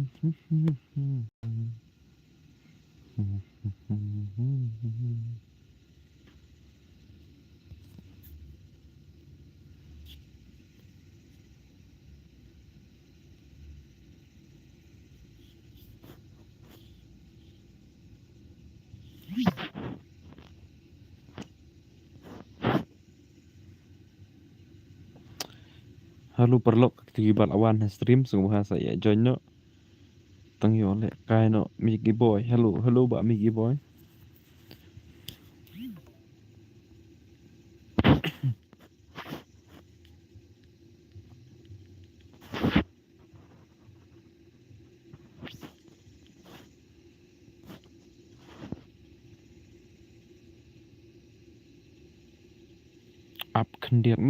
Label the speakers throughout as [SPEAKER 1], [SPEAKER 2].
[SPEAKER 1] Halo perlo tigiban awan stream sungguh saya join no tang yo le kai no Mickey boy halo ba Mickey boy up kendir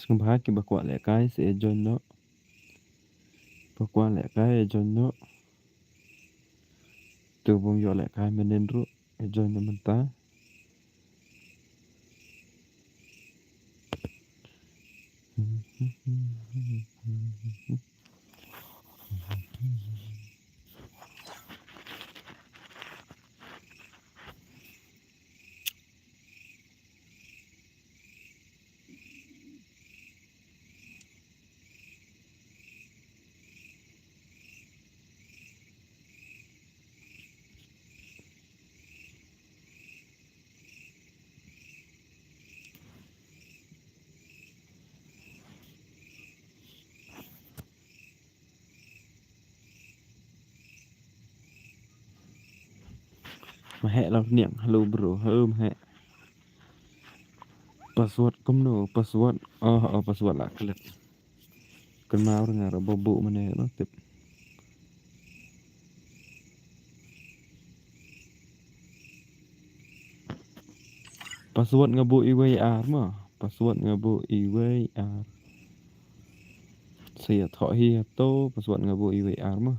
[SPEAKER 1] sungguh ki bakwa le kai se join no bakwa le kai join no tu bung yo lek kai menen ru join na menta ma he la niang hello bro ma he password kumno password password la klik kan mau ngara bobo mane no tip password ngabu IWR ma password ngabu IWR saya thọ hi to password ngabu IWR ma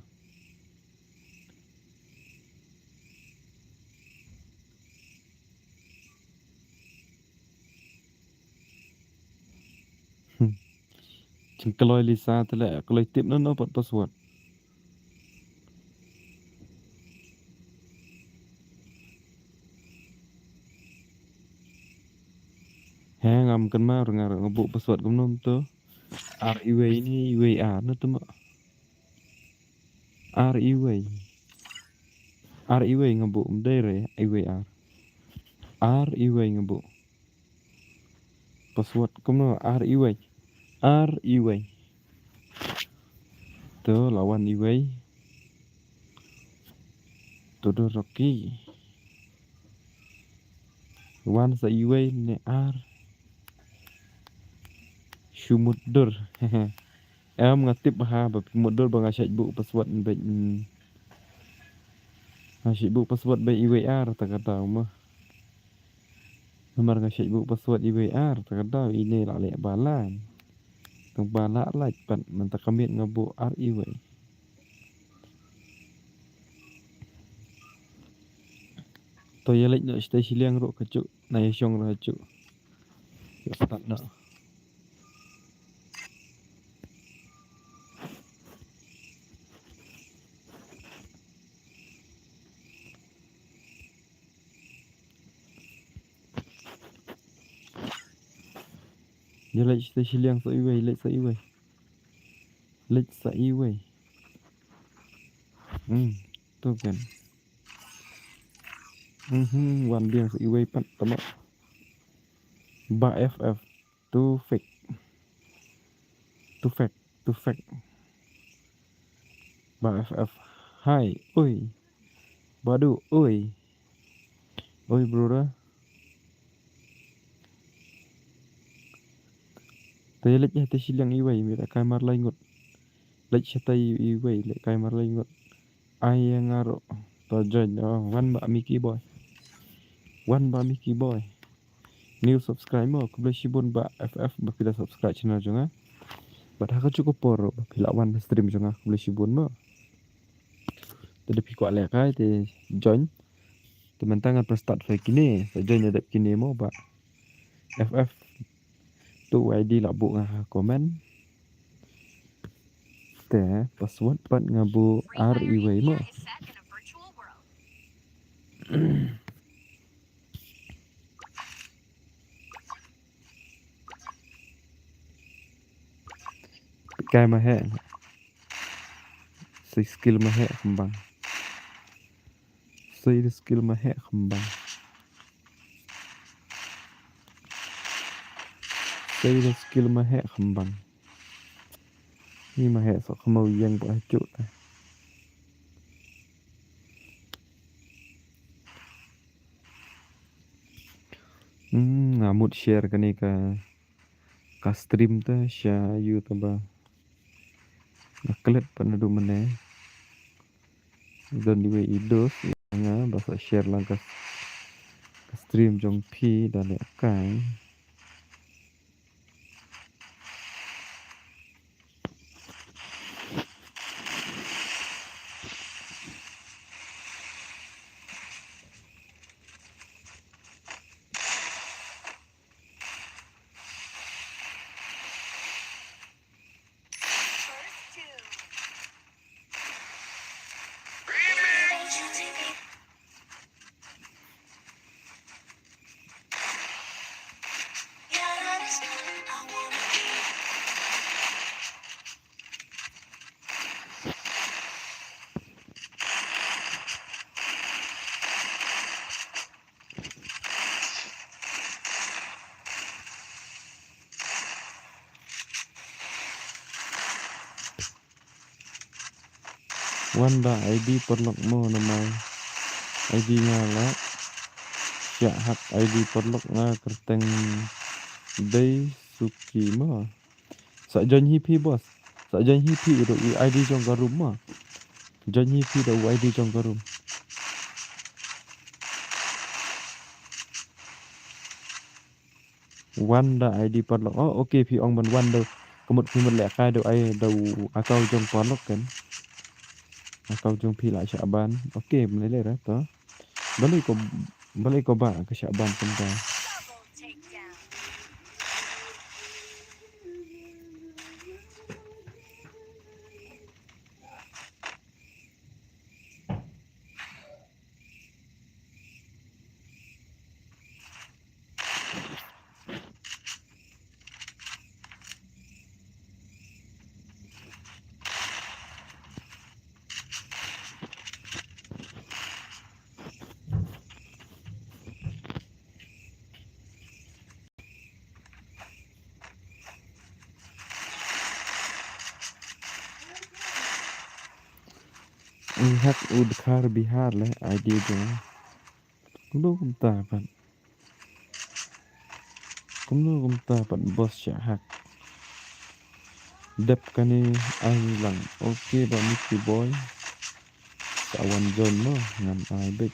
[SPEAKER 1] chừng kloi lisa tele kloi tip no pot password hang am kan mau ngara ngabu password kumnom to RIW ini IWR no to ma RIW RIW ngabu mdere IWR RIW ngabu password kumno RIW RIW to lawan IW to do rocky wan sa IW ne R Shumudur em ngatip ha ba mudur ba ngasih bu password be ngasih bu password be IWR tak kata mah nomor ngasih bu password IWR tak kata ini lah lek balan tong balak lah cepat mentak kamit ngabu RIW to ya lek nak stay siliang ro kecuk na yong ra cuk start nak ya lek stay siliang so IW lek sa IW lek sa IW tu kan wan biang sa IW pat tamak ba FF tu fake tu fake tu fake ba FF hai oi badu oi oi bro tay lek ya te siliang IW mi ra kamar laingot lek tay IW lek kamar laingot ai ngaro to join wan ba Mickey boy wan ba Mickey boy new subscriber ko boleh sibun ba FF ba pila subscribe channel jonga ba ha cukup poro ba pila wan stream jonga ko boleh sibun mo tadi pi ko lek kai te join teman tangan per start fake kini sa join ada kini mo ba FF tu ID la bu ngah komen te password pat ngabu RIW mo kai ma he si skill ma he kembang si skill ma he kembang si skill ma he kembang ni ma he so kemau yang ba cuk ta ngamut share kani ka stream ta share YouTube naklet panadu mene dan diwe idos nga basa share lang ka stream jong pi dan le kai Wanda ID perlok mo namai ID ngala ya hak ID perlok nga kerteng day suki mo sakjan hipi bos sakjan hipi do ID jong garum mo jan hipi do ID jong garum Wanda ID perlok oh okay pi ong ban Wanda kemut pi melek kai do ai do akau jong perlok kan akau jong pi la Syaban okay melele ra to balik ko ba ke Syaban tentang hak udkar Bihar le ID jong lu kumta pan bos ya hak dep kani ai lang okay ba Mickey boy sawan John mo ngan ai bet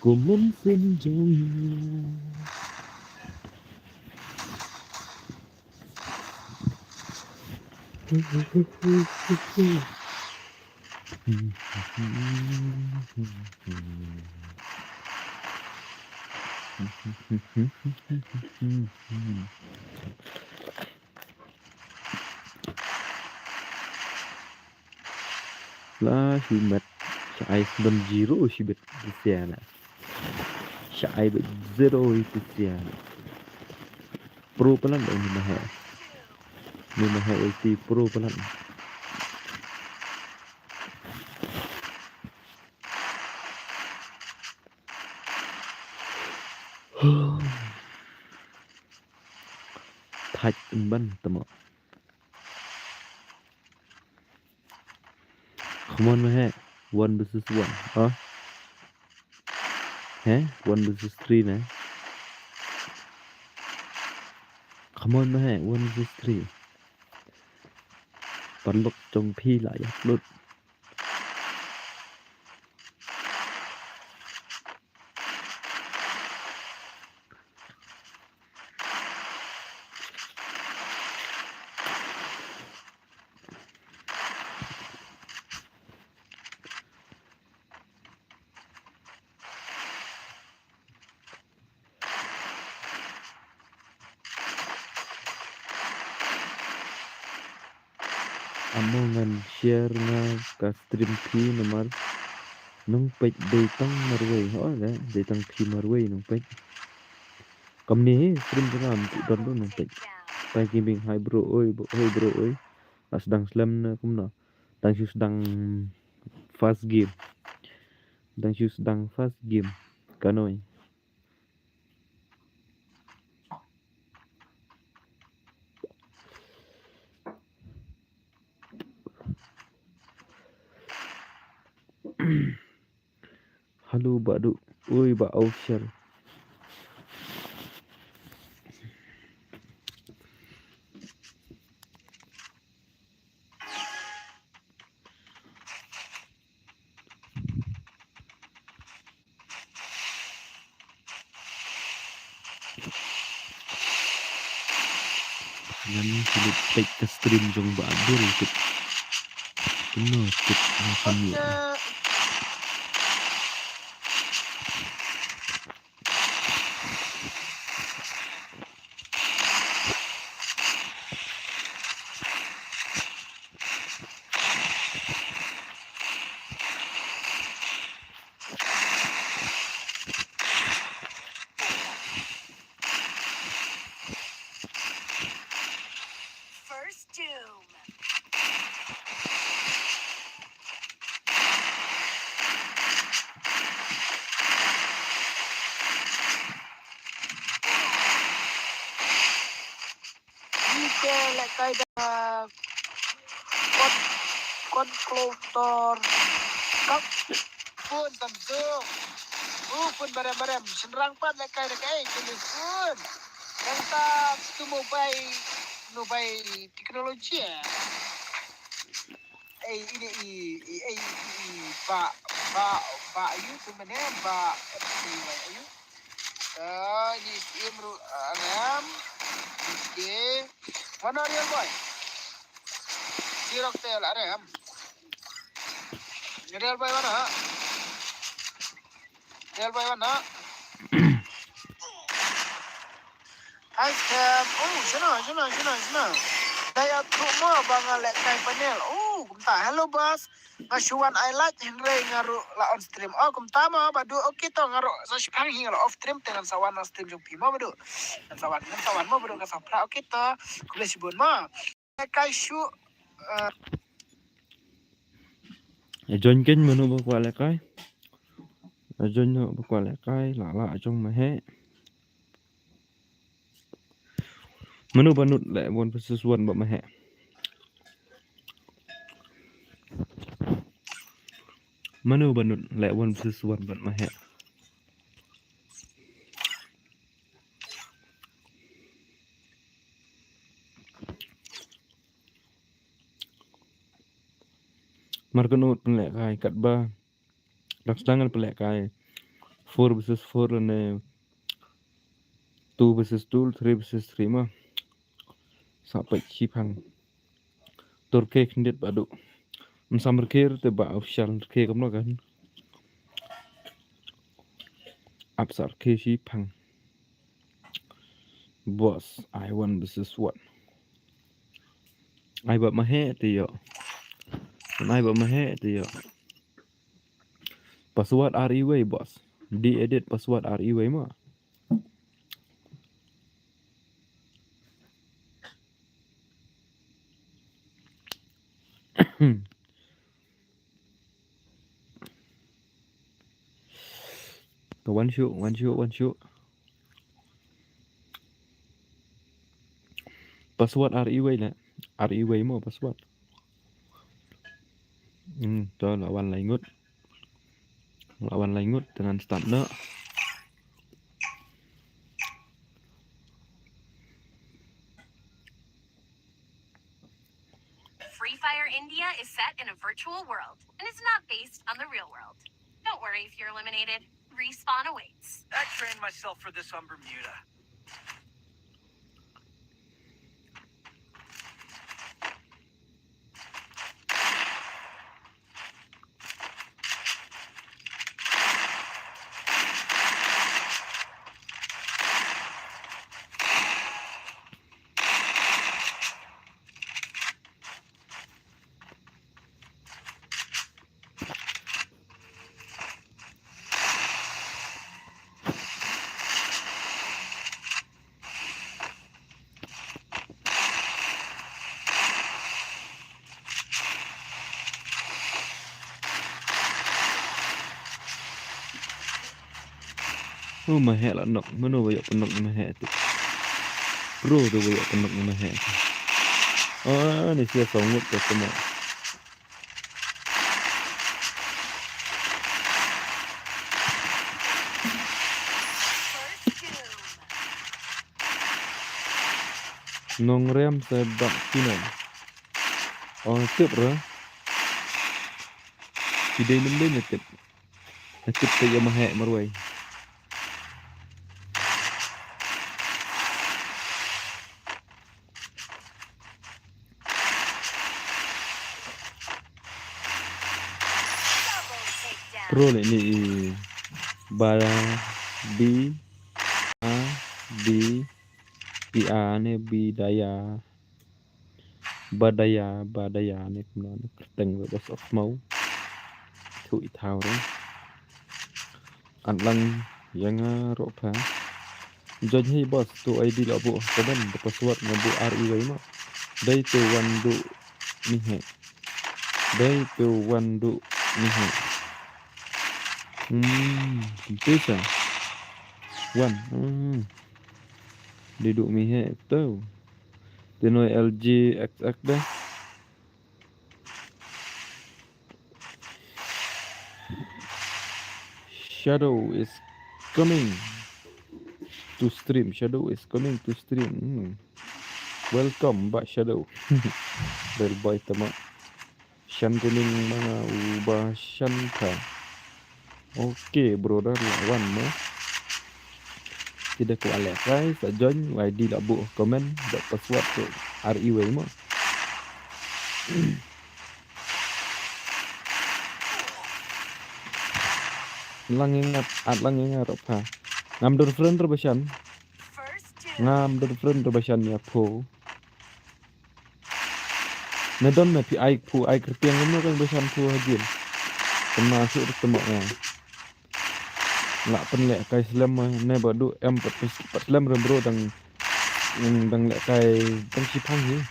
[SPEAKER 1] Kumon senjanya Lah himat Syai 90 sih bet siana. Syai bet 0 itu siana. Pro pelan dong ni mahal. Ni mahal ulti pro pelan. Thạch ban tamo. Come on mahal. 1 versus 1. Huh? 1 versus 3 nah. Come on mahal. 1 versus 3. Panlok trong phi lại upload. Amongan share nga ka stream phi nomor nung page day tang marway ho la day tang phi marway nung page kam ni stream ram tu don don nung page pa gaming hai bro oi sedang slam na kum na dang shu sedang fast game kanoi halo badu oi ba official ngani sulit page ka stream jong ba adul kit kuno kit macam ni
[SPEAKER 2] Kai da con clotor kap pun tam zoom pun barem senrang pat le kai da kai telefon dan ta tu mobile teknologi ini ba ayu tu mana ba ayu ini imru anam okay mana real boy Zero tel aram real boy mana Hai Cam sana daya tumo bang lek kai panel kumta hello boss ngasuan I like Henry ngaru la on stream kumta ma badu okay to ngaru so shpang hinga off stream dengan sawan on stream jong pima badu sawan ma badu ngasapra okay to kules bun ma kai shu
[SPEAKER 1] join kênh menu ba qua lại cái join nữa ba qua lại cái lạ trong mà hết menu banut lại 1 versus 1 ba mà hết menu banut lại 1 versus 1 ba mà hết markanut pelek kai kat ba laksangan pelek kai 4 versus 4 ne 2 versus 2 3 versus 3 mah sampai chipang turke khndet badu samrkir te ba official ke kamno kan apsar ke chipang Boss, I want versus what? Ai bật mà he thì yo. Ai bật mà he thì yo. Password RE boss. Di-edit password RE mah. One shoot. Password RE lah. RE mah password. Cho lawan Laingut. Lawan Laingut dengan startnya.
[SPEAKER 3] Free Fire India is set in a virtual world and is not based on the real world. Don't worry if you're eliminated. Respawn awaits.
[SPEAKER 4] I trained myself for this on Bermuda.
[SPEAKER 1] Mahe lah nok. Mana banyak penok mahe tu. Pro tu banyak penok mahe. Oh, ni saya sangut ke semua. Nong rem saya bak kinan. Oh, tip lah. Tidak ni tip. Tip saya mahe marwai. Pro ni ba B A B A ni bidaya badaya ni kumna kerteng bos of mau thui thao đó an lang yang ropa judge hi boss tu ID la bu komen the password na bu RE ma dai tu wandu ni he dai tu wandu ni he bisa duduk mi he tu tenoi LG XX dah Shadow is coming to stream. Welcome back Shadow. Del boy tama. Shantuning mga ubah shanta. Oke, brother lawan mo. Tidak ku alek guys, join ID la bu komen dot password tu RE mo. Lang ingat apa? Ngam dur friend terbasan. Ngam dur friend terbasan ya po. Nedon na pi ai kertiang ini kan basan po hajil. Termasuk temoknya. Lak penlek kai slam ne badu M4 slam rembro dang lek kai dang sipang ni.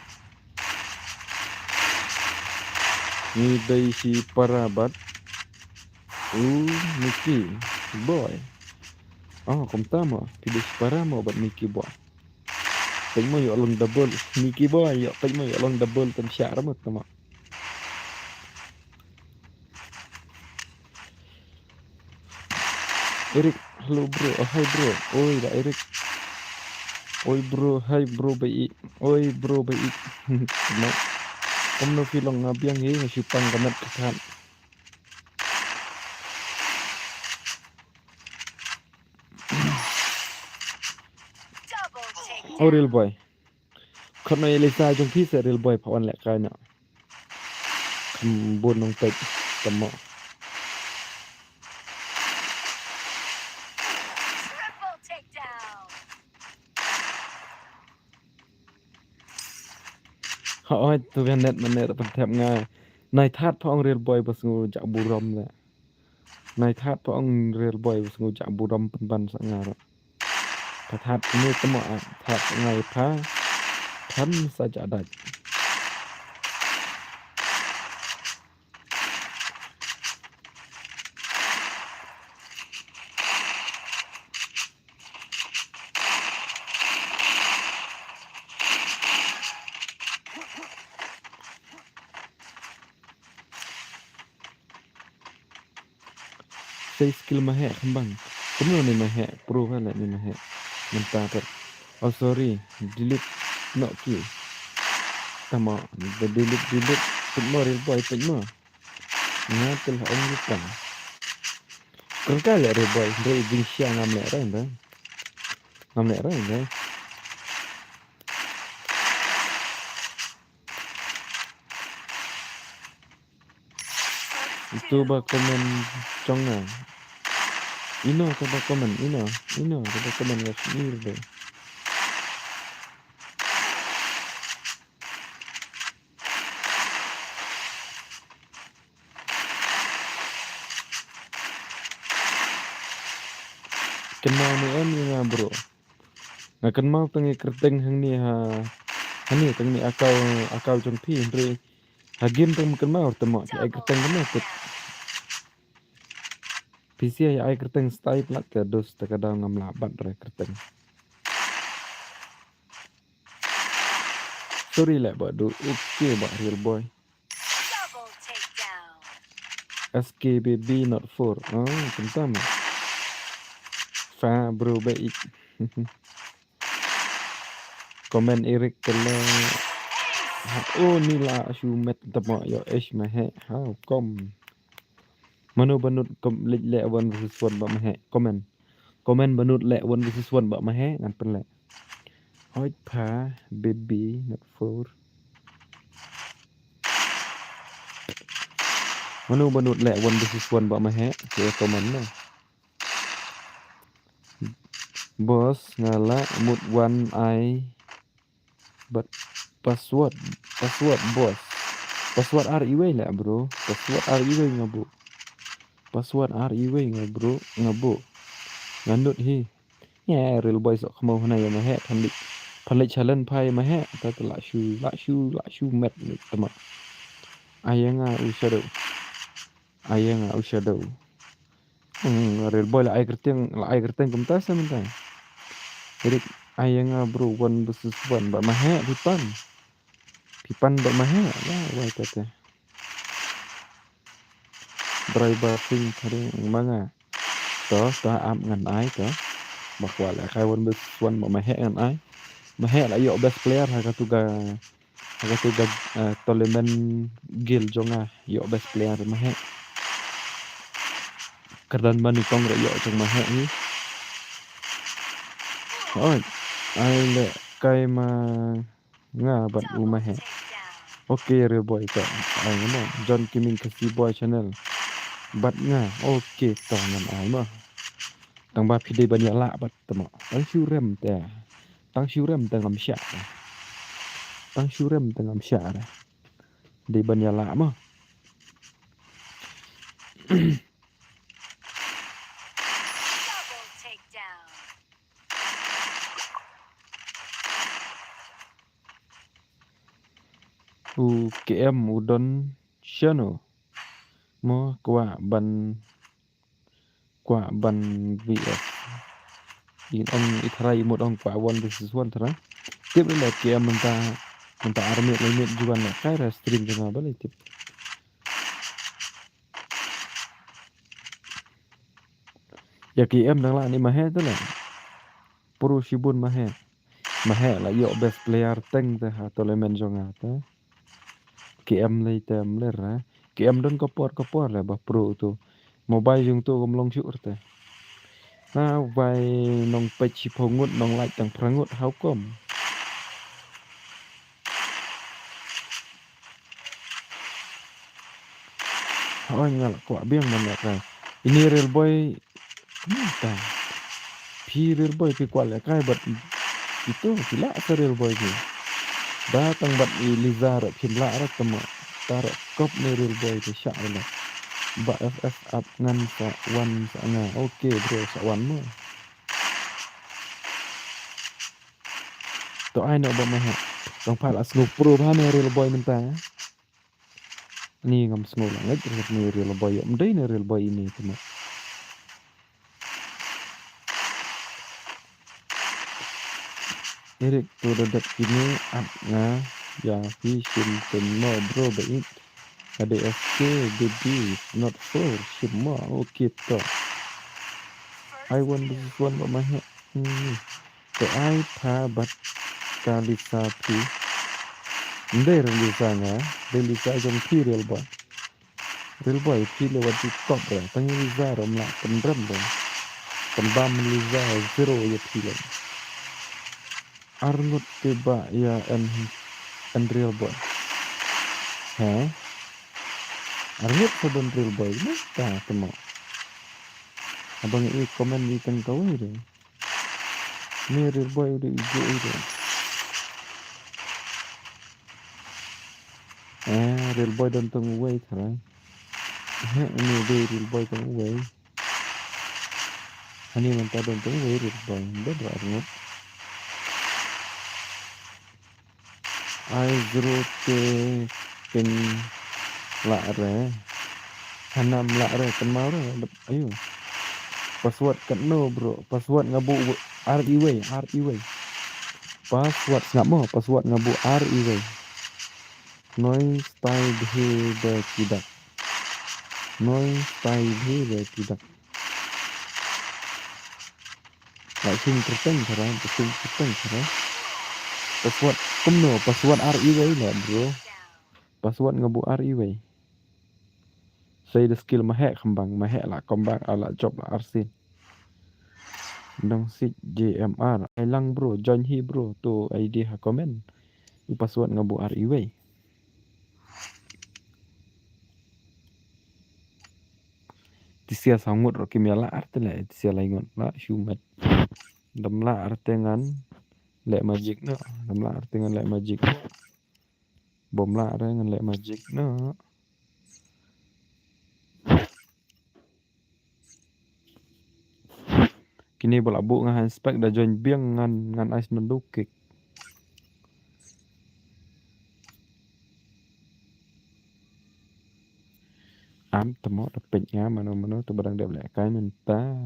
[SPEAKER 1] Ni dai si parabat. Mickey boy. Komtama pilih para mau buat Mickey boy. Tengmo yo long double Mickey boy yo tengmo yo long double tan syak ramut tama. Eric, hello bro. Hi bro. Oi da Eric. Oi bro, hi bro baik. Oi bro baik. No. Om no filong ngabiang he ngasipang kanat kekan. Oh real boy. Kono Elisa jong pi se real boy pawan lek kana. Kembun nong pek temo. Ôi tu kan net maner thep nga nai that phong real boy bas ngu jak buram la nai that phong real boy bas ngu jak buram ban sa nga ro that ni temo that ngai pha than sa ja dai 6 skill mahe kembang kumno ni mahe pro kala ni mahe menta per oh sorry delete no ki tama the delete put more real boy put more ngatul ong lupa kung kala real boy dari jing sia ngam le ra nda ngam le ra nda itu ba komen trong na ino ka ba komen ino ka ba komen ga sir de kenal ni em nga bro nga kenal tangi kerteng hang ni ha hani tangi akau jong pi ndre hagim tang kenal temo ai kerteng kenal put PC ya ai kerteng style plat ke dos ta kadang ngam labat re kerteng sorry lah ba do okay ba real boy
[SPEAKER 3] Double takedown.
[SPEAKER 1] SKBB not 4 oh kentama fa bro baik komen Eric kala oh ni la shumet tamo yo ish mahe how kom manu banut kom le wan versus wan ba mahe komen banut le wan versus wan ba mahe ngan pen le hoi pha baby not 4 manu banut le wan versus wan ba mahe ke komen na bos ngala mut one I but password bos password RIW lah bro password RIW ngabu password RIW ngabro ngabu ngandut hi ya real boy sok mau hana ya mahe thandik phalai challenge phai mahe ta la shu met ni tama ayanga u shadow real boy la ai kerteng kumta samenta jadi ayanga bro one versus one ba mahe pipan ba mahe ya wai tata driver thing thare manga to am ngan ai to bakwa la khai one versus one ba mahe ngan ai mahe la yo best player ha katuga tolemen gil jonga yo best player mahe kardan bani tong ra yo jong mahe ni oi ai le kai ma nga bat u mahe okay real boy to ai mo John Kiming kasi boy channel bat nga okay to ngan ai mo tang ba phide ban ya la bat tamo tang shu rem tang am sha de ban ya la mo
[SPEAKER 3] Double takedown.
[SPEAKER 1] KM udon channel mo kwa ban VS in on itrai một ông quả one versus one thôi tiếp đến là KM mình ta army lấy miệng juan là cái là stream cho nó bớt tiếp ya KM đang là ni mà hết tức là pro shibun mà hết là yo best player teng ta ha tolemen jonga ta KM lấy tem lấy ra KM don kopor là ba pro tu mobile yung tu gomlong syur ta na vai nong pe chi phongut nong like tang prangut how come oi ngal kwa biang man ka ini real boy kenapa pi real boy pi kwa le kai bat itu sila real boy ni datang bat Liza rak phimla rak tama tarak kop ni real boy te syak le ba FF up ngan sa wan sa nga okay bro sa wan mo to ai no ba ma ha tong pal asnu pro ba ni real boy menta ni ngam snu la ngai ni real boy om dei ni real boy ini tama Erik tu dadat kini up nga ya fi shin mo bro ba it ada SK baby not for shimma okay to I want this one ba ma ha to ai tha bat kalisa pi ndai Lisa nga de Lisa jong pi real boy pi le wat di top ra tang Lisa rom la kan ram le kan bam Lisa zero ya pi le Arnold tiba ya and real boy ha Arnold sabon real boy ni ta temo abang i komen di kan kau ni real boy udah ijo itu real boy dan tong way tharai ini de real boy tong way ani man ta dan tong way real boy beda Arnold ai zero te ken la re hanam la re kan mau re ayo password kan no bro password ngabu RE way password ngamo password ngabu RE way noi style behavior tidak lại xin terteng cara password kumno password RE way lah bro password ngabu RE way saya ada skill mahek lah kembang ala job lah arsin dong sit JMR hilang bro join hi bro tu ID ha komen password ngabu RE way tisia sangut ro kimia la arte la tisia laingon la human dam la artengan lek magic no dam la artengan lek magic bom la artengan lek magic no kini bola bu ngan spek da join biang ngan ice mendukik am temo dapet nga mano tu barang dep lek kai menta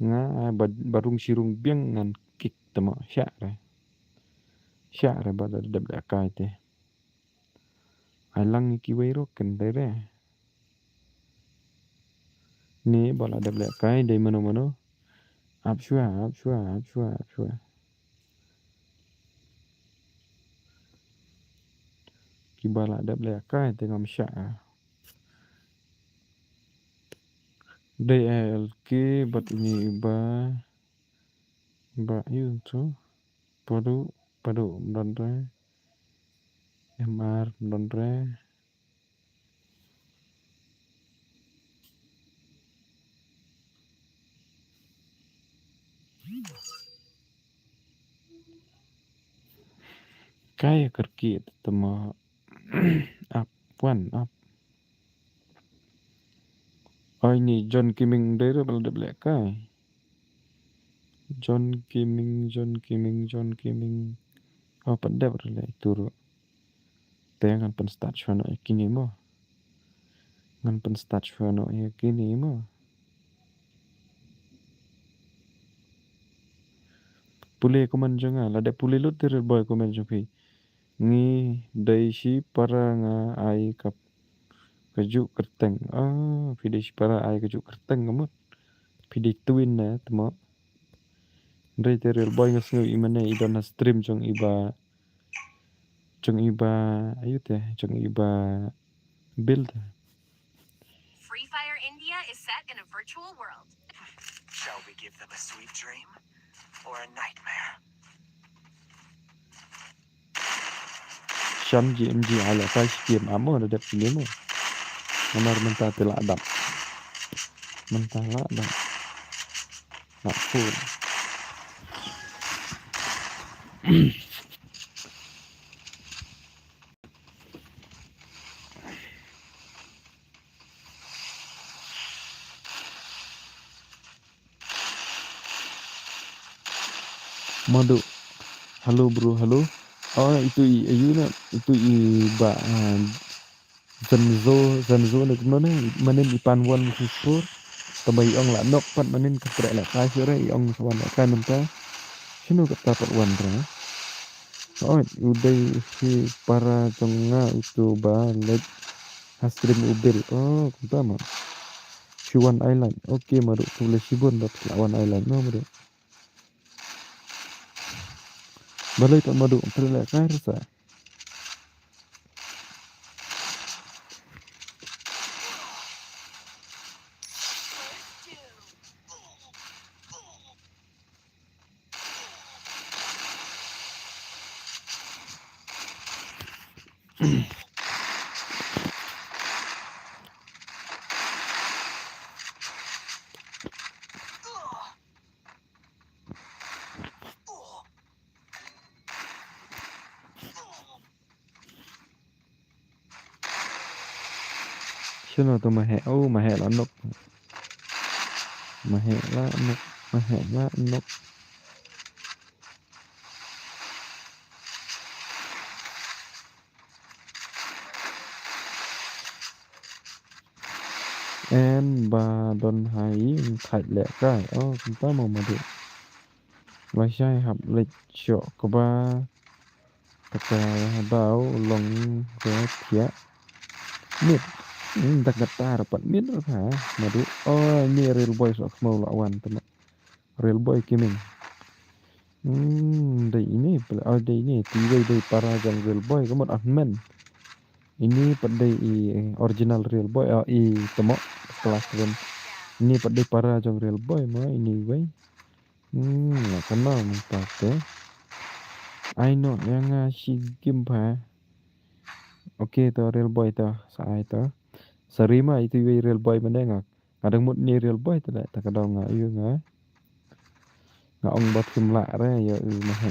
[SPEAKER 1] nga barung sirung biang ngan kik temo syak re bada dep lek kai te alang ki wero ken dere ni bola dep lek kai dei mano ap shua ki bala dep lek kai te ngam syak DLK bat ini ba yun tu padu mendondre MR mendondre kaya kerkit temo up oh ini John Kiming dari bal dep lek kai John Kiming oh pendep le turu tengan pen start shano kini mo ngan pen start shano kini mo pule komen jonga la de pule lut ter boy komen joki ngi dai si para nga ai kap keju kerteng video si para ai keju kerteng ngamut video twin na temo dai ter boy ngasngu imane idona stream jong iba ayo teh jong iba build
[SPEAKER 3] Free Fire India is set in a virtual world.
[SPEAKER 4] Shall we give them a sweet dream or a nightmare?
[SPEAKER 1] Shan GMG ala kai game amo ada ini mo nomor menta telak dap nak full Madu. Halo bro, halo. Oh itu ayuna itu ba Zanzo nak mana manin ipan wan susur tambah iong la nok pat manin keprek la kai sore iong sawan la kan nanta sino kata pat wan ra. Oh udah si para jonga itu ba let hasrim ubil. Oh kuntama. Siwan Island. Oke madu tulis sibun dot lawan Island no madu. Balai tak madu perlek kai rasa. Sino tu mahe. Oh mahe la nok. Mahe la nok. Mahe la nok. En ba don hai thạch lẹ kai. Oh kuntama madu. ไม่ใช่ครับเหล็กเฉาะก็บ้ากระจายเบาลงเสียเพียมิดดักกระตาrapatมิดหรือเปล่ามาดูอ๋อนี่ real boy sok mau lawan teman real boy gaming dari ini oh dari ini tiga dari para jang real boy kamu admin ini pada original real boy oh i temok kelas kan ini pada para jang real boy mah ini way nggak kenal pakai I know yang si Gimpa. Oke to real boy to sai to. Sarima itu real boy menengak. Kadang mut ni real boy tu tak kadang ngah iyo ngah. Ngah ong bot kimla re ya mah.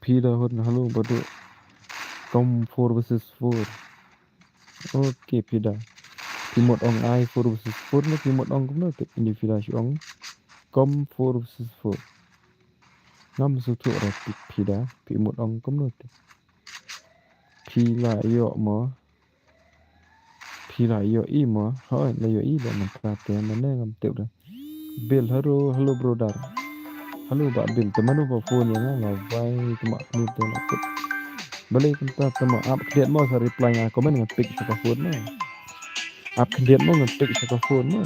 [SPEAKER 1] Pida hot halo bodo. Kom 4 versus 4. Oke pida. Timot ong I 4 versus 4 ni timot ong kumno tu ini pida si ong. Kom 4 versus 4. Ngam sutu rapik pida. Timot ong kumno tu. Pila iyo mo. Pila iyo i mo. Hoi la iyo i dah nampak mana ngam teu dah. Bill halo brother. Halo Pak Bill, teman apa phone yang lah vai cuma ni tu nak put. Balik kita temu up create mau sa reply nya komen dengan pic sa phone na. Up create mau dengan pic sa phone na.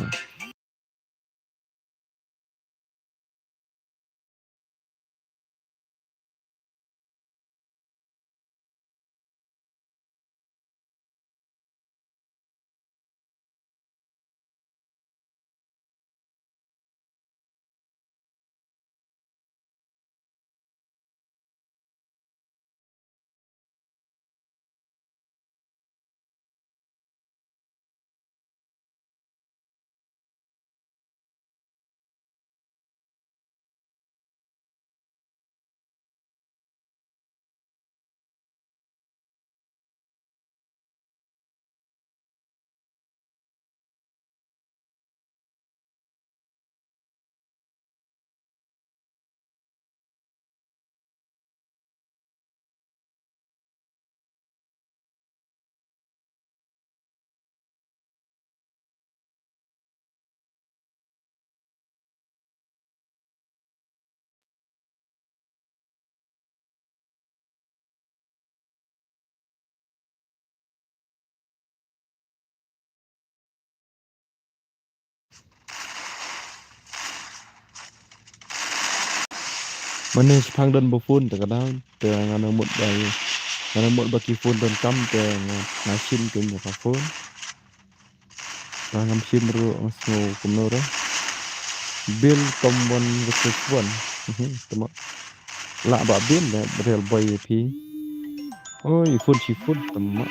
[SPEAKER 1] Mana sepang dan phone tak kadang te ngana mut bai. Ngana mut baki phone dan kam te ngasin ke nya phone. Ngam sim ru asmo kumno ra. Bill common versus one. Temu. La ba Bill la real boy pi. Oh, phone si phone temu.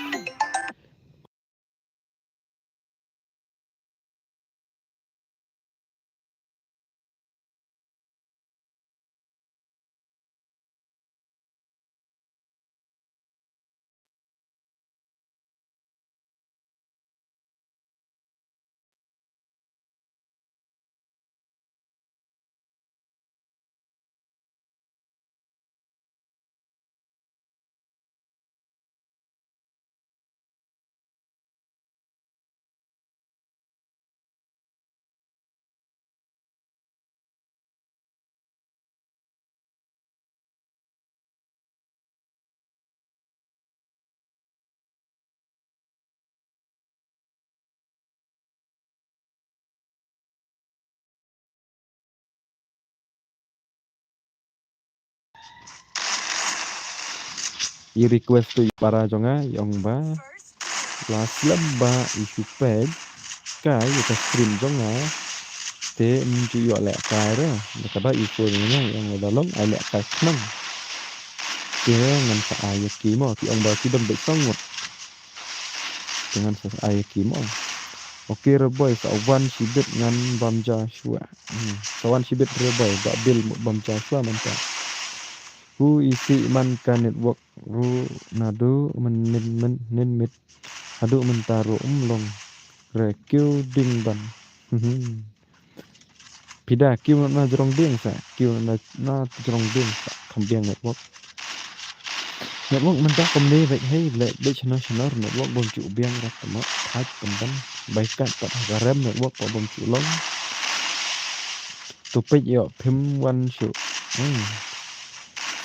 [SPEAKER 1] I request tu para jonga yang ba la slam ba isu page kai ta stream jonga te nju yo le kai ra kada info nya yang dalam ale kai nang te ngan sa ay ki mo ki ong ba ki dam bet sangot dengan sa ay ki mo oke reboy sa wan sibet ngan bam Joshua sawan sibet reboy ba bil bam Joshua manta hu isi man ka network ru nadu men mit adu mentaro long rekyu ding ban pida kyu na jrong ding sa kyu na jrong ding sa kambiang network menta komne vek hei le de chana network bom chu biang ra tama thai kamban baikat pat garam network pa bom chu long tu pej yo phim wan chu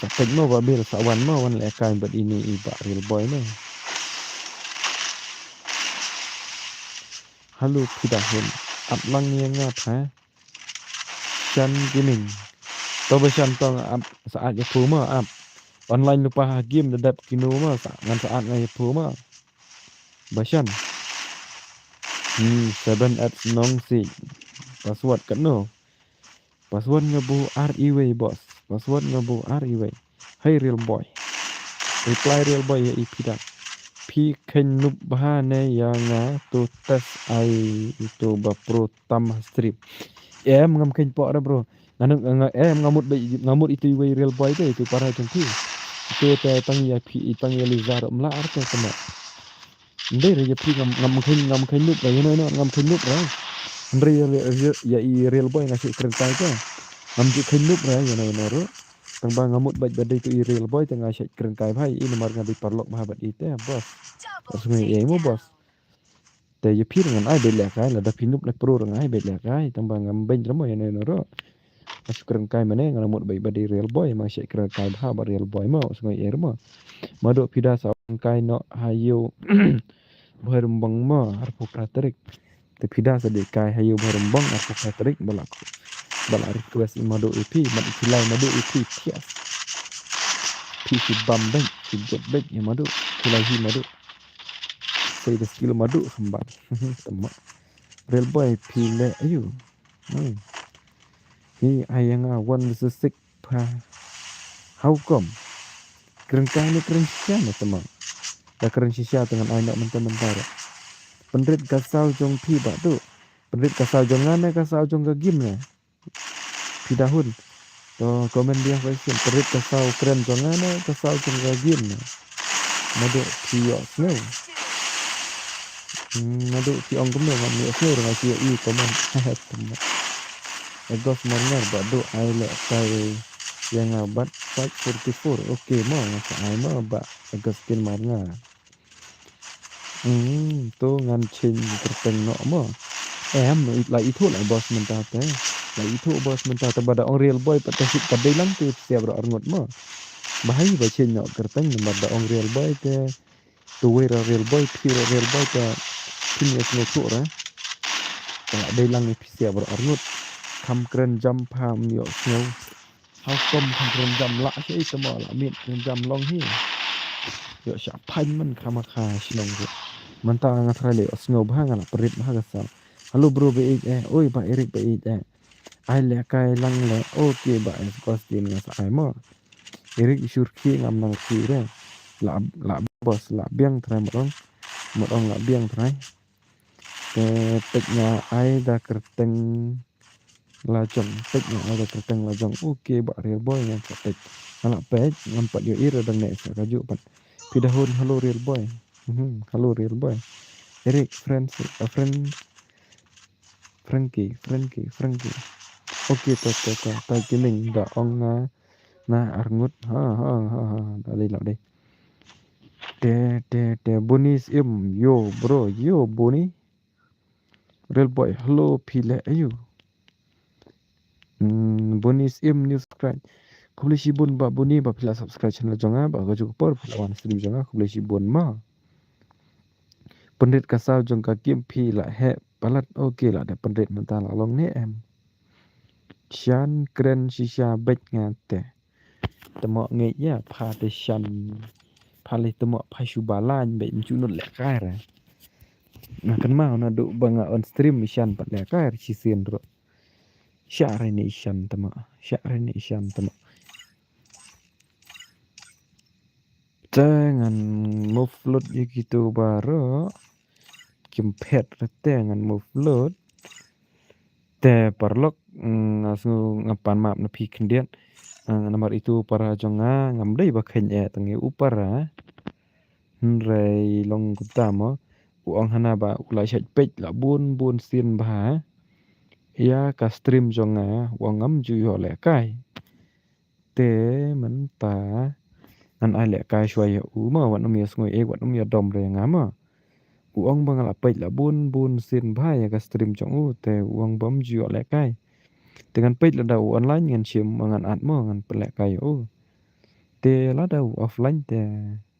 [SPEAKER 1] sa pej mo ba bil sa wan mo wan le kai bat ini I ba real boy ne halo pida hun at lang ye nga tha chan gaming to ba chan tong at saat ya pu ma at online lupa game dadap kino ma ngan saat ngai pu ma basan 7 at nong si password kan no password ngabu REW boss password ngabu REW hey real boy reply real boy ya ipida pi ken nup bahane yang tu tes ai itu ba pro tam strip ngam ken po ra bro ngamut itu real boy itu para jengki itu te tang ya pi tang ya lizar mla arte kena ndai re pi ngam ken nup ra no ngam ken nup ra ya real boy ngasih kereta ke ngam ken nup ra ya no ro tang ba ngamut baj badai tu real boy tang ngasih kereta bhai ini mar ngabi parlok mahabat ite bos semai ye mo bos te ya pi ngan ai bele kai la da pi nup la pro ngai bele kai tang ba ngam ben ramo ya no ro masuk kerengkai mana ngamut baik badi real boy masih kerengkai bah ba real boy mau sungai air mau maduk pida sa kai no hayu berembang ma harpu praterik te pida sa de kai hayu berembang harpu praterik balaku bala request maduk ip mad kilai maduk ip tias pi si bambek si godbek ya maduk kilai hi maduk say the skill maduk sembar temak real boy pile ayu hi ayang awan sesik pa how come kerengkai ni keren sisa na teman dah keren sisa dengan anak mentah-mentah penrit kasau jong pi ba tu penrit kasau jong ngane kasau jong ke game ne pi dahun to komen dia question penrit kasau keren jong ngane kasau jong ke game ne madu pi yo snow madu pi ong kum ngam yo snow dengan pi I komen teman agos marngar ba do ai le kai yang abat 544 oke mo ngasa ai mo ba agos kin marngar tu ngan chin terteng no mo la itu la bos mentah te la itu bos mentah te bada ong real boy patasip kadelang tu siap ro arngot mo bahai ba chin no terteng bada ong real boy te tu wera real boy pure real boy te pin es no tu ra la delang ni siap ro arngot kam keren jam pam yo snow how come kam keren jam la sei temo la mit keren jam long hi yo sha pan man kama kha shnong ro manta ngatrai le snow bha ngala perit bha gasal halo bro be oi ba erik be ai le kai lang le okay ba es costin ngas ai mo erik sur khi ngam nang khi re la bos la biang trai một ông la biang trai te teknya ai da kerteng la jong teknya ai da kerteng la jong okay ba real boy ngan tek ala pej ngampat yo ira dang ne sa kaju pat pidahun halo real boy halo real boy Eric Frankie okay to ta kining da ong na arngut ha dali la de te bonis yo bro yo boni real boy hello pile ayu bonis new subscribe kubli sibun ba boni ba pila subscribe channel jonga ba gaju por wan stream jonga kubli sibun ma pendet kasau jong ka kim phi la he palat okay la da pendet mentah la long ne chan kren shisha bek ngate temo nge ya partition Palih temo pasyu balan baik mencunut lek kair. Nah kan mau na duk banga on stream isyan pat lek kair sisien ro. Syare ni isyan temo. Syare ni isyan temo. Jangan move load gitu baru. Kempet dengan move load. Te perlok ngasu ngapan map na pi kendian. Nomor itu para jonga ngamdai bakanya tangi upara. Nrai long kutama. Uang hana ba ulai syat pej la bun sin bah. Ya ka stream jonga uang ngam juyo le kai. Te menta an ai le kai shwaya uma wat nom yas ngoi wat nom ya dom re ngama. Uang bang la pej la bun sin bah ya ka stream jong te uang bam juyo le kai. Dengan page la dau online ngan sim ngan atmo ngan pelek kayo. Te la dau offline te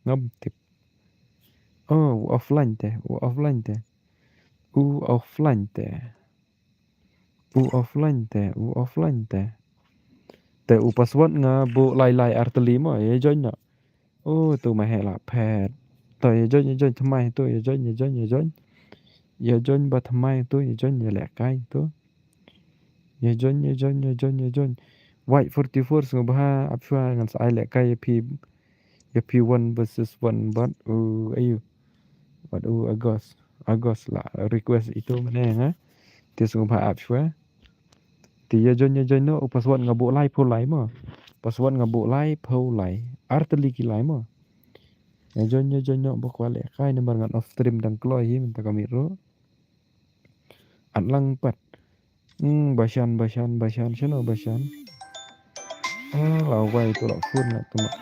[SPEAKER 1] ngam tip. Oh, offline te. Offline te. Offline te. Offline te. Offline te. Te password nga bu lai arteli mo ye join na. Oh, tu ma he la pad. To ye join thamai tu ye join. Ye join ba thamai tu ye join ye lek kai tu. Ye join. White 44 ngabah apswa ngan sai lek kai pi 1 versus 1 but ayu. But Agos lah request itu mana ha. Ti ngabah apswa. Ti ye join no password ngabuk lai po lai mo. Password ngabuk lai po lai. Arteli ki lai mo. Ye join no bakwa lek kai nomor ngan off stream dang kloi hi minta kami ro. Atlang pat. Basan chano basan. Lawai tu lak phun nak tu mak.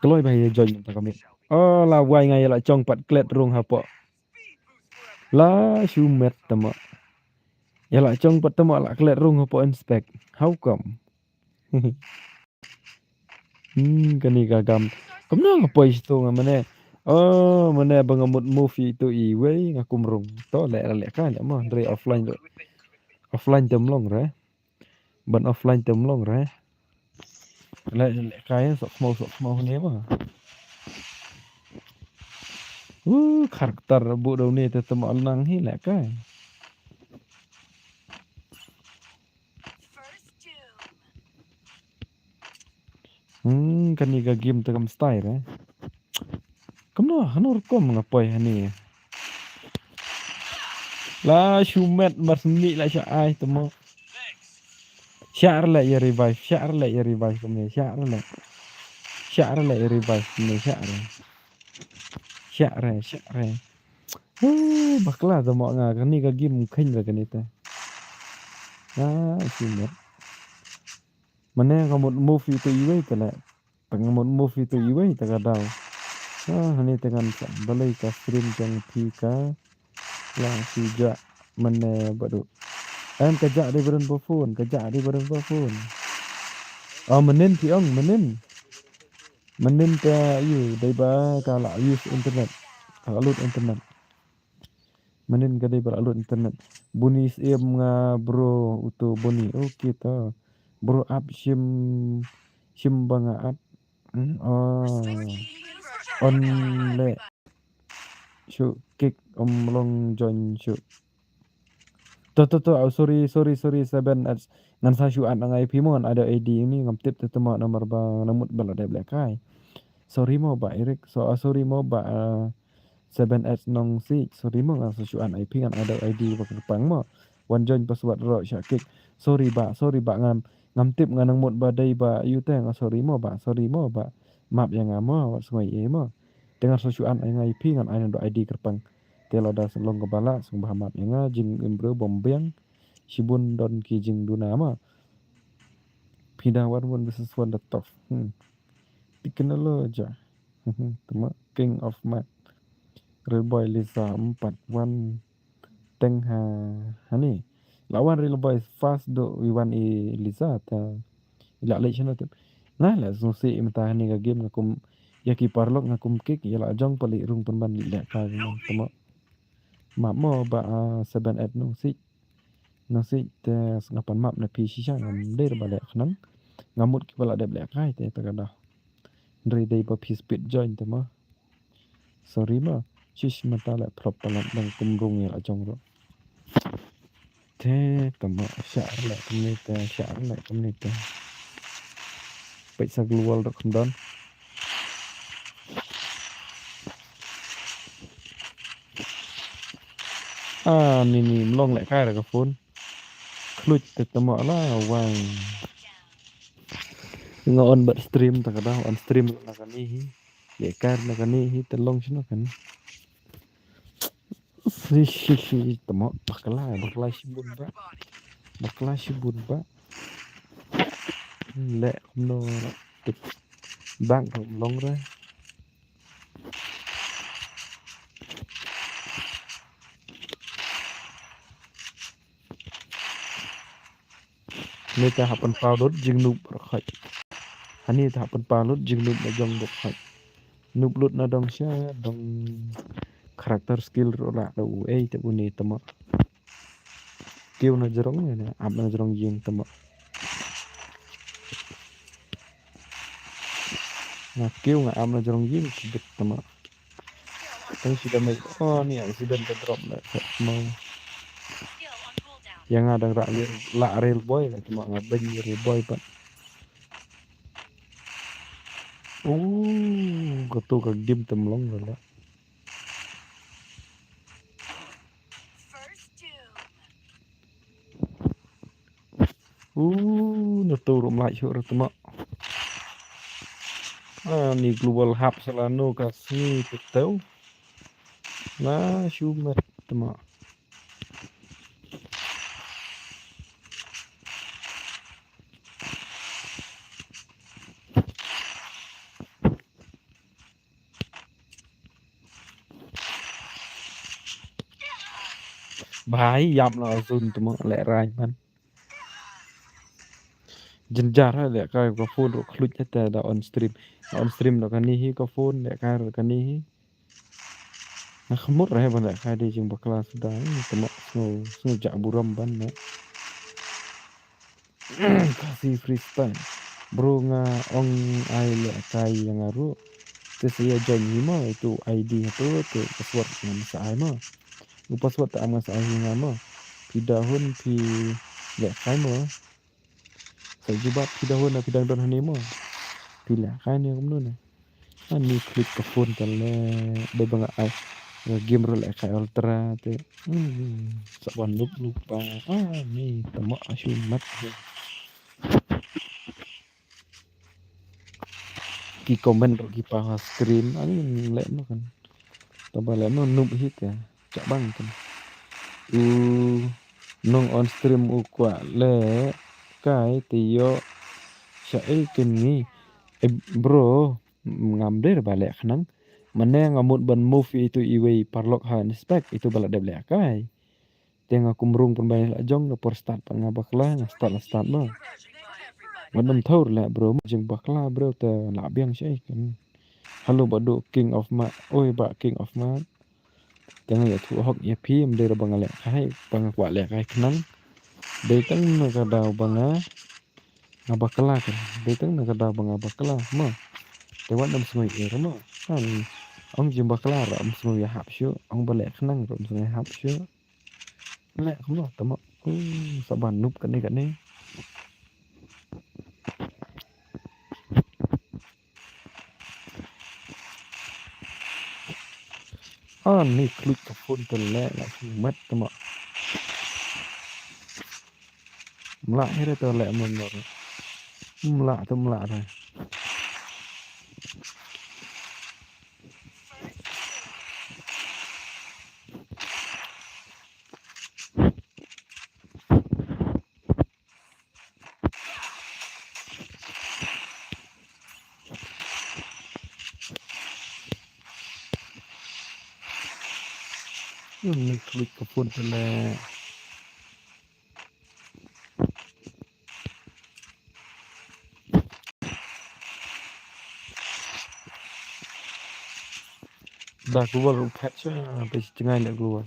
[SPEAKER 1] Kloi bah ye join minta kami. Oh lawai ngai la chong pat klet rung hapo. La shumet tama. Ya la chong pat tama la klet rung hapo inspect. How come? Kani gagam. Kamna ngapo isto ngamane. Oh mana bangamut movie itu iwe ngakum rung. To lek kan ya mah dari offline tu. Offline temlong re. Ban offline temlong re. Lek kaya sok mau ni mah. Karakter bu dau ni tetap alang hi lek kai. Kani ga game tegam style Kamno hanur kom ngapai hani. La shumet marsni la sya ai temo. Syar la ya revive kami syar la ya revive kami syar. Bakla temo nga kani ga game khin ga kani ta. Shumet. Mana ngamut movie tu iwe tala. Pengamut movie tu iwe ta kadau. Hani dengan balai ka stream jang pika la sija mana badu. Kajak di badan phone. Menin ti ong menin. Menin ka you dai ba ka la use internet. Ka alut internet. Menin ka dai ba alut internet. Bunyi sim nga bro utu bunyi. Okay ta. Bro up sim banga up. On le. Syuk kick long join syuk. Sorry 7 ads ngan sa syuat nang IP mon ada ID ini ngam tip tetema nomor ba namut bala de black kai sorry mo ba Eric sorry mo ba 7S nong si sorry mo nga susuan IP ngan ada ID ba kerpang mo wan join password ro syakik sorry ba ngam tip ngan nang mot badai ba you teh nga sorry mo ba map yang ngamo wat sungai mo dengan susuan ai ngai IP ngan ai do ID kerpang telo da selong kepala sung bah map yang jing imbro bombeng Shibun don kijing duna ma pidawan wan bisnes wan top dikenal lo aja tema king of mat real boy Lisa 4 teng hani lawan real boy fast do wan Lisa ta ila le chana tep nah la so si imta hani ga game ngakum ya ki parlok ngakum kick ya la jong pali rung pun ban le ka tema ma mo ba 7 no si te ngapan map na pi shisha ngam der ba le khnang ngamut ki bala de le kai te ta kada Ndri day ba pi speed join te ma sorry ma shish mata la prop palat dang kumrung ya la jong ro te tama sha la community pai sa global ro khndon ni mlong lại khai rồi cái phone klut te tama la wang ngon bật stream ta kada on stream na kani hi le kar na kani hi te long shino kan si tama bakla shibun ba lẹ no tip bang long ra ni ta hapan paudot jing nup khai hani ta hapan paudot jing nup na jong bok khai nup lut na dong sha dong karakter skill ro la do te uni tama kêu na jorong ne ap na jorong jing tama na kêu nga am na jorong jing kibet tama tang sudah mai ni sudah drop na mau
[SPEAKER 3] Still on cooldown.
[SPEAKER 1] yang ada la real boy lah cuma ngaben real boy pak goto ka dim temlong lah
[SPEAKER 3] First doom.
[SPEAKER 1] nato rom lại chỗ rồi tama ni global hub salano kasi teteu na shumet tama bahai yam la zun tama lẹ rai man jenjar lẹ kai ko phone ro khlut ta da on stream lo kan hi ko phone lẹ kai ro kan hi na khamut rahe ban lẹ kai di jing bakla sudah tama so jak buram ban na kasih freestyle bro nga ong ai lẹ kai yang aru te saya join mo itu ID itu te password ngam sa ai mo password ta am sa ai ngam mo pidahun pi lẹ kai mo sa jubat pidahun na pidang don hani mo pila kai ni kum nun ni klik ke phone kan le be bang ai game ro lẹ kai ultra te saban lupa ni tama asyum mat ki comment ro ki pa screen ani le no kan taba le no noob hit ya cak bang kan nong on stream kwa le kai tiyo sya kini bro ngamder balik khnang mana ngamut ban move itu iwe parlok ha inspect itu balak de blek kai tenga kumrung pun bay la jong no por start pan ngabakla nga start no ngadam thor la bro jing bakla bro te la biang syai kan halo badu king of ma oi ba king of ma tenga ya thu hok ya pi mde ra bangale kai bang kwa le kai khnang de tang na ka daw banga ngabakla kan de tang na ka daw banga bakla ma te wan dam smoi er ma kan ông jing bakla ra am smoi hap shu ông ba le khnang ro smoi hap shu lẹ không rồi tama sa ban nup kan ni Ni klik ke phone telek nak mat temak. Melak ni telek menor. Melak tu melak dah. Ni klik ke phone telek. Dah keluar patch sampai setengah nak keluar.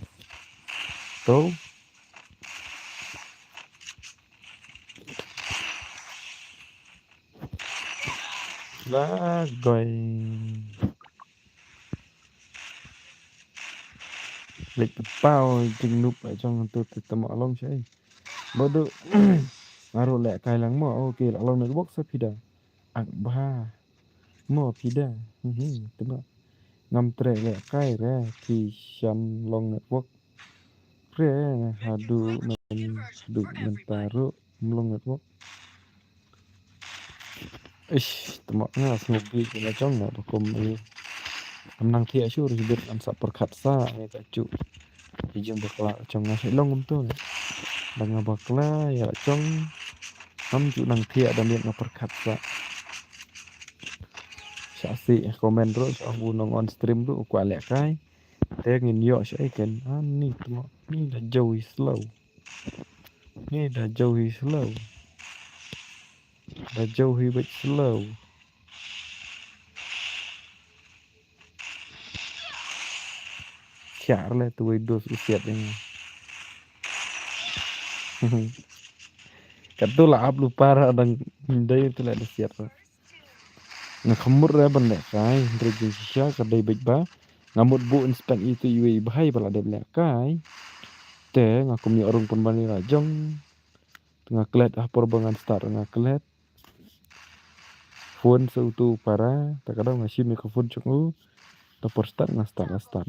[SPEAKER 1] Tahu? Lah goy. Lek pau jing nup ở trong tôi tầm long chơi. Bodoh. Ngaruh lek kai lang mo okey lak long nak box pida. Ak ba. Mo pida. Tengok. Ngam tre lek kai re thì shan long network. Pre hadu du mentaru long network. Ish, tengok nga smogi kena trong na kom ni. Amnang thia syu ribet am sa perkhat sa ni ta chu. Dijung bakla trong nga long tu. Bang bakla ya trong am chu nang thia dan dia perkhat sa. Sasi komen terus aku nong on stream tu aku alek kai. Dia ngin yo saya kan. Ni tengok ni dah jauh slow. Ni dah jauh slow. Dah jauh bit slow. Chả là tôi đồ sự siết ini. Katu lah up lupa dan hindai itu lah siat. Nah kamur ya benda kai, rejim sisa kadai baik ba. Ngamut bu inspect itu iwe bahai bala de belak kai. Te ngaku mi orang pun bani rajong. Tengah kelet perbangan start tengah kelet. Phone seutu para, terkadang masih mikrofon cungu. Topor start nggak start.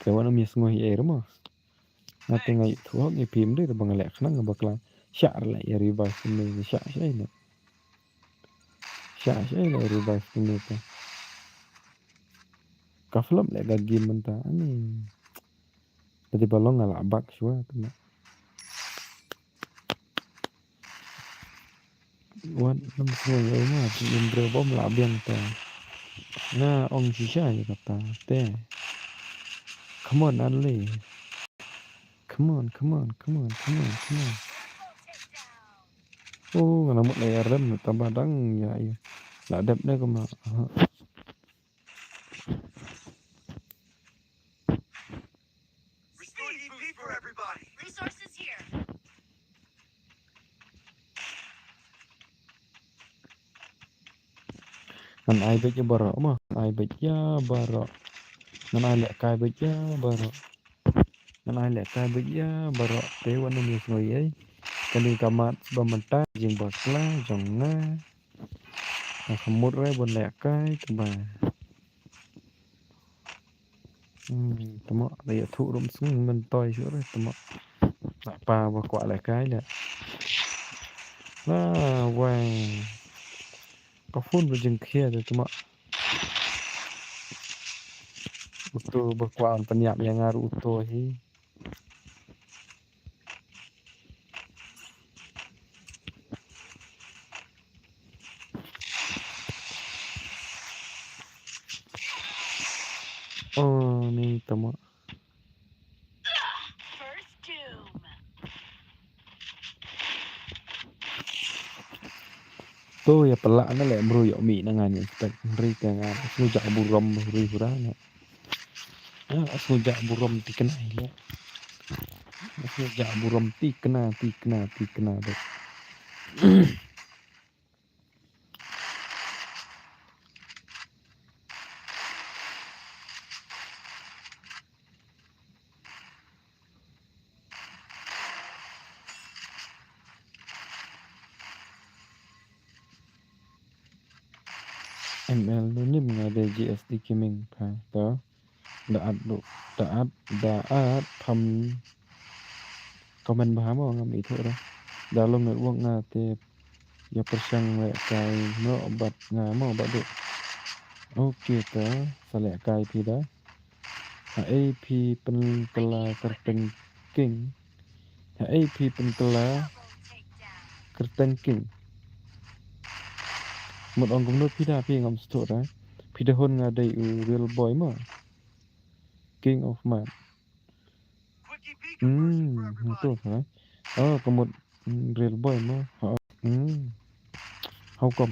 [SPEAKER 1] Kawan mi ngoi air mah. Ngate ngai thuak ngai pim deh bang lek nang bakla. Syar la ya revive ni syar syai ni. Syar syai la revive ni ta. Kaflam lek ga game mentah ni. Tadi balong ngala bak syua tu. Wan nam ngoi ai mah tim bre bom la biang ta. Na ong sisa ya kata. Te. Come on Ali. Come on. Oh, ngana mut layar rem tambah dang ya. Lah dap dah ke mak.
[SPEAKER 3] Resources here.
[SPEAKER 1] Nan ai bet ya barok mah. Ai bet ya barok. Nan ai lek kai bet ya barok. Nan ai lek kai bet ya barok. Te wan ni ngoi ai. Kani kamat bamenta jing bakla jong na. Kamut re bon lek kai teba. Tama dia thu rum sung men toy sure re tama. Nak pa ba kwa lek kai le. Lah wang. Ka phun jeng khia de tama. Uto ba kwa penyap yang ngaru uto hi. Oh, ni tama.
[SPEAKER 3] First doom.
[SPEAKER 1] Tu ya pelak na le meruyok mi nangan spek ri tangan sujak buram ri hurana. Ya sujak buram tikena ile. Sujak buram tikena dek. ML lu nim ngade GSD gaming pha to daat lu daat pham comment bahama ngam itu ra dalam network ngate ya persang le kai no obat ngamo obat du oke ta sale kai pi da AP pen tela kerteng king AP pen tela kerteng king một ông cũng nói pida pi ngam sto ra pida hon ngade u real boy mo king of man itu hả có một real boy mà họ không có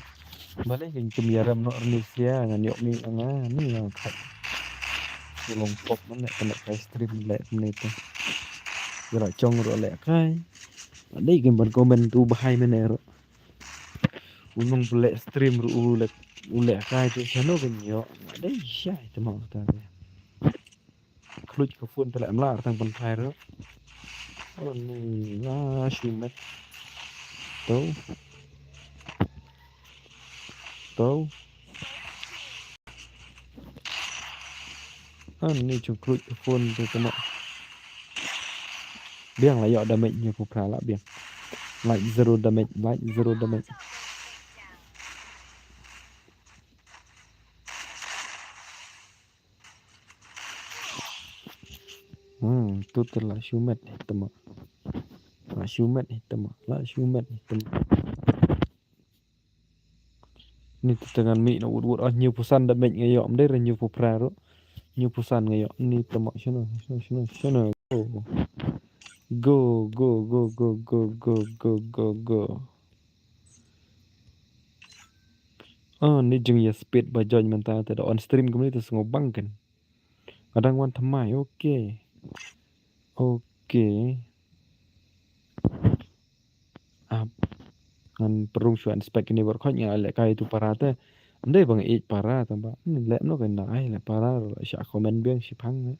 [SPEAKER 1] mà lấy hình chùm giờ ram nó Indonesia ngan yok ni anga ni yang khat long pop man nek kena kai stream lek menit tu giờ chong ro lek kai đây cái bên comment tu bahai men ero unong lek stream ru lek kai tu channel kan yo đây sai tu mau ta klut ka phun ta lek mla tang pan khai ro ni la shumet tau ni chung klut ka phun tu kena biang là dọ damage như phục ra là biang like zero damage tu là shumet temo la shumet ni dengan mi nó uột nhiều pusan damage ngay yom đây là nhiều phục ra đó nhiều pusan ngay yom ni temo shano go ni jeng ya speed ba join menta te on stream kami tu sengok bang kan kadang wan thamai oke ngan perung suan spek ini berkhotnya lek kai tu para te ndai bang ich para tamba lek no kan dai le para sha comment biang si phang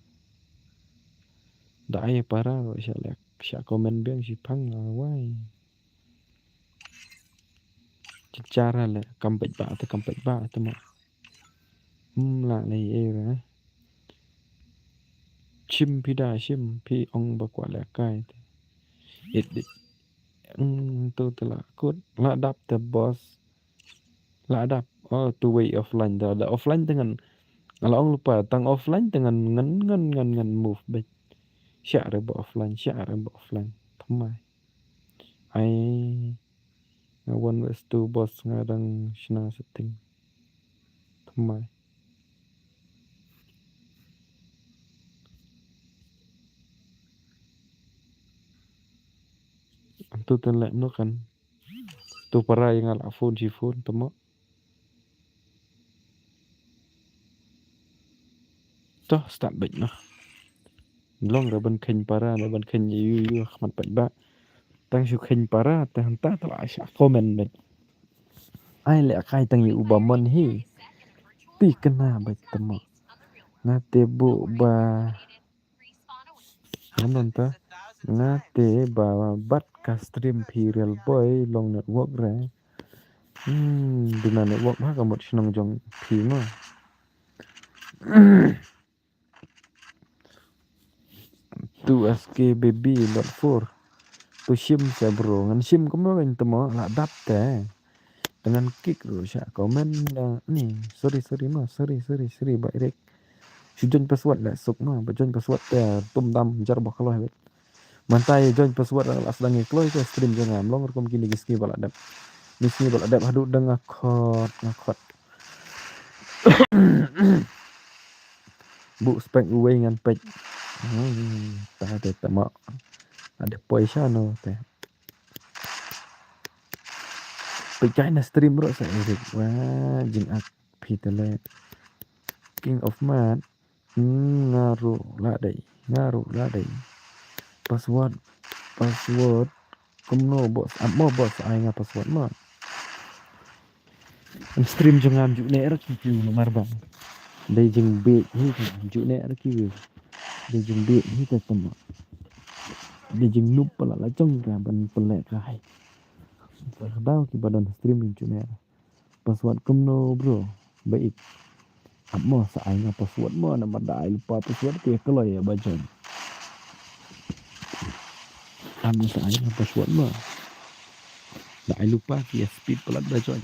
[SPEAKER 1] dai para sha lek sha comment biang si phang wai cara le kampet ba tama la nei era chim pi ong ba kwa lek kai it tu telah kut la dap the boss la dap two way offline da offline dengan kalau orang lupa tang offline dengan ngan move back syak re ba offline thamai ai one was two boss ngadang shna setting thamai tu telek no kan tu para yang ala phone si phone temo toh start back no long ra ban khen para la ban khen yu khmat back ba tang su khen para ta hanta ta sha comment bet ai le kai tang yu ba mon hi pi kana back temo na te bu ba hanon ta na te ba bat ka stream pi real boy long network ra Dina network mah kamot sinong jong pi mah tu SK baby .4 tu sim sa bro ngan sim ko mo kan temo la dap te dengan kick ro sya komen ni sorry ba irek join password la sok ma ba join password te tum dam jar ba khalo bet mantai join password la sedang ikloy ke stream jangan long kom kini giski bala dap Disney bala dap hadu deng ngakot bu spek uwe ngan pek ta te tama ada poisa no te pecah na stream bro sa Eric wah jing ak pitele king of man ngaru la dai password kumno bos amo bos ai nga password ma stream jangan ju ne ra ki nomor bang dai jing be hi ju ne ra ki dai jing be hi ta tama dai jing nup pala la chong ka ban pele kai Perdau ki badan streaming ju ne password kumno bro Baik. Apa saing apa suat mo na madai lupa apa suat ke kalau ya baca. Amo saing apa suat mo. Dai lupa ke speed pelat baca.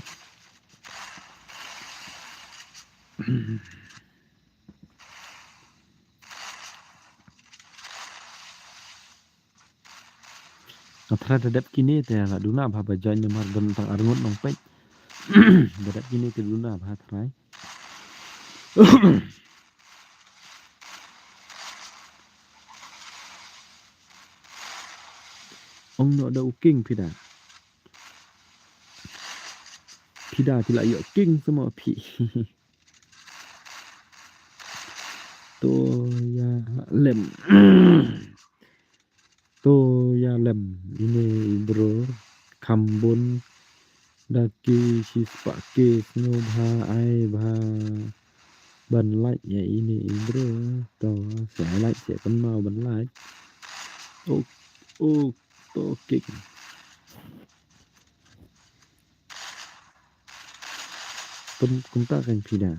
[SPEAKER 1] Katra dadap kini te la duna ba baca nyamar dan tang arngot nong pek. Dadap kini te duna ba trai. Ong no ada uking pida. Pida thì lại dựa kinh semua pi. Tôi lem. Tôi lem ini bro. Kambon daki sispake snobha ai ba ban like ya ini bro. To sẽ like sẽ kan mau ban like. Oh to kick. Cũng ta kan pida.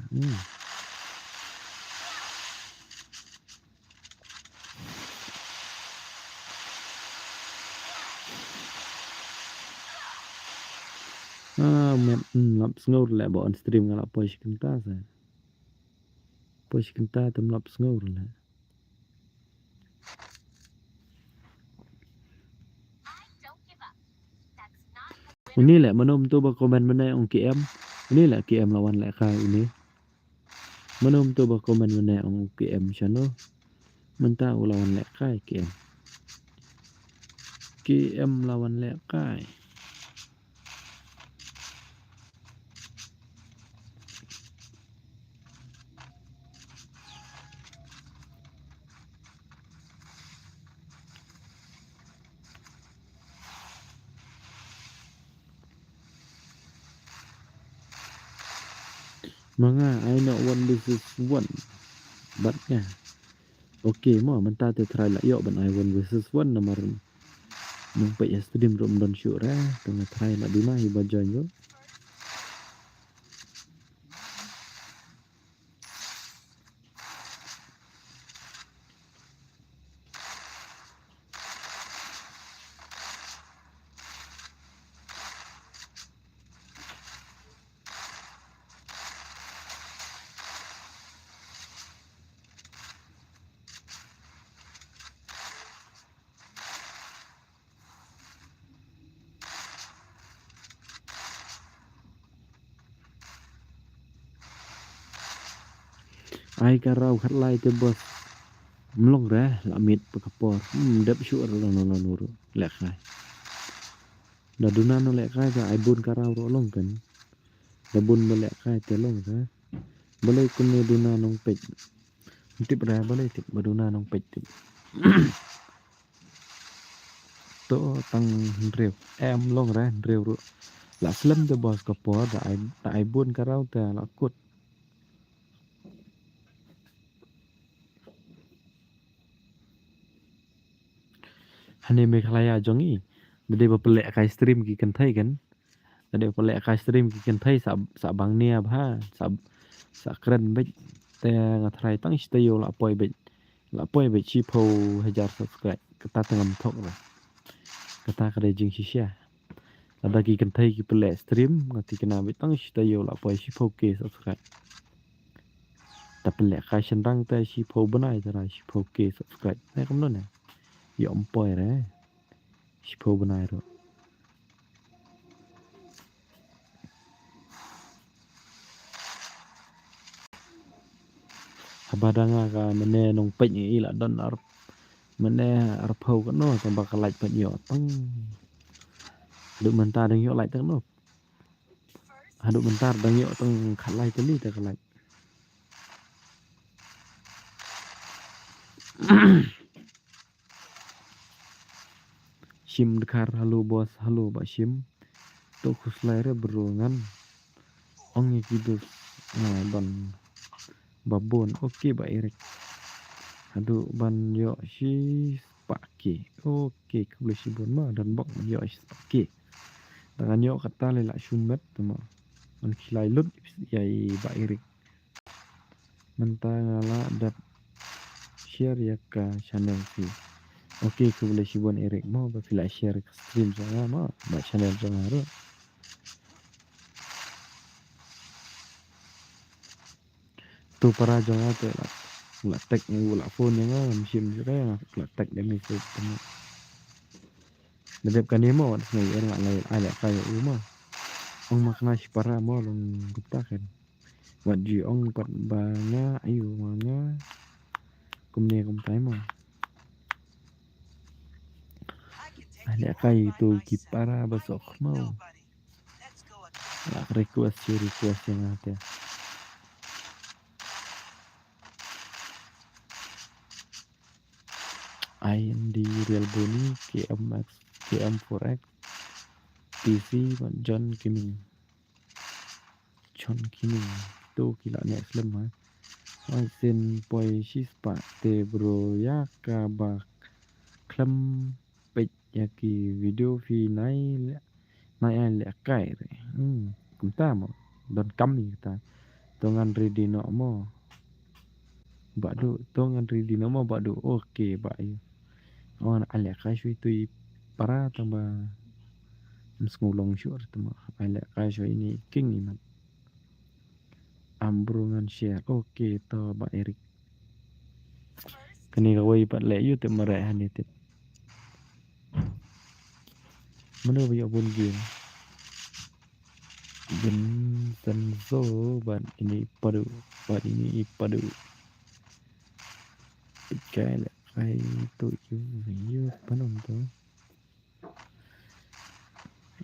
[SPEAKER 1] Map lap ngor lại bọn stream ngala push kenta sa. Push kenta tem lap ngor la. Ini lah menum tu berkomen mana on KM. Ini lah KM lawan lek kai ini. Menum tu berkomen mana on KM channel. Mentah lawan lek kai KM. KM lawan lek kai. Manga I know one versus one. Batnya. Okay mo mentah tu try lah yok ban I one versus one nomor. Nung pe stream rom don shoot ra tengah try nak duna hi bajan yo. Ai karau khat lai te bos. Mlong ra la mit pakapor. Dap shoot la no nuru lek kai. Da duna no lek kai ka ai bun karau ro long kan. Da bun melek kai te long ka. Balai kun duna nong pek. Tip ra balai tip baduna nong pek tip. To tang rew em long ra rew ro. La slam te bos kapor da ai bun karau te la kut. Hane me khlaya jongi. Dede pelek kai stream ki kan thai kan. Dede pelek kai stream ki kan thai sa bang nia bha sa kren bet te ngathrai tang stayo la poi bet chi pho 1000 subscribe kata tengam thok la kata kada jing shisha ada ki kan thai ki pelek stream ngati kena bet tang stayo la poi chi pho ke subscribe ta pelek kai sendang te chi pho banai tara chi pho ke subscribe ne kam non ne yo poi re chi pho banai ro habadanga ka mene nong pek ni la don ar mene ar phau ka no tambah kalaj pet yo tang aduk mentar dang yo lai tang no aduk mentar dang yo tang khalai tali ta kalaj Shim dekar halo bos halo Pak Shim to khuslai re berongan ong ye kidus ban babon oke Pak Erik aduk ban yo si pake oke boleh si bon ma dan bok yo si pake tangan yo kata le la shumet tama มันขี้ลายลุดใหญ่บะอิริกมันตางala dap share ya ke channel fi oke ke boleh sibuan Erik mau ba fila share ke stream saya mau ba channel jangan ro tu para jangan tu la tag ni la phone ni ngah sim juga la tag demi tu temu lebih kan demo ni enak lain ada kayak rumah ong makna si para mau long gutakan wat ji ong pat banya ayu manya kumne kum tai mau ada kayak itu kipara besok mau la request yang ada IND Real Boni KMX KM4X PC John Kimming tu kila ni Islam ha Sen poi shispa te bro ya ka ba klam pe ya ki video fi nai ai le kai re kum ta mo don kam ni ta tongan ready no mo ba do tongan ready no mo ba do okay ba yu on ale ka shui tu para tamba msngulong syur tama ale ka shui ini king ni man ambrungan share okay to ba Erik kani ga wai pat le yu te mare han te mana ba bun game ben senso ban ini padu cái là phải tụi chú video panon to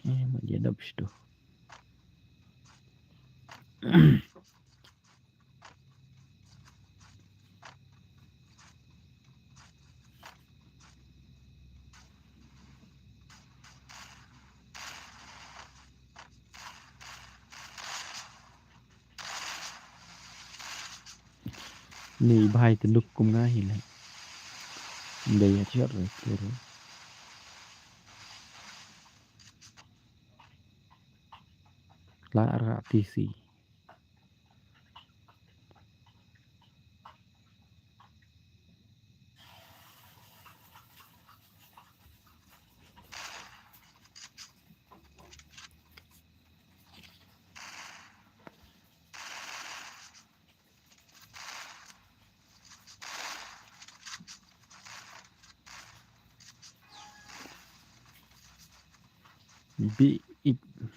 [SPEAKER 1] mà dia đọc itu ni bahai tenduk kum ngahi lah daya chat rồi turun la ra TC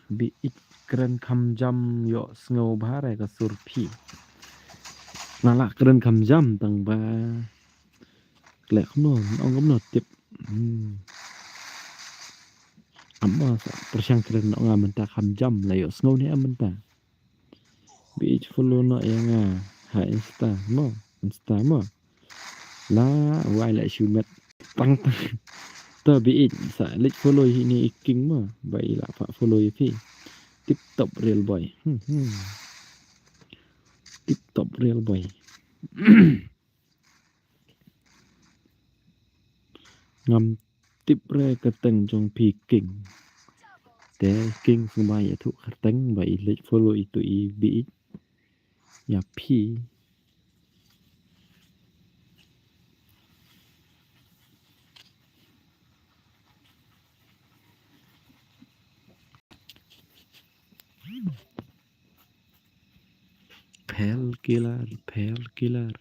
[SPEAKER 1] bị ít keren kham jam yo snow bahare ka surpi nala keren kham jam tang ba lek no ong no tip amma persiang keren no ngamenta kham jam la yo snow ni amenta bị follow no yang ha insta mo la wai lại shumet tăng ta bị ít sa lịch follow ini king mà vậy là phải follow phi tiếp tục real boy tiếp tục real boy ngầm tiếp ra cái tầng trong phi king để king không bao giờ thụ khát tánh vậy lịch follow tụi bị nhà phi Pale killer.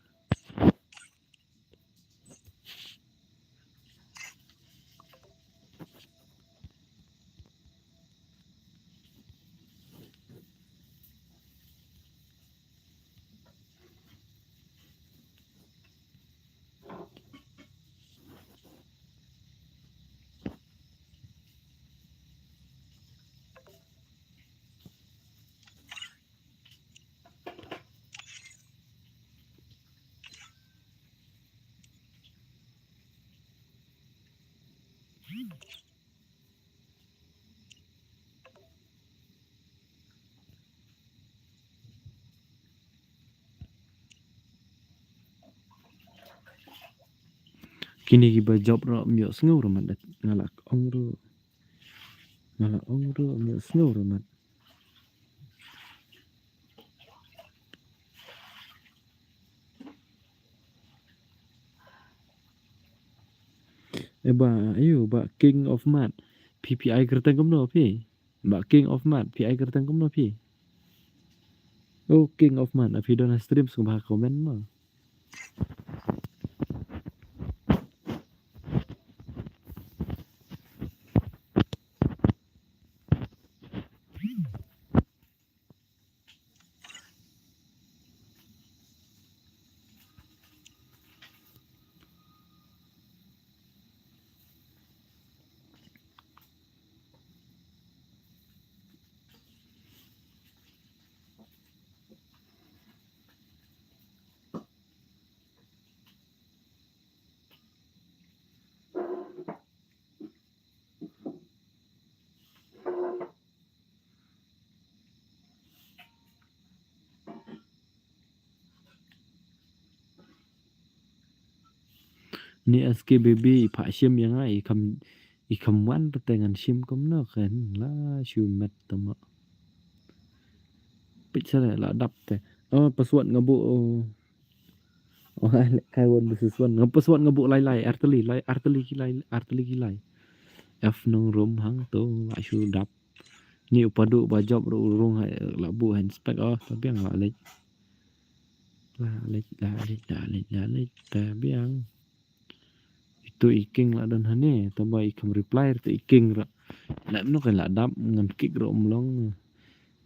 [SPEAKER 1] Kini giba job ro myo sngo ro mat ngalak ong ro myo sngo ro mat ba ayo ba King of Mat PPI kertang kumno pi ba King of Mat PI kertang kumno pi oh King of Mat api dona stream sung bah komen ma ni SKBB Pak Sim yang ai ikam wan pertengan sim kumno kan la shumet tama picture la dap te oh paswat ngabu oh kai won besusuan ngapaswat ngabu lai arteli kilai F nong rom hang to la shu dap ni upadu bajob ro urung la bu handspec oh tapi ang la lek tapi ang itu iking la dan hane tambah ikam reply tu iking ra la no kan la dap ngan kik ro mlong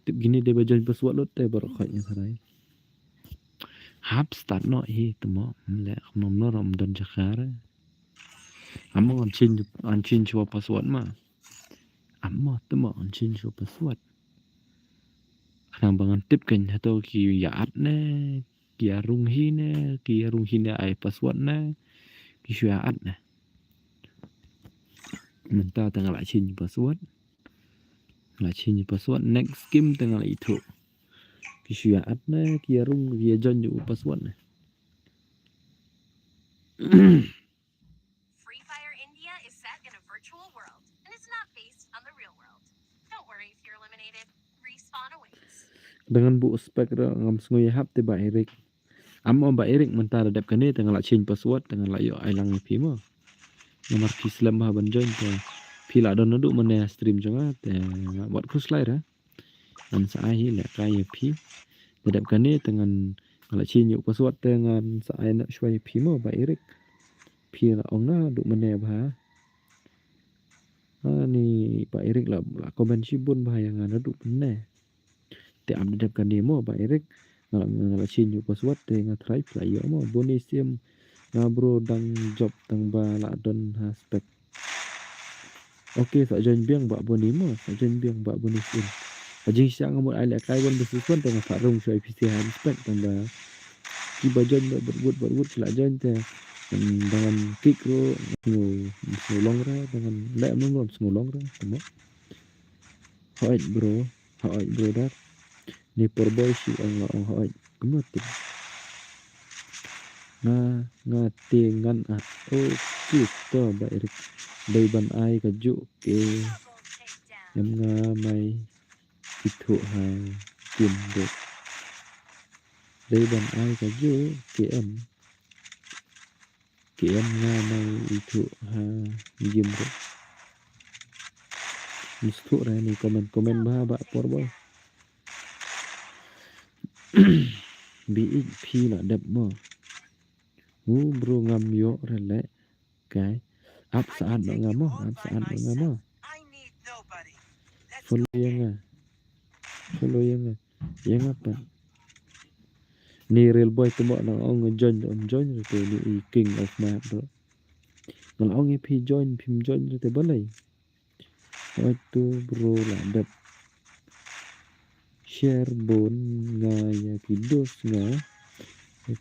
[SPEAKER 1] tip gini de bajon paswat lot te bar khatnya sarai hap start no hi temo le nom no rom don jakara among on chin chua paswat ma amma temo on chin chua paswat khang bangan tip kan hato ki yaat ne ki arung hi ne ai paswat ne ki syaat ne menta tengah la chin password next game tengah la itu ki syaat ne ki arung ki jon ju password ne
[SPEAKER 3] Free Fire India is set in a virtual world and is not based on the real world. Don't worry if you're eliminated. Respawn awaits.
[SPEAKER 1] dengan bu spek ra ngam sngoi hap te ba Erik am ba Erik menta dap kane tengah la change password tengah la yo ai lang pi mo nomor ki slam ba ban join te pi la don du mane stream jonga te wat khus lai ra an sa ai le kai pi dap kane dengan la change password dengan sa ai na shwai pi mo ba Erik pi la ong na du mane ba ni Pak Erik la komen sibun bah yang ada du mane te am dap kane mo ba Erik ngala change password te ngatrai play mo bonisium ngabro dang job tang ba la don haspek oke sa join biang ba boni mo sa join biang ba bonisium ajing siang mo ai la kai won besusun tang sa rung shoi pc haspek tang ba ki ba join ba berbut la join te dengan kick ro ngulong ra dengan le mo ngulong ra temo hoi bro dar ni porboy si ong hoi kemot nga tingan at kita ba Erik day ban ai ka ju ke yam nga may itu ha kim được day ban ai ka ju ke em nga may itu ha gim được mistu ra ni komen ba porboy bi phi là đẹp mà bro ngam yo rele cái ap saat no ngam mo
[SPEAKER 4] I need nobody. Let's
[SPEAKER 1] follow
[SPEAKER 4] go.
[SPEAKER 1] yang apa ni real boy tu mo nang ong join tu ni king of map bro nang ong pi join tu balai tu bro là đẹp share bon nga ya kidos nga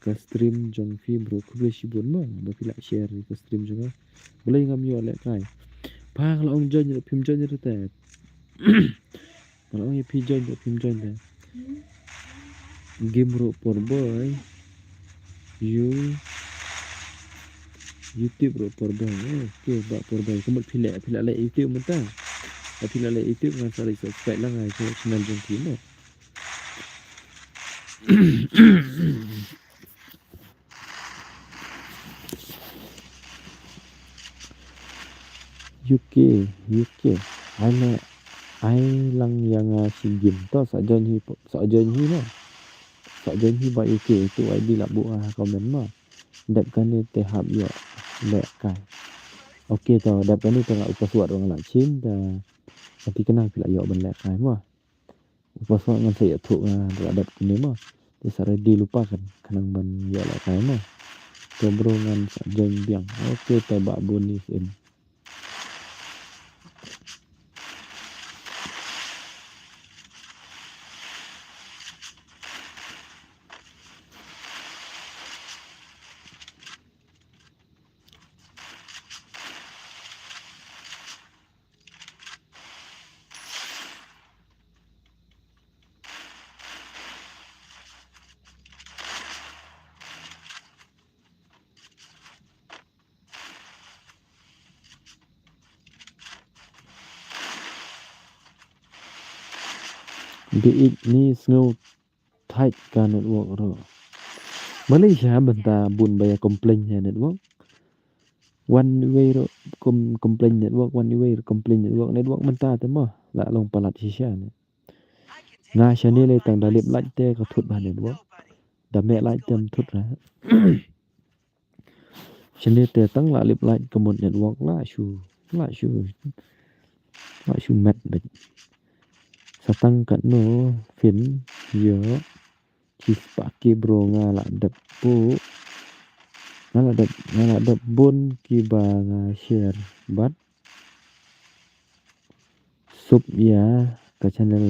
[SPEAKER 1] ka stream jong fi bro ku beli sibun ma ba pila share ka stream jong boleh ngam yo lek kai pa kalau ong join phim join tu te kalau ong pi join phim join te game ro por boy YouTube ro por boy okay ba por boy kumut pila le YouTube menta pila le YouTube ngan sari subscribe lang ai channel jong fi mo UK ai lang yang SEA Games to sa join hi na sa join hi ba UK tu ai di la bu komen ma dep kan ni te hab yo le kai okay to dep kan ni tengah upasuat orang la chin ta nanti kena pila yo ben le kai ma upasuat ngan saya tu dep kini ma ti sare di lupa kan kanang ban yo le kai ma to bro ngan sa join biang okay to ba bonus in Biik ni snow tight ka network ro Malaysia benta bun baya komplain ya network one way ro komplain network one way komplain network benta te mo la long palat shisha ne nga shani le tang dalip laj te ka thut ba network da me laj tem thut ra shani te tang la lip laj komod network la shu met de satang kan no fin yo chi paki bro nga la dep pu nga la dep bun ki ba nga share bat sup ya ka channel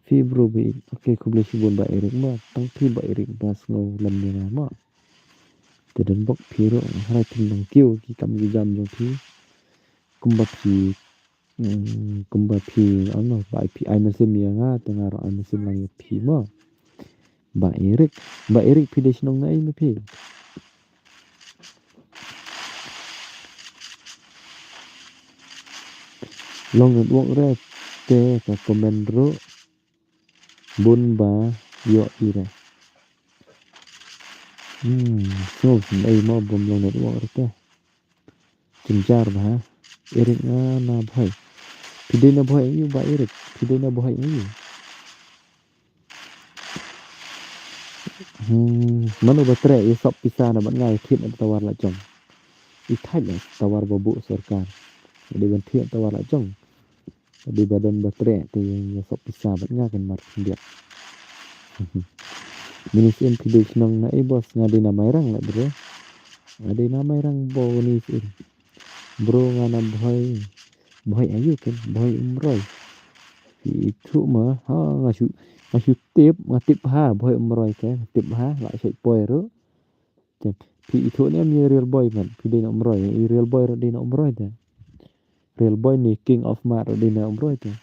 [SPEAKER 1] fi bro bi okay ku boleh bun ba erik ma tang fi ba erik bas ngau lam ni na ma te den bok phi ro hai tin nang kiu ki kam gi jam jong phi kumba phi ano ba phi ai na sim ya nga te nga ro ai na sim lang phi ma ba erik phi de snong na ai na phi long network re te ka comment ro bun ba yo ire so ai mo bom long network re te chinjar ba erik na bhai pide na bhai yu ba erik pide na bhai yu mano batre i sop pisa na ban ngai thit na tawar la chong i thai la tawar babu sarkar di ban thit tawar la chong di badan batre ti sop pisa ban ngai kan mar dia Minisin pide snong na i bos ngadi na mairang la bro ngadi na mairang bonus in bro ngana bhai ayu kan bhai umroy itu mah ha ngasu tip ha bhai umroy ke tip ha la sai poi ro pi itu ni mi real boy man pi de umroy i real boy ro de umroy ta real boy ni king of mar ro de umroy ta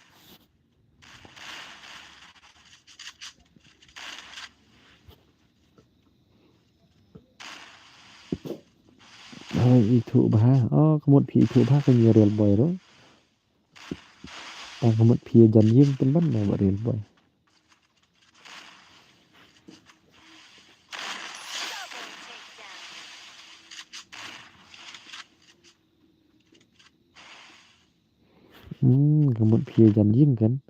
[SPEAKER 1] itu bah oh kemud pi itu bah kan real boy ro tang kemud pi jan yim teman na real boy kemud pi jan yim kan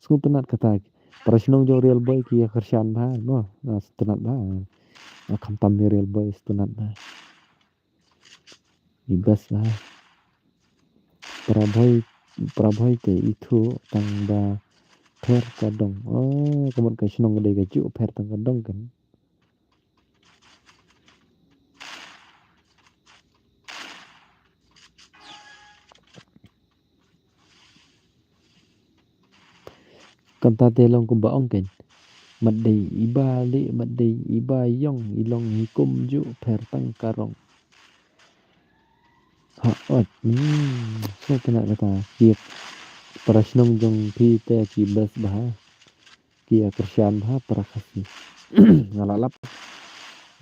[SPEAKER 1] sku tenat kata Prasnong jo real boy ki kershan bah no tenat bah akan tam real boy tenat bah ibas lah Praboy te itu tang ba per kadong oh kemun ka snong de ga ju per tang kadong kan kan ta te long kum ba ong ken mat de iba le mat de iba yong ilong hikum ju per tang karong ha ot so kena kata kiep Prasnong jong pi te ki bas bah ki kershan bah prakasi ngalalap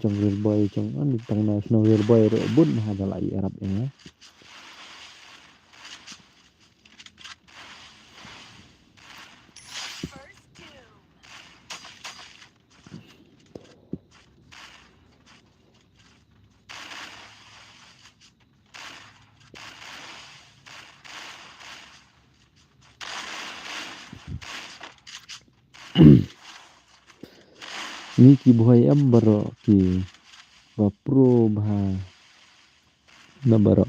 [SPEAKER 1] jong real boy jong an tang na snow real boy ro bun ha da lai arab ya Miki boy ambaro ki bapro bha na baro.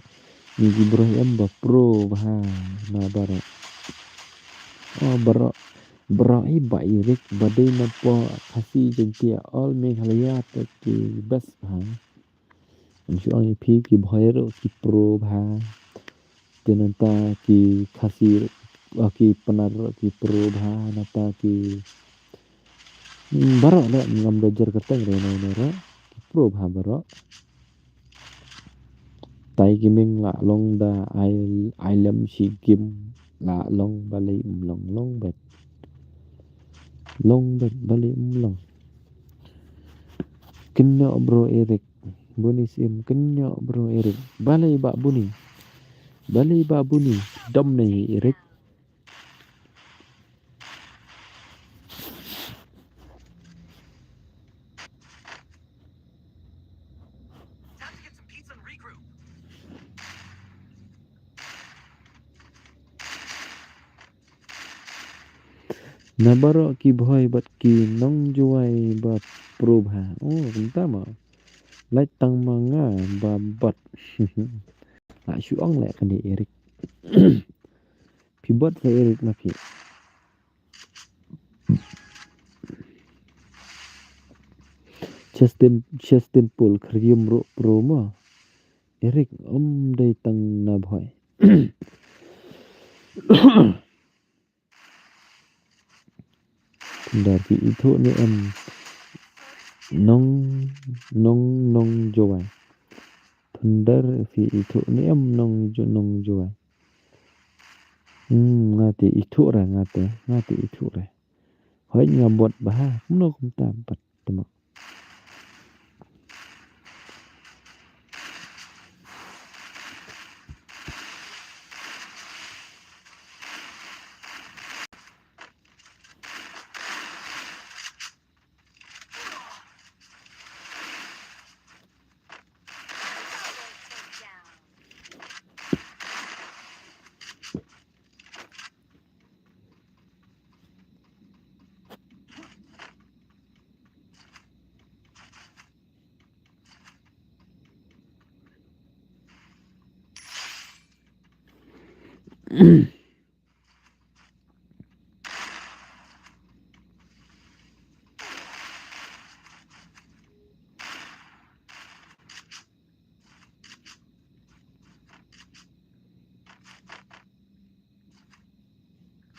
[SPEAKER 1] Miki boy ambapro bha na baro. Oh baro baro iba irik badai na po kasi jentia all Meghalaya ki bas bha. Anshu ang pi ki boy ro ki pro bha. Tenanta ki kasi ki penar ki pro bha nata ki baro le ngam belajar keteng re no ki pro bha baro. Tai kiming la long da ai lam si kim la long balai long bet balai long kenya bro Erik buni sim kenya bro Erik balai ba buni dom nei Erik
[SPEAKER 4] Time to get some pizza and regroup.
[SPEAKER 1] na baro ki boy bat ki nong juai ba pro bha oh kunta ma lai tang manga ba bat la shu ong le kan Erik pi bot le Erik na pi Justin Paul krium ro pro ma Erik dai tang na boy dari itu ni nong juai thunder fi itu ni nong juai ngati itu ra ngati itu ra hoi ngabot bah no kum tampat temo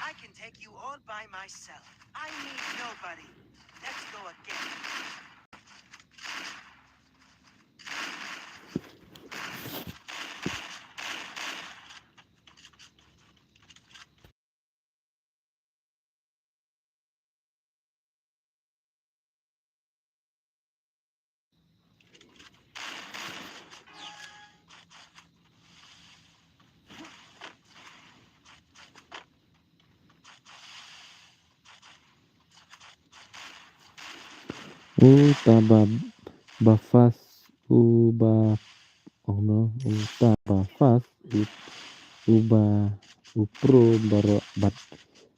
[SPEAKER 4] I can take you all by myself. I need nobody. Let's go again.
[SPEAKER 1] taba bafas uba ono taba fas uba upro baro bat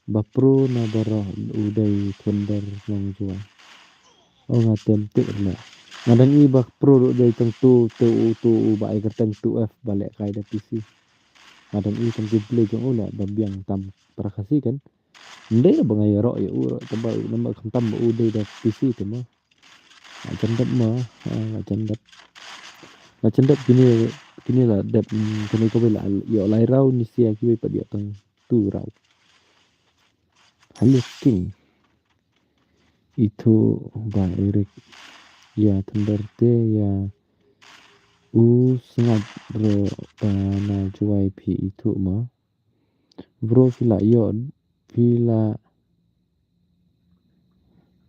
[SPEAKER 1] bapro na baro udai thunder nong juai ngatem tu na ngadang i bak pro dai tang tu ba ai kertang tu f balik kai da PC ngadang i tang gameplay jong ola babiang tam prakasi kan ndai bangai ro ya uro taba nama kentam udai da PC tu mah cendap mah cendap kini lah dap kini ko bela yo lai rau ni sia ki pa dia tang tu rau halo king itu ba Erik ya tender te ya sengat ro na juai pi itu mah bro vila yo vila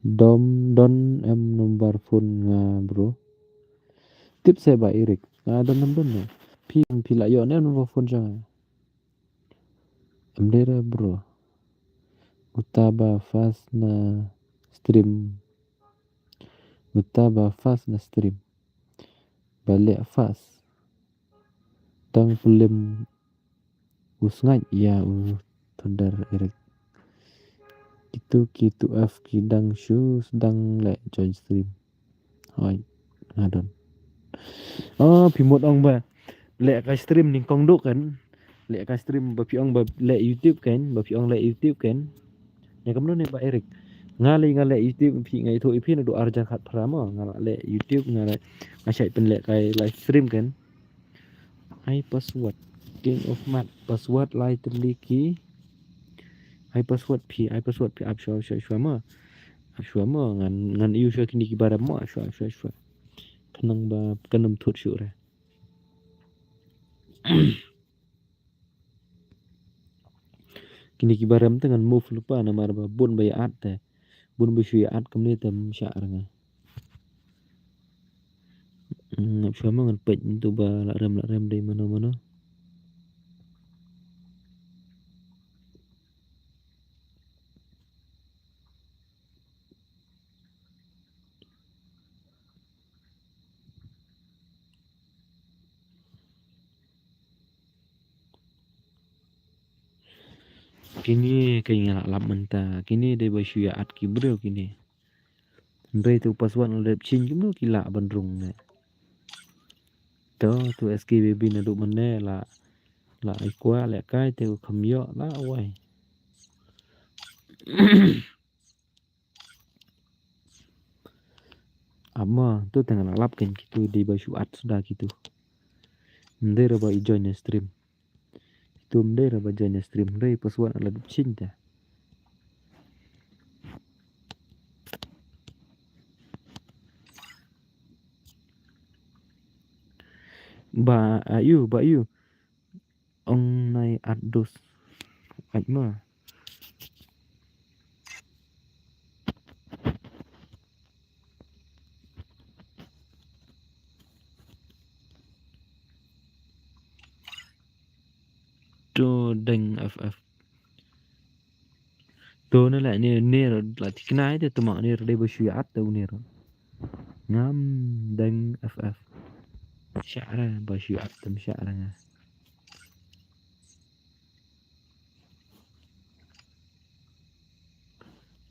[SPEAKER 1] don nomor phone nga bro tip saya ba Erik don no pila yo ne nomor phone jangan amdera bro utaba fast na stream balik fast tang film usngat ya tender Erik Kitu F kidang shu sedang le join stream. Hoi, ngadon. Oh, pimot ong ba. Le ka stream ning kong duk kan. Le ka stream ba pi ong ba le YouTube kan, ba pi ong le YouTube kan. Ya kamno ne ba Erik. Ngale YouTube pi ngai thu ipi do arjan khat prama ngala le YouTube ngala ngasai pen le kai live stream kan. Hai password king of mat password lai teliki. Hai password pi ap shwa ma. Shwa ma ngan you shwa kini ki bara ma shwa. Kanang ba kanam thut shu ra. Kini ki baram tangan move lupa nama ba bun bay at te. Bun by shu at kamni tam sha ra nga. Ngap shwa ma ngan pej tu ba la rem dai mana. Kini kay nga lap menta. Kini day ba shu at ki bro kini. Ndai tu password lep chin kimno ki la bandrung ne. Tu SKBB na du mane la ai kwa le kai te kham yo la wai. Amma tu tengah lap kan gitu di ba shu at sudah gitu. Ndai ra ba I join stream. Itu ndai ra ba join stream ndai password la dup chin ta. Ba ayu ong nai ados ma to deng ff to nó lại nè là thì cái này thì tụi mọi nè đây bây giờ ắt đâu nè ngam deng ff xả ra bây giờ ắt tụm xả ra nha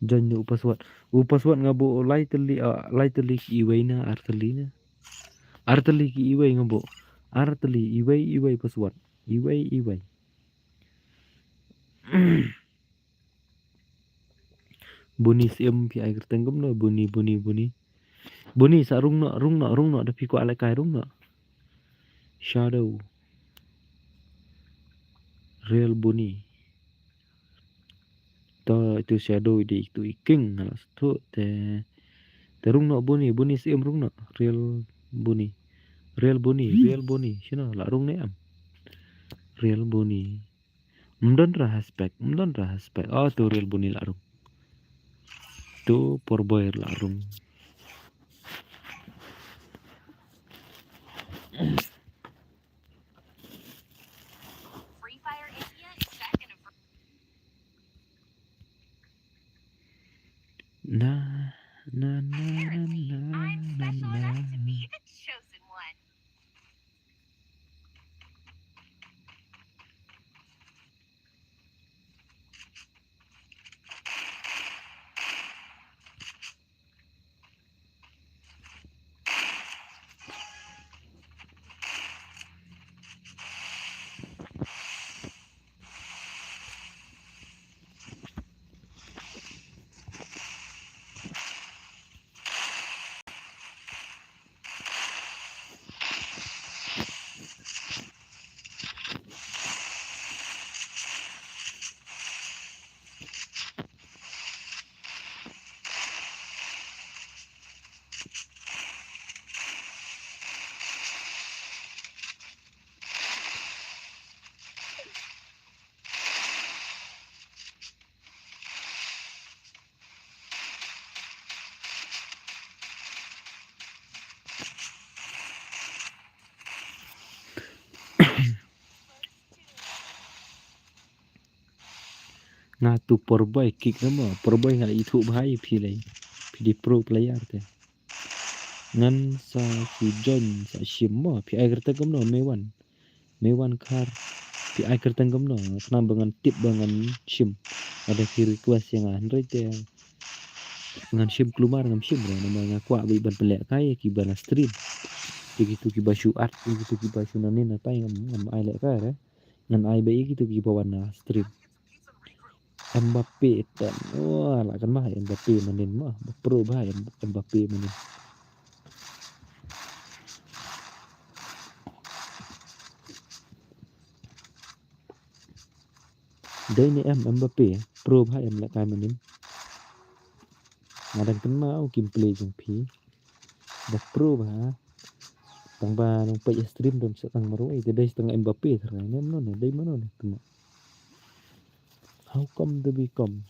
[SPEAKER 1] jangan password ngabo lai teli iway na arteli ki iway ngabo arteli iway password iway buni sim pi ai kertenggam no buni sa rung no da pi ko ala kai rung no shadow real buni to itu shadow di itu king alas tu te rung no buni sim rung no real buni sino la rung ne am real buni mdon ra aspek oh tu real buni la rung tu porboy la rung
[SPEAKER 3] Free Fire India is set in a I'm special enough to be the chosen one.
[SPEAKER 1] nga tu porboy kick nama porboy nga itu bahai pi lai pi di pro player te ngan sa si john sa shimma pi ai kertenggam no mewan kar pi ai kertenggam no kenam dengan tip dengan shim Ada kiri kuas yang Android yang ngan sim keluar ngam sim lah nama ngaku abi ban pelek kaya ki bana stream begitu ki basu art begitu ki basu nanin apa yang ngam ai lek kaya ngan ai bayi gitu ki bawana stream Mbappe dan wah lah kan mah Mbappe manin mah pro bah Mbappe manin đây ni Mbappe pro bah lek kaya manin ngadang kan mau kim play jeng pi dah pro bah tang ba nang pa stream dan setang maru itu dari setengah Mbappe terang nem non dari mana nih teman how come to become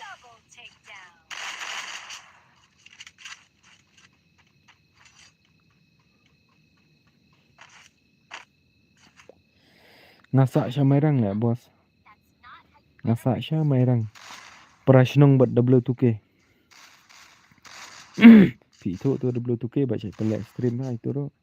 [SPEAKER 3] Double takedown.
[SPEAKER 1] ngasak siya mairang ya bos
[SPEAKER 3] That's not how you
[SPEAKER 1] ngasak siya mairang prashnong buat W2K Pito tu W2K baca pelak stream lah itu ro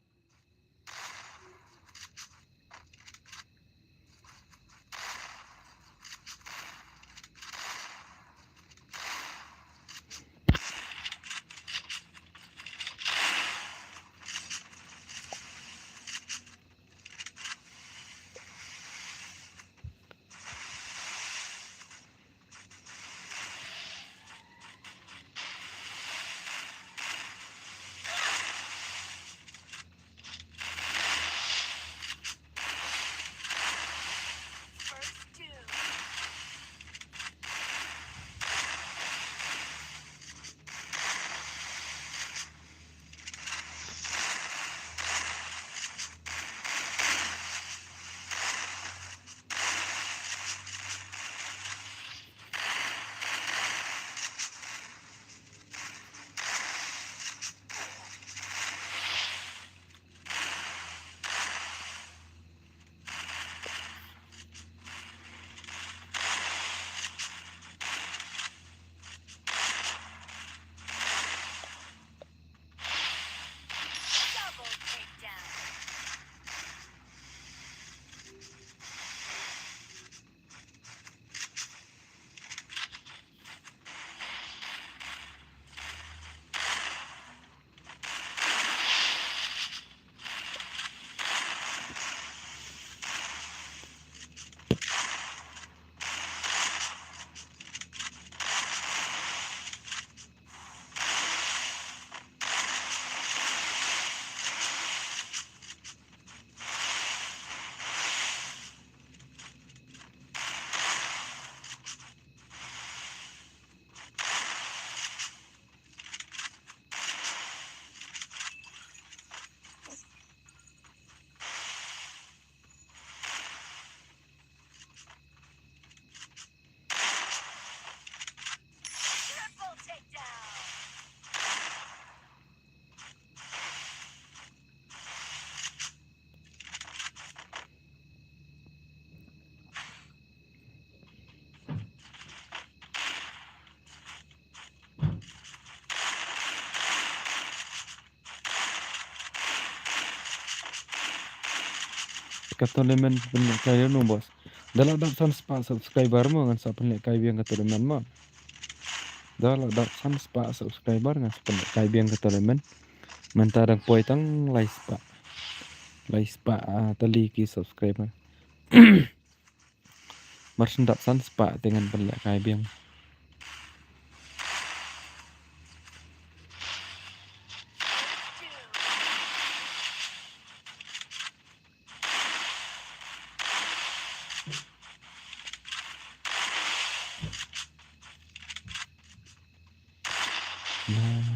[SPEAKER 1] katolemen penlek kaya no bos. Dalam dapsan spa subscriber mo ngan sa penlek kaya biang katolemen mo. Dalam dapsan spa subscriber ngan sa penlek kaya biang katolemen. Mentarang poitang lai spa tali ki subscriber. Marsin dapsan spa dengan penlek kaya biang. Nah.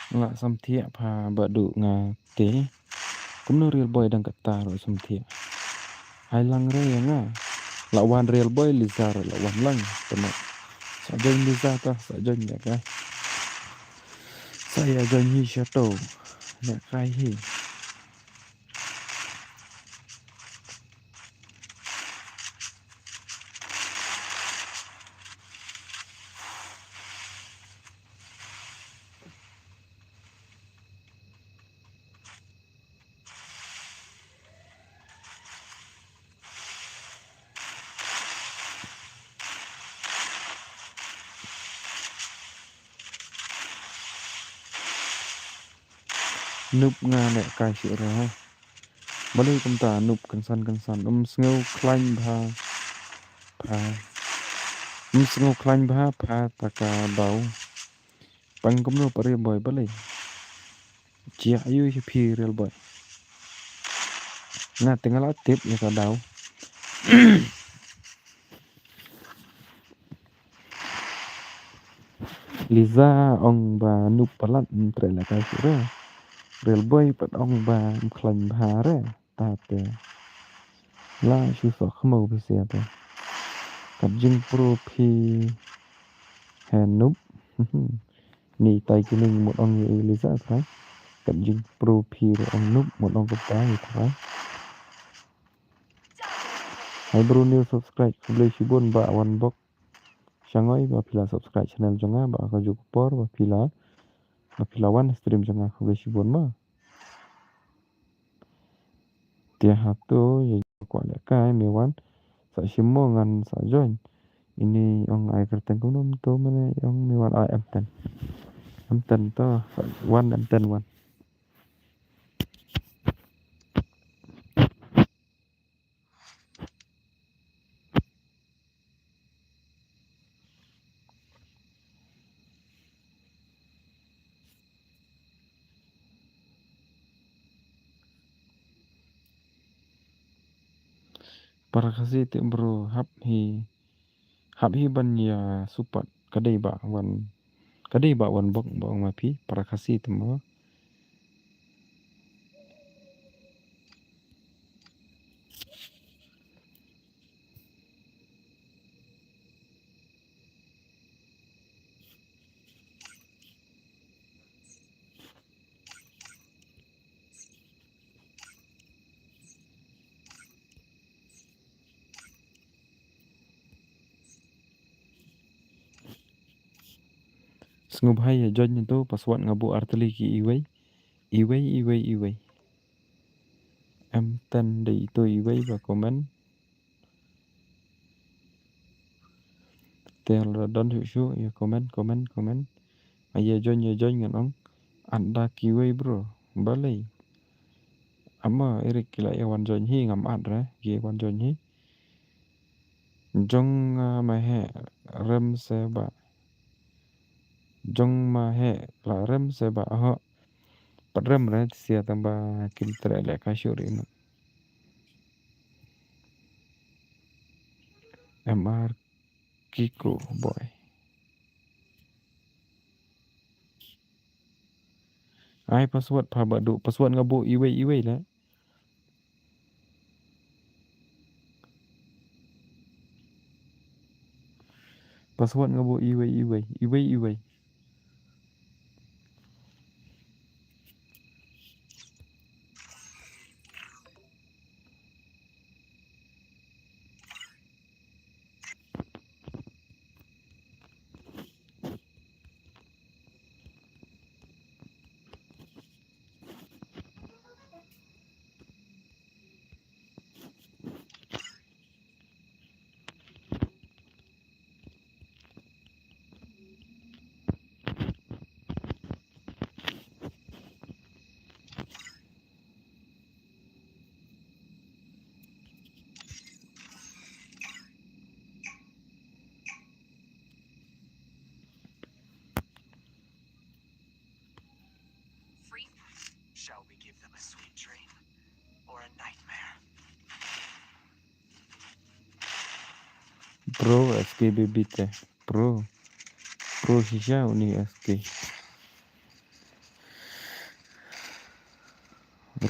[SPEAKER 1] Lạ xăm thiệ phà bờ đủ ngà tế cũng nó real boy đang kata rồi xăm thiệ hai lang re ya nga lạ wan real boy liza rồi lạ wan lang teman sa join liza ta sa join ya kai saya join hi shadow ya kai hi nup nga lẹ kai shi ra ha bali kum ta nup kan san sngo klang pha sngo klang pha taka bau pang kum no pare boy bali chia ayu hi phi real boy nga tinggal tip ya ka dau Liza ong ba nup palat tre la kai shi ra real boy pat ong ba klang re ta te la shu so khmo bi se ta kat jing pro phi han nup ni tai kining một ong ye Liza phải kat jing pro phi rồi ong nup một ong cấp ta phải hai bro new subscribe boleh shibun ba one box shangoy ba pila subscribe channel jonga ba ka juk por ba pila one stream jonga boleh shibun ma tia hatu ya kwa le kai me wan sa shimo ngan sa join ini ong ai kerten kunum to mane ong me wan ai am ten to one am ten one para kasi te bro hap hi ban ya supat kadai ba wan bok ba ma pi para kasi te mo ngubhai ya joj to paswat ngabu arteli ki iway em tan de to iway và comment tel don shu ya comment ya joj ngan anda kiway bro balai ama erik kila ya wan joj hi ngam adra ki wan joj hi jong ma he rem se ba jong ma he la rem se ba ho padrem ra sia tamba kim tre le ka shuri no mr kiko boy ai password pa badu password ngabu iway la password ngabu iway
[SPEAKER 4] Free? Shall we give them a sweet dream or a nightmare?
[SPEAKER 1] pro skbbit pro shisha uni sk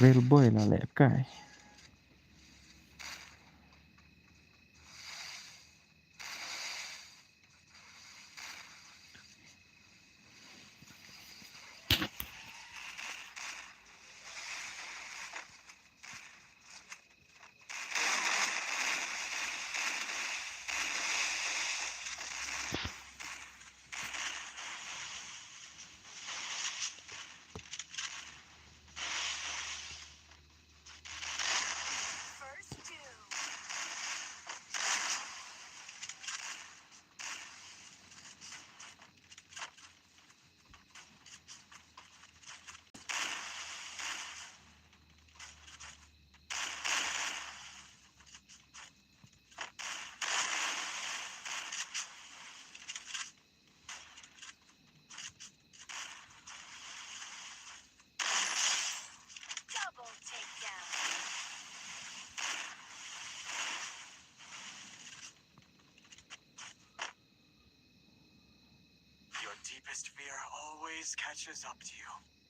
[SPEAKER 1] real boy la le kai
[SPEAKER 3] First two. Double takedown.
[SPEAKER 4] Your deepest fear always catches up to you.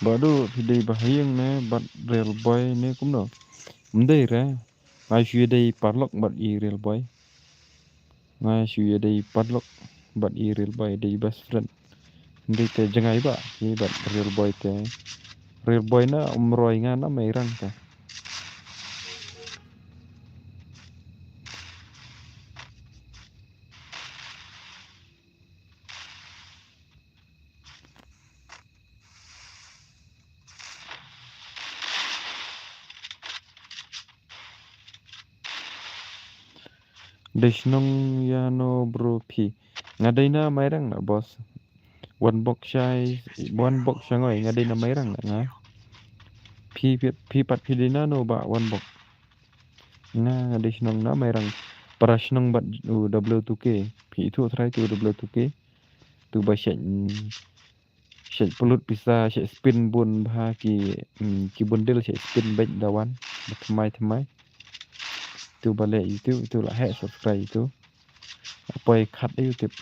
[SPEAKER 1] badu pidei bahayeng ne bat real boy ne kumno mdei ra ngai shu dei parlok bat i real boy ngai shu dei parlok bat i real boy dei best friend ndei te jangai ba ki bat real boy na umroi nga na mai rang ta Deshnong Yano Bro P. Ngadaina mairang na boss. One box shangoy ngadaina mairang na nga. P pat pidina no ba one box. Nga deshnong na mairang parashnong bat W2K. P itu try tu W2K. Tu ba shet pulut bisa shet spin bun bah ki bundel shet spin baik dawan. Temai. Tu balik YouTube itu lah subscribe itu. Apa cut YouTube.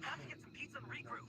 [SPEAKER 4] Have to get some pizza and regroup.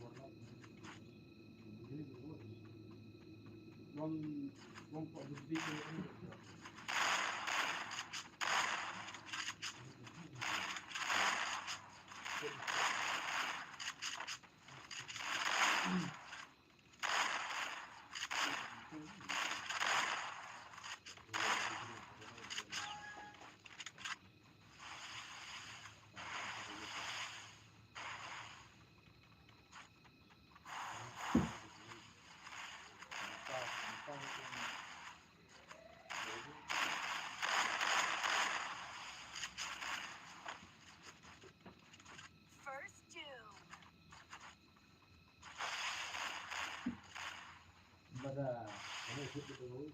[SPEAKER 3] Double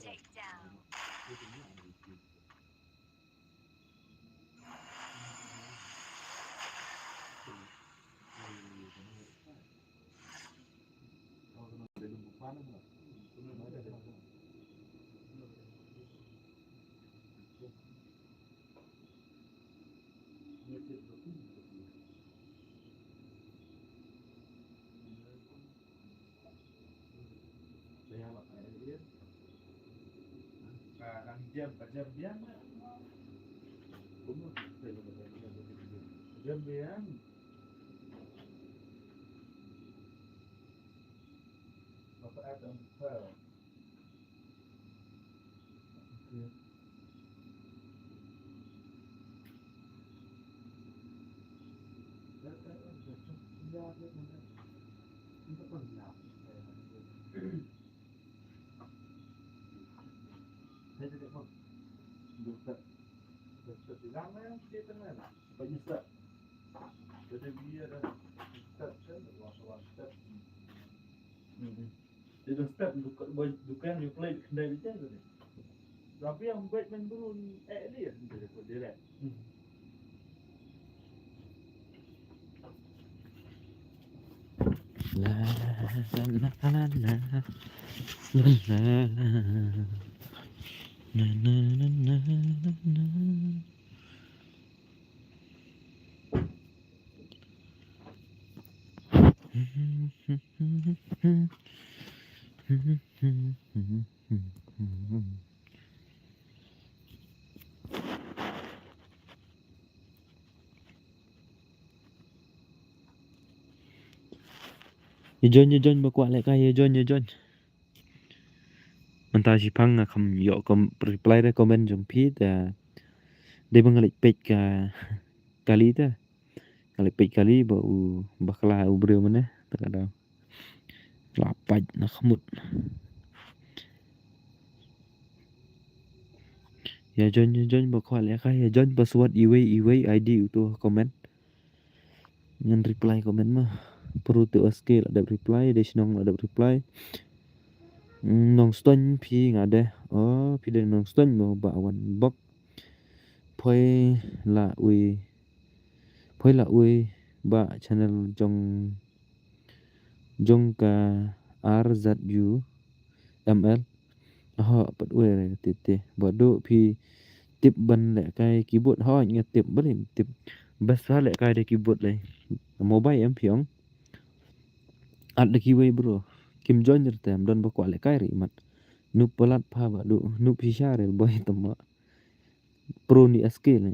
[SPEAKER 3] takedown.
[SPEAKER 1] La la la la la la na na na na na. John mà quạ lại cái John mình ta chỉ phăng là không dọ reply ra comment trong phía để bằng lịch page kali ta lịch page kali bau bakla ubro mana tak ada lapaj na khamut ya John mà quạ lại cái John password iway ID itu comment ngan reply comment mah perlu tu skill ada reply desnong ada reply nong ston phi ngade phi de nong ston mo ba wan bok phoi la ui ba channel jong ka RZU ML pat ui re tete bodo phi tip ban le kai keyboard ho nya tip ban tip basa le kai de keyboard le mobile em phiong ad de kiwi bro kim joiner tem don ba kwa le kai ri mat nu pelat pha ba do nu pisha re boy tama pro ni skill ne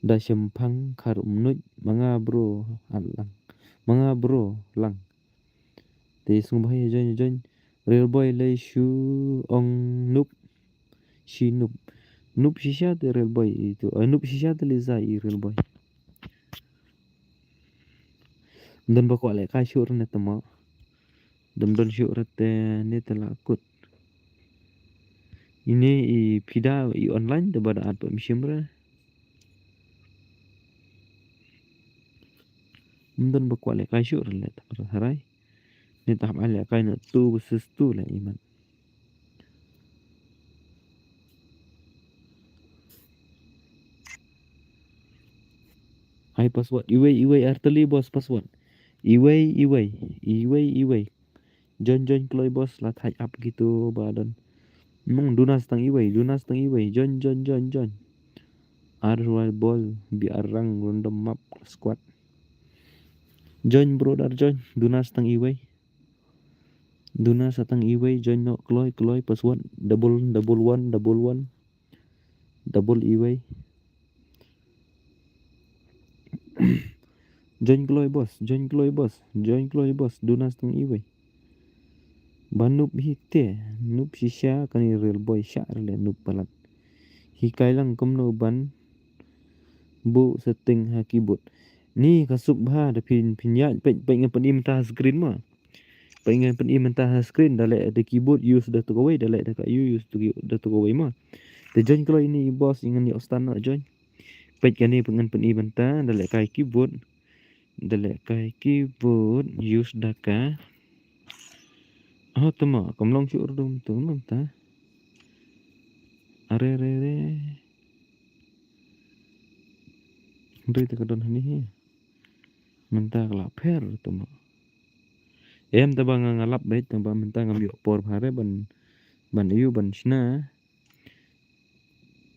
[SPEAKER 1] da sempang karum nuj manga bro alang manga bro lang te sung bhai join real boy le shu ong nup shisha te real boy itu nup shisha te le zai real boy dan ba kwa le kai shur ne tama don shur te ne te lakut ini pida online te bada at pemishimra dan ba kwa le kai shur le ta harai ni tahap ala kai na tu versus tu lah iman hai password iway arteli bos password iway John kloy bos lah type up gitu badan mong dunas tang iway John arwal ball bi arang random map squad John brother John dunas tang iway John no kloy password double one double iway John kloy bos dunas tang iway banup hite nup shisha kani real boy sha le nup palat hikai lang komno ban bu setting ha keyboard ni kasub ha da pinya pe ngapan im ta screen ma pe ngapan im ta screen dale ada keyboard use da to go away dale da ka use to go away ma te John kloy ini bos ingan ni ostan na John pe kani pengan pen im ta dale kai keyboard Dele kai keyboard use daka. Oh tama, kamlong si urdum tu ta. Are re re. Beri tak don hani. Mentah la per tama. Em ta bang ngalap bait ta bang mentah ngambil por hare ban iu ban sna.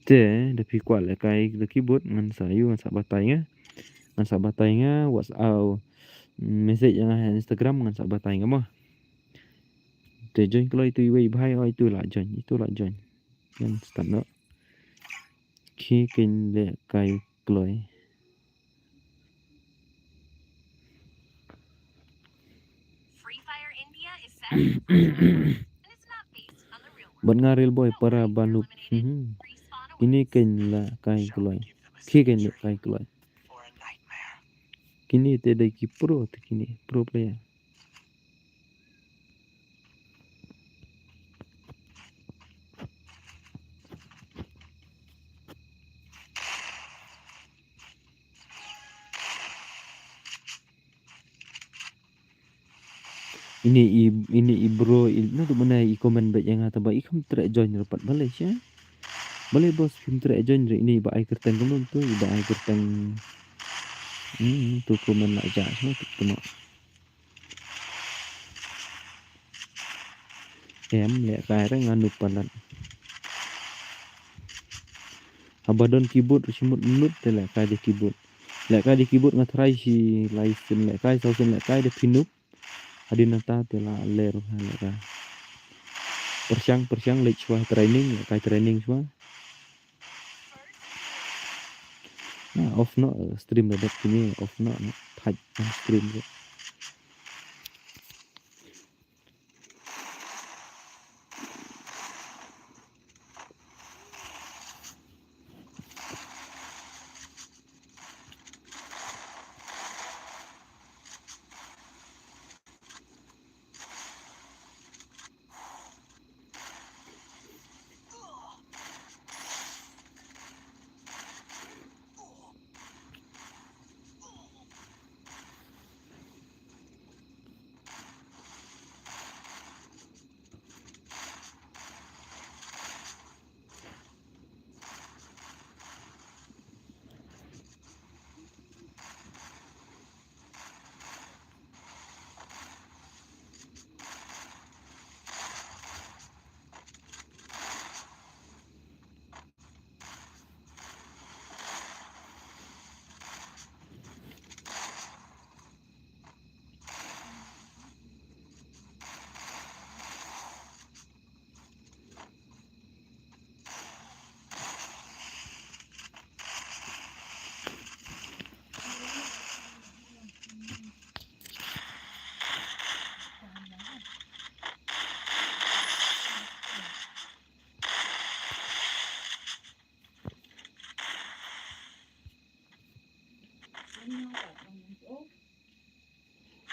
[SPEAKER 1] Te de pi kwal kai de keyboard ngan sayu ngan sabatai nga. Ngan sabatai nga WhatsApp message yang Instagram ngan sabatai nga mah. Te join kalau itu iwe bahai oh itu lah join. Yang start no. Khi kin le kai kloi.
[SPEAKER 3] Free Fire India is set in a virtual world, and it's not based on the real world.
[SPEAKER 1] Ban ngaril boy
[SPEAKER 3] Don't worry
[SPEAKER 1] para
[SPEAKER 3] if you're
[SPEAKER 1] banup.
[SPEAKER 3] eliminated. Respawn
[SPEAKER 1] Kini
[SPEAKER 3] awaits.
[SPEAKER 1] kin la kai
[SPEAKER 4] Shall
[SPEAKER 1] kloi.
[SPEAKER 4] give them a
[SPEAKER 1] Khi kin le
[SPEAKER 4] sweet
[SPEAKER 1] kai
[SPEAKER 4] dream
[SPEAKER 1] kloi.
[SPEAKER 4] or a nightmare.
[SPEAKER 1] Kini te de ki pro te kini pro player. Ini bro no tu mana i komen baik yang kata baik kamu try join rapat balik ya. Boleh bos film try join ini ba ai kertan kamu tu ba ai kertan tu komen nak jas no tu cuma em le kai ra nganu panan. Abadon keyboard simut nut te le kai de keyboard. Le kai de keyboard ngatrai si license le kai sausen le kai de pinup. Adinata te la ler le kai. Persiang le chua training le kai training chua. Nah, off no stream ada kini off no touch stream je.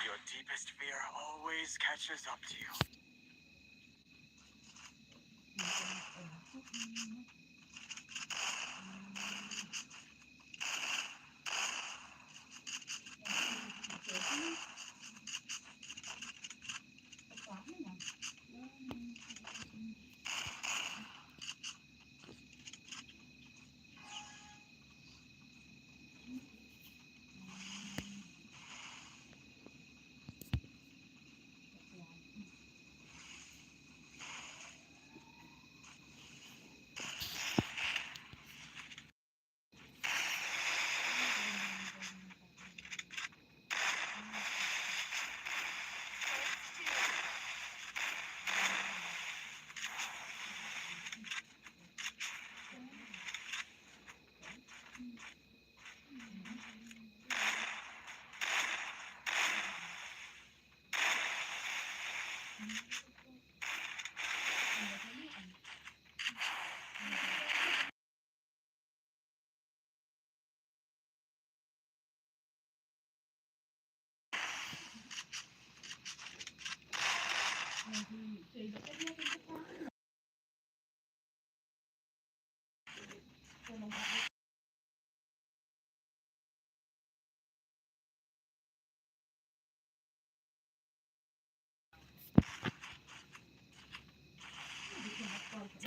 [SPEAKER 4] Your deepest fear always catches up to you.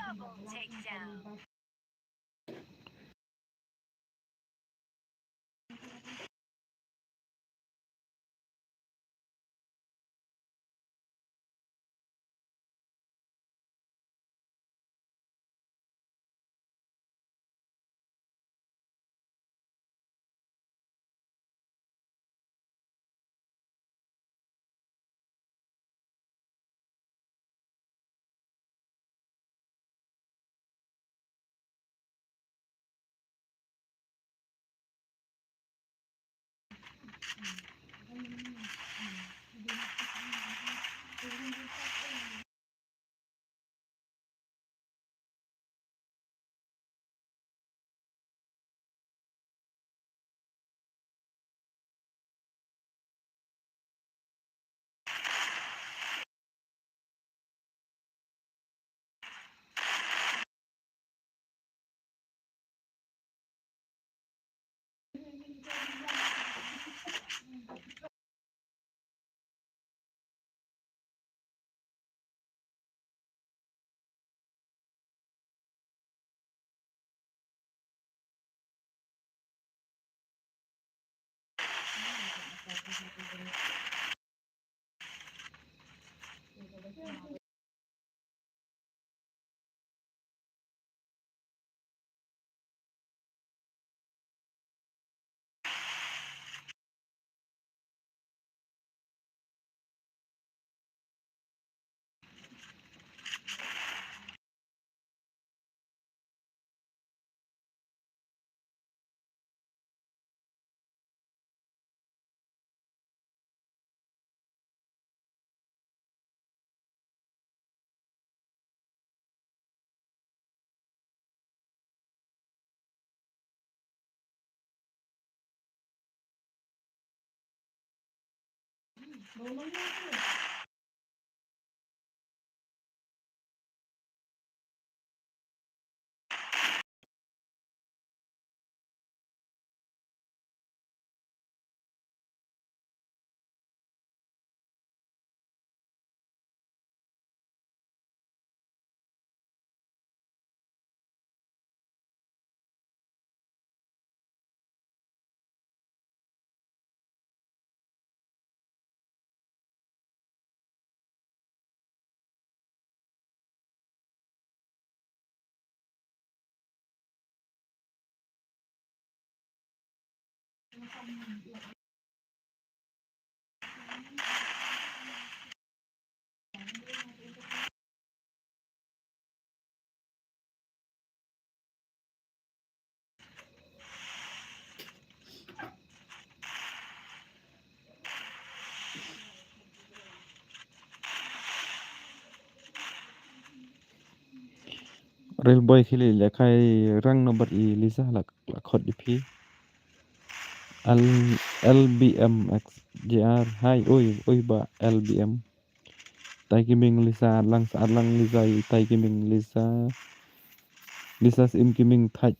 [SPEAKER 3] Double takedown.
[SPEAKER 1] Real boy khili le kai rang nomor I Lisa la khot di phi L LBM XJR hai oi ba LBM tai kiming Lisa saat lang Lisa tai kiming Lisa sim kiming thaj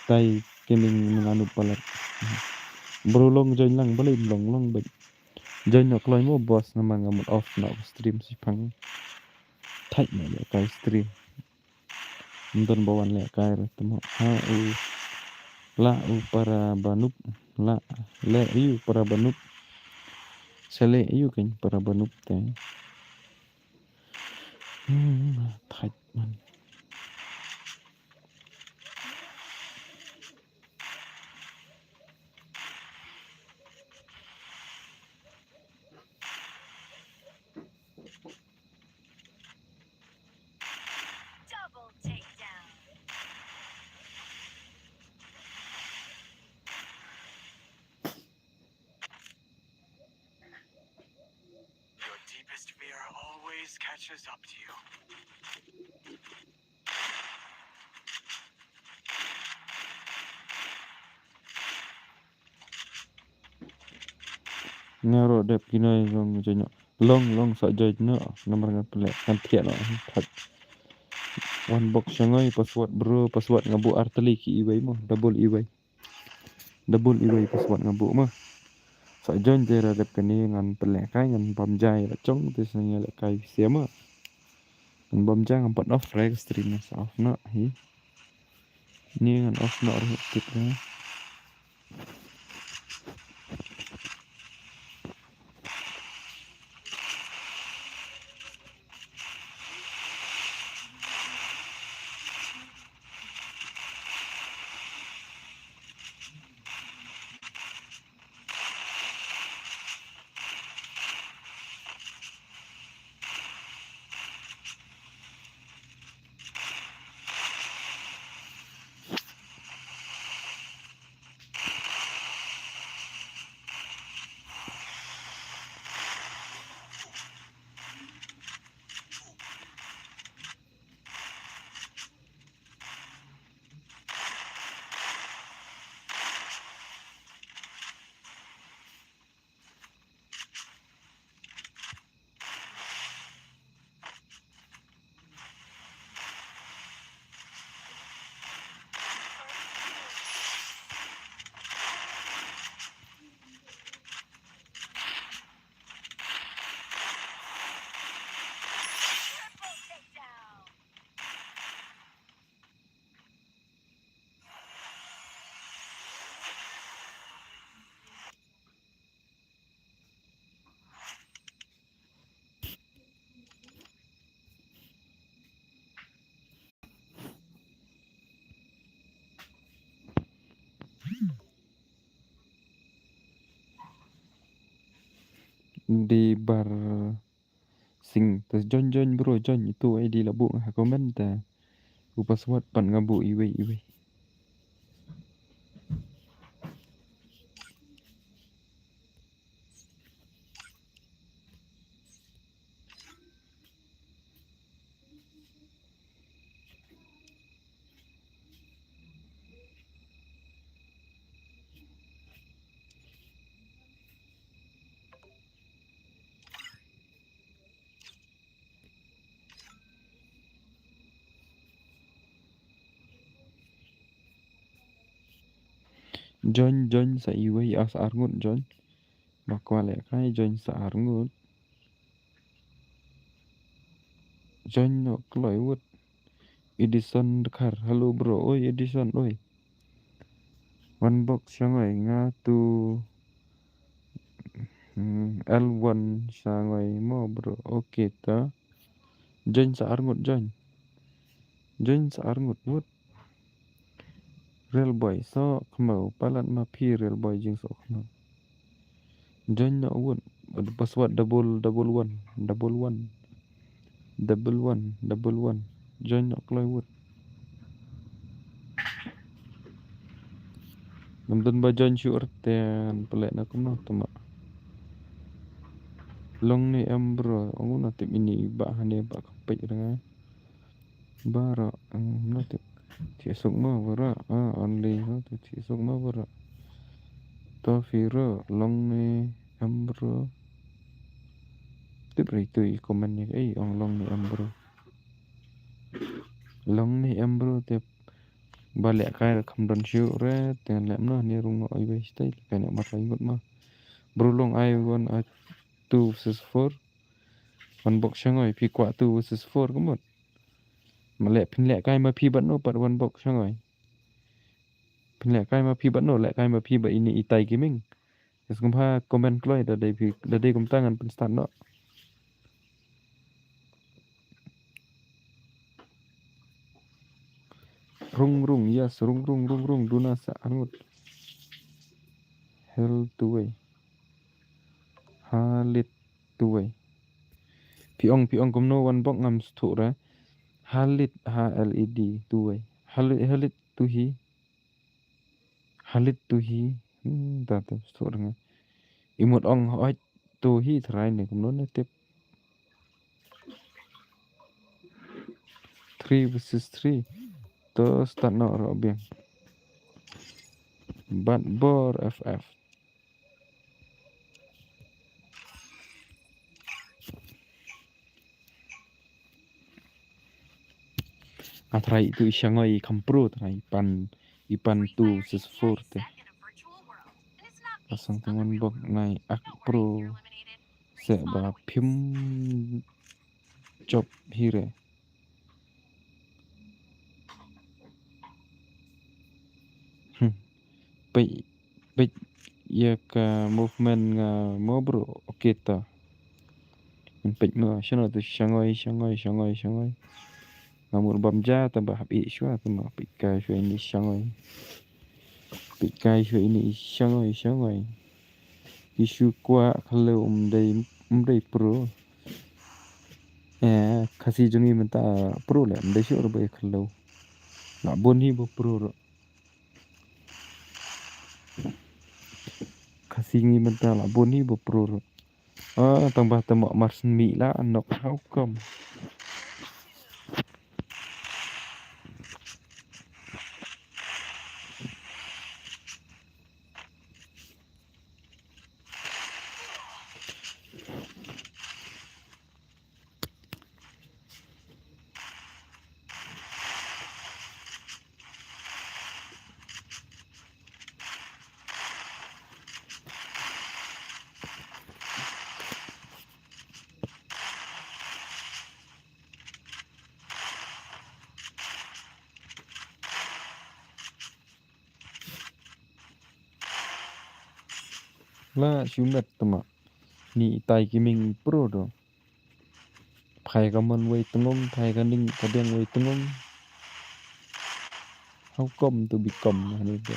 [SPEAKER 1] tai kiming menganu palat berulong join lang boleh long ba join nok loy mo boss nama ngamut off na stream si phang thaj na le kai stream Nton bawan le kai temo ha la para banup la le para banup sele kan para banup te thaj man
[SPEAKER 3] Double takedown.
[SPEAKER 4] Your deepest fear always catches up to you.
[SPEAKER 1] ngaro dep kinai long join long sa join no nomor ngan pelek kan thiat no thaj one box shangai password bro password ngabu arteli ki iwai mo double iwai password ngabu mah sa join jera dep kani ngan pelek kai ngan pamjai la chong te sanya le kai siama Kan bom jang pot off reg stream sa off no hi. Ni kan off no ru tip na. Di bar sing terus join bro join itu ID labu ha komen ta. Password pan ngabu iwe. Join sa iwe as arngut join. Bakwa le kai join sa arngut. Join no kloi wut. Edison dekar. Halo bro. Oi Edison oi. One box shangai nga tu L1 shangai mo bro. Oke ta. Join sa arngut join. Join sa arngut wut. Real boy so kemau palat ma pi real boy jing so kemau. Join no wut. Password double one. Join no kloi wut. Nonton ba join sure ten pelek na kuno tuma. Long ni bro, aku nanti ini bahan ba kapit dengan bara nanti tiesok ma bara only nanti tiesok ma bara. Tafira long ni bro. Tip itu komen ni ong long ni bro. Long ni bro tip balik kai kamdon sure ten lem no ni rungo iwe style kan mak ingot ma. Bro long I 2 versus 4 one box shangai pi kwa 2 versus 4 kemot malek pinlek kai ma pi bat no pat one box shangai pinlek kai ma pi bat no lek kai ma pi ba ini itai gaming es kumpa komen kloi da dai kum tangan pen start no rung yes rung duna sa angut hell tuwe halit tuwe piong kum no one box ngam stura halit HLED tuwe halit tuhi ta stura nga imut ong oi tuhi trai ne kum no ne tip 3 versus 3 to start no ro biang bat bor FF atrai itu isyangoi kampro trai ipan 2 versus 4 te pasang tangan bok nai ak pro se ba phim job hire Baik, ya ka movement nga mo bro, okay ta. Baik mo, siya tu shangoy. Ngamur bamja tambah habi shwa tambah pika shwa ini shangoy. Pika shwa ini shangoy. Isu kwa kalau umdai pro. Kasih jungi minta pro lah, umdai shwa rubai kalau. Nak boni bo pro ro. Kasih ngi minta nak boni bo pro ro. Tambah temak marsen mi lah anak how come. Lah shumet temak. Ni tai kiming pro do. Phai ka man wei tengom, phai ka ning ka deng wei tengom. How come to become hani do.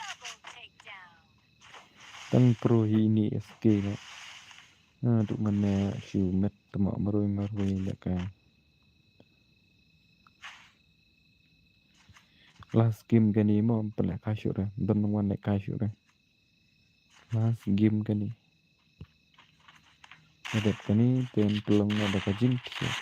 [SPEAKER 3] Double takedown.
[SPEAKER 1] Tang pro ini SK na. Tu mana shumet temak maroi leka. Last game kani mo pala kasut dah. Dan wan lek kasut dah. Last game kani. Ada kani ten pelang ada kajin kia.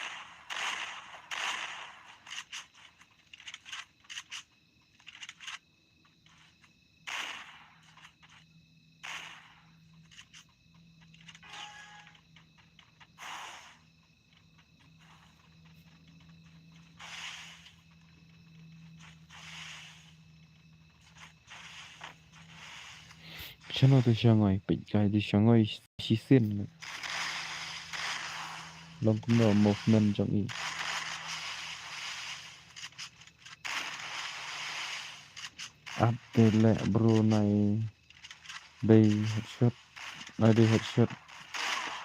[SPEAKER 1] Chana tu Shanghai, pejkai di Shanghai sisen. Long kuno movement jong i. Update lek bro nai day headshot. Ada headshot.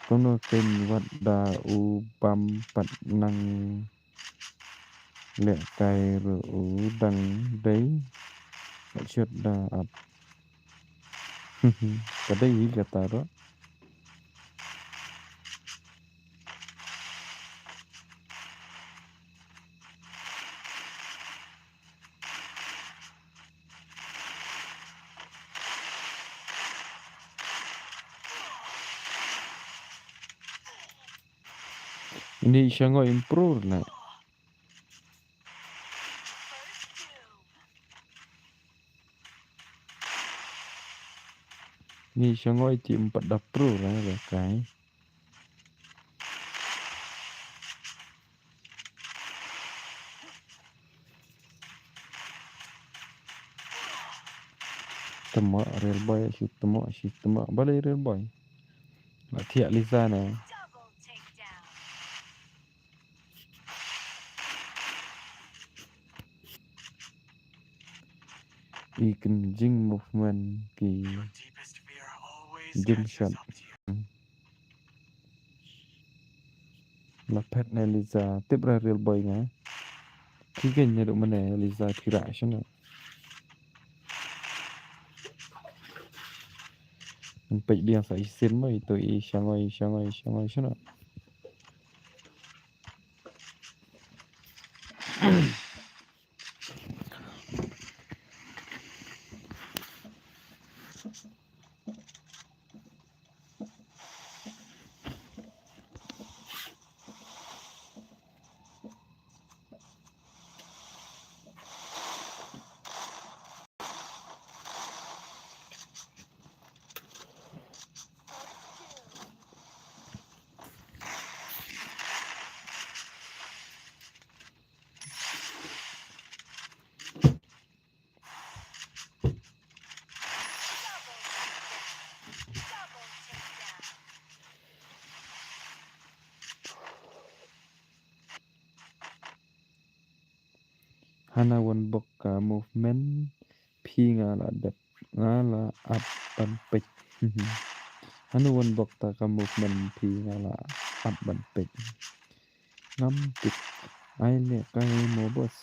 [SPEAKER 1] Kono ken wat da u pam pat nang lek kai ru dang day headshot da up. Kadai kata ro. Ini Shanghai improve lah. Ni Shanghai tim 4 dah pro lah kai. Temak real boy shoot temak balai real boy. Nak tiak Liza na.
[SPEAKER 3] Double takedown.
[SPEAKER 1] Ikan jing movement ki
[SPEAKER 4] Your deepest fear always
[SPEAKER 1] jing
[SPEAKER 4] catches
[SPEAKER 1] shot.
[SPEAKER 4] up to you.
[SPEAKER 1] Lapet na Liza tip ra real boy nga. Kigen nya duk mana Liza tirak sana. Pej dia sa isin mo itu i Shanghai sana. Hana wan bok ka movement pi ngala dep ngala up ban pek. Hana wan bok ta ka movement pi ngala up ban pek. Ngam tik ai le kai mo bos.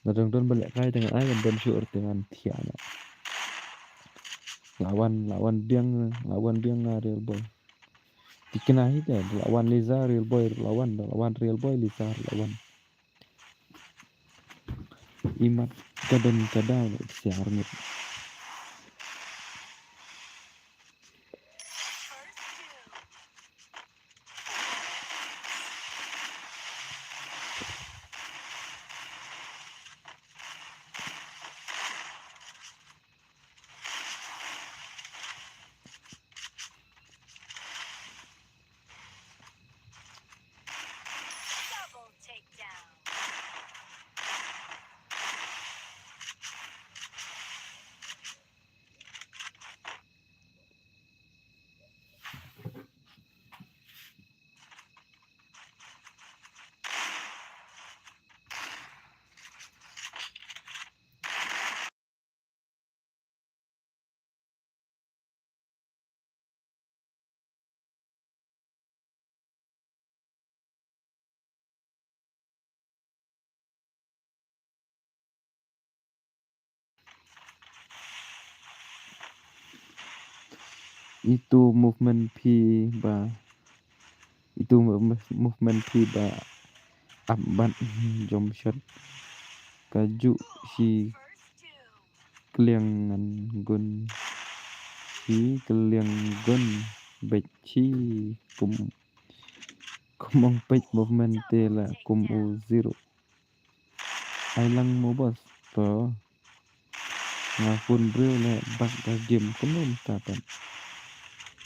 [SPEAKER 1] Nadang don balik kai dengan ai kan don sure dengan tiana. Lawan biang real boy. Dikenahi deh lawan Liza real boy lawan real boy Liza lawan. Imat kadang siar ngit.
[SPEAKER 3] Double takedown.
[SPEAKER 1] Itu movement P ba itu movement P ba up ban jump shot kaju si
[SPEAKER 3] First two.
[SPEAKER 1] keliangan gun si keliang gun bet chi kumong pek movement te la kum u zero ai lang mo bos to ngapun bro le bak da game kunum tapan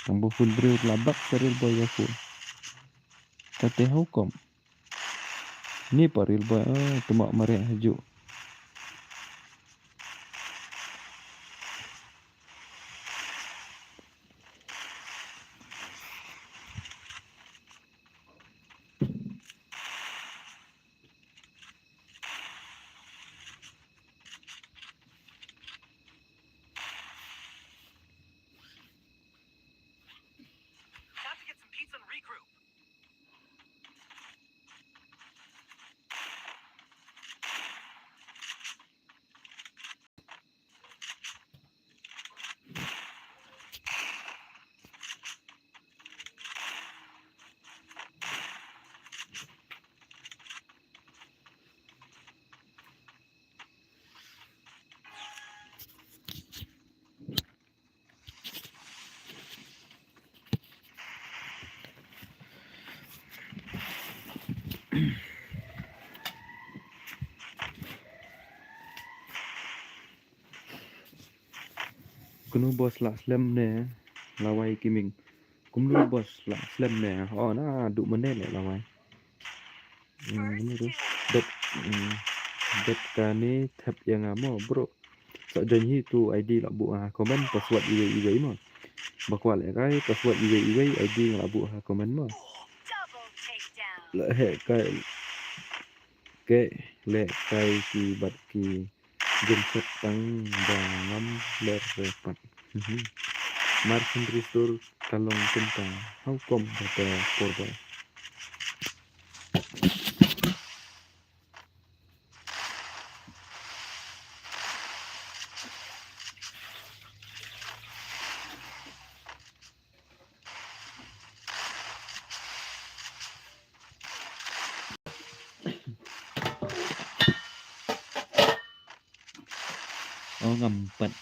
[SPEAKER 1] ang bufun bro la bak seril boy aku kate hukum ni paril boy tumak mare haju
[SPEAKER 4] Time to get some pizza and regroup.
[SPEAKER 1] kunu bos la slam ne lawai kiming kumnu bos la slam ne na du mene le lawai ini tu bet bet kani tap yang amo bro so janji tu ID la bu komen password iwe mo bakwa le kai password iwe ID la bu komen mo
[SPEAKER 3] Double takedown.
[SPEAKER 1] le he kai ke le kai ki bat ki jam setang dalam ler repat Martin Ristur kalong tentang hukum kata korban. Oh ngampat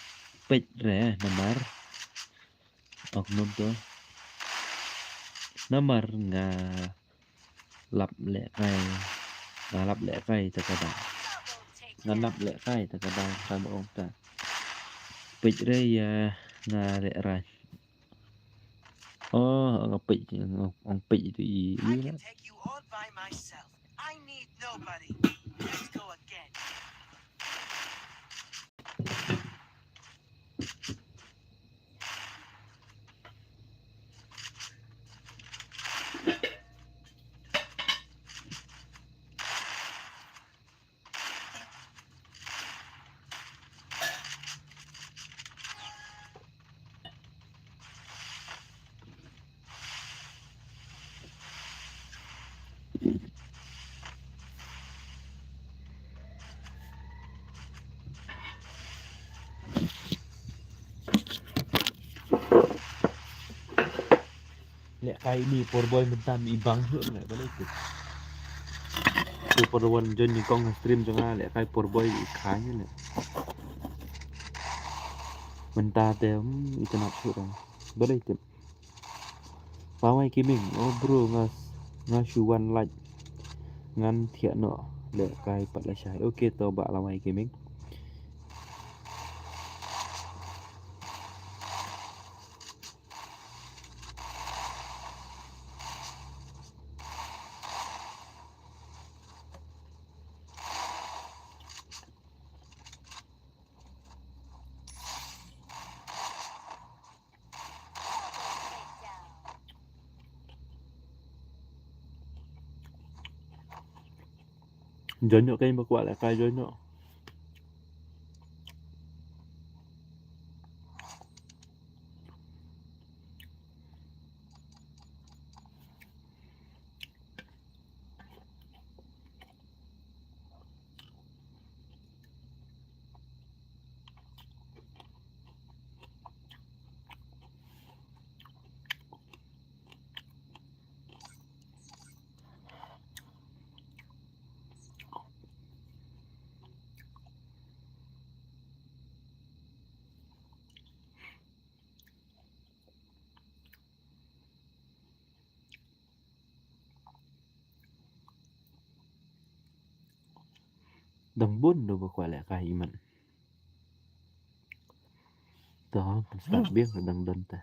[SPEAKER 1] pet re namar oknum to namar nga lap le kai nga lap le kai takada
[SPEAKER 3] Double
[SPEAKER 1] nga
[SPEAKER 3] takedown.
[SPEAKER 1] lap le kai takada sama ong ta pet re ya nga re rai oh nga pet ong pet itu
[SPEAKER 4] I
[SPEAKER 1] i
[SPEAKER 4] can take you all by myself. I need nobody. Let's go again.
[SPEAKER 1] lek kai ni por boy mentam ibang huk lek balik tu por wan jon ni kong stream janga lek kai por boy ikhai lek menta te itanap huk dong balik tip pawai kiming oh bro ngashuan like ngan thiak no lek kai pat la shai okay to ba lawai kiming Jonyo kai bakwa lek kai jonyo dang bun do bakwa lek kai iman to start biang dang don ta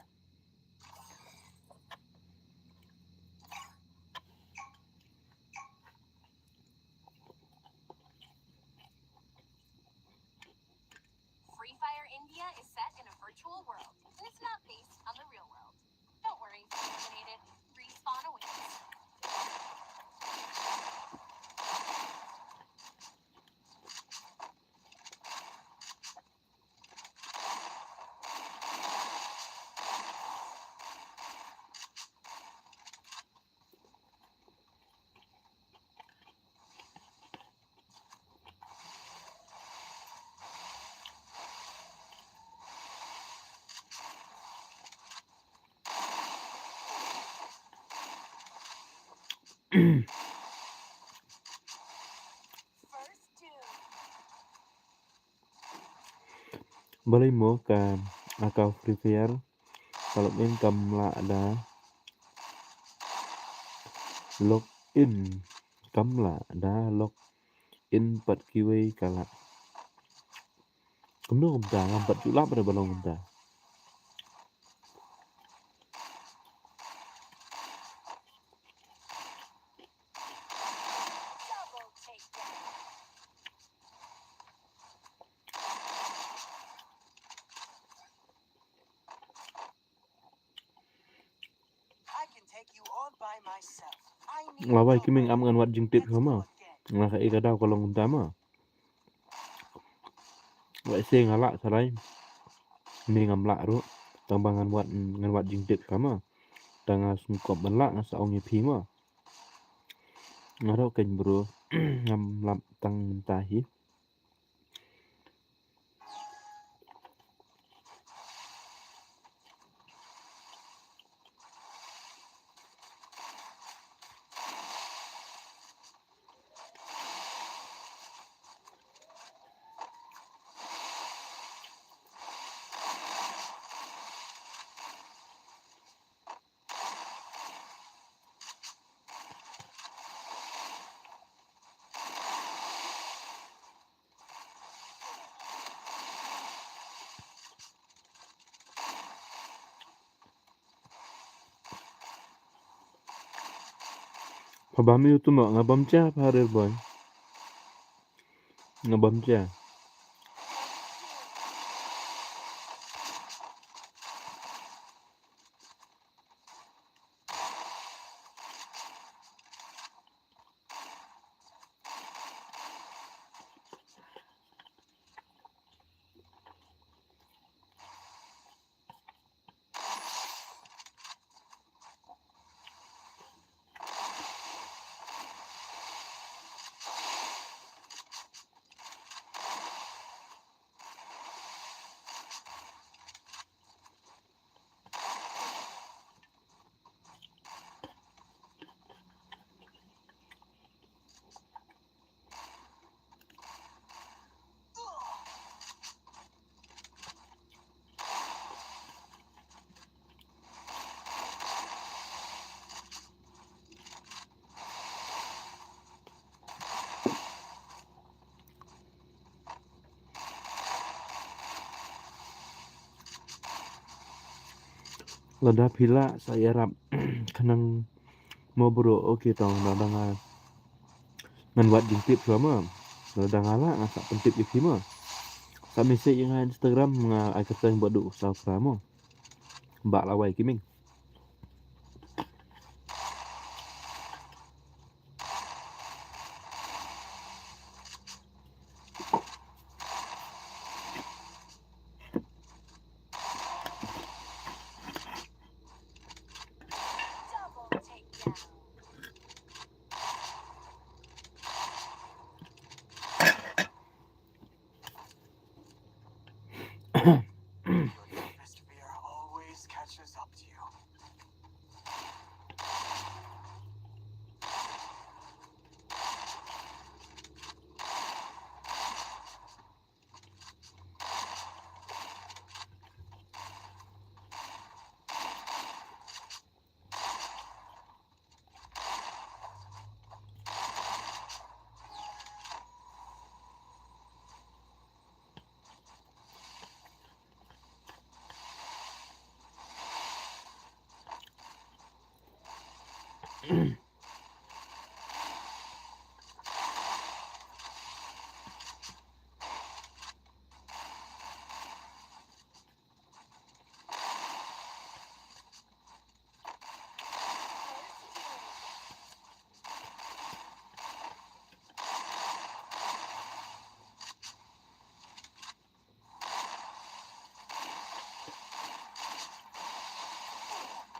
[SPEAKER 3] Free Fire India is set in a virtual world, and it's not based on the real world. Don't worry if you're eliminated. Respawn awaits. First doom.
[SPEAKER 1] boleh mo ka akau free fire kalau main kam la ada log in kam la ada log in pat kiwei kala kumno kumta ngampat julap pada balong kumta
[SPEAKER 3] Double takedown.
[SPEAKER 4] I can take you on by myself. I need
[SPEAKER 1] lawai kiming
[SPEAKER 4] nobody.
[SPEAKER 1] am ngan wat jing tit
[SPEAKER 4] Let's go
[SPEAKER 1] sama
[SPEAKER 4] again.
[SPEAKER 1] ngaka ika daw kalau kumta ma wai se ngala sarai mi ngam la ru tambangan ngan wat jing tit kama tanga sungkop benla ngasa ongi pima ngaro ken bro ngam lap tang tahi pabami itu mo ngabam cha parir boy ngabam cha Lada pila saya rap kanang mo bro oke tong lada ngan wat jing tip sama lada ngala ngasa pentip iki mah kami se yang Instagram nga ai katang bodu sa pramo mbak lawai kiming
[SPEAKER 3] Double takedown.
[SPEAKER 4] Your toughest fear always catches up to you.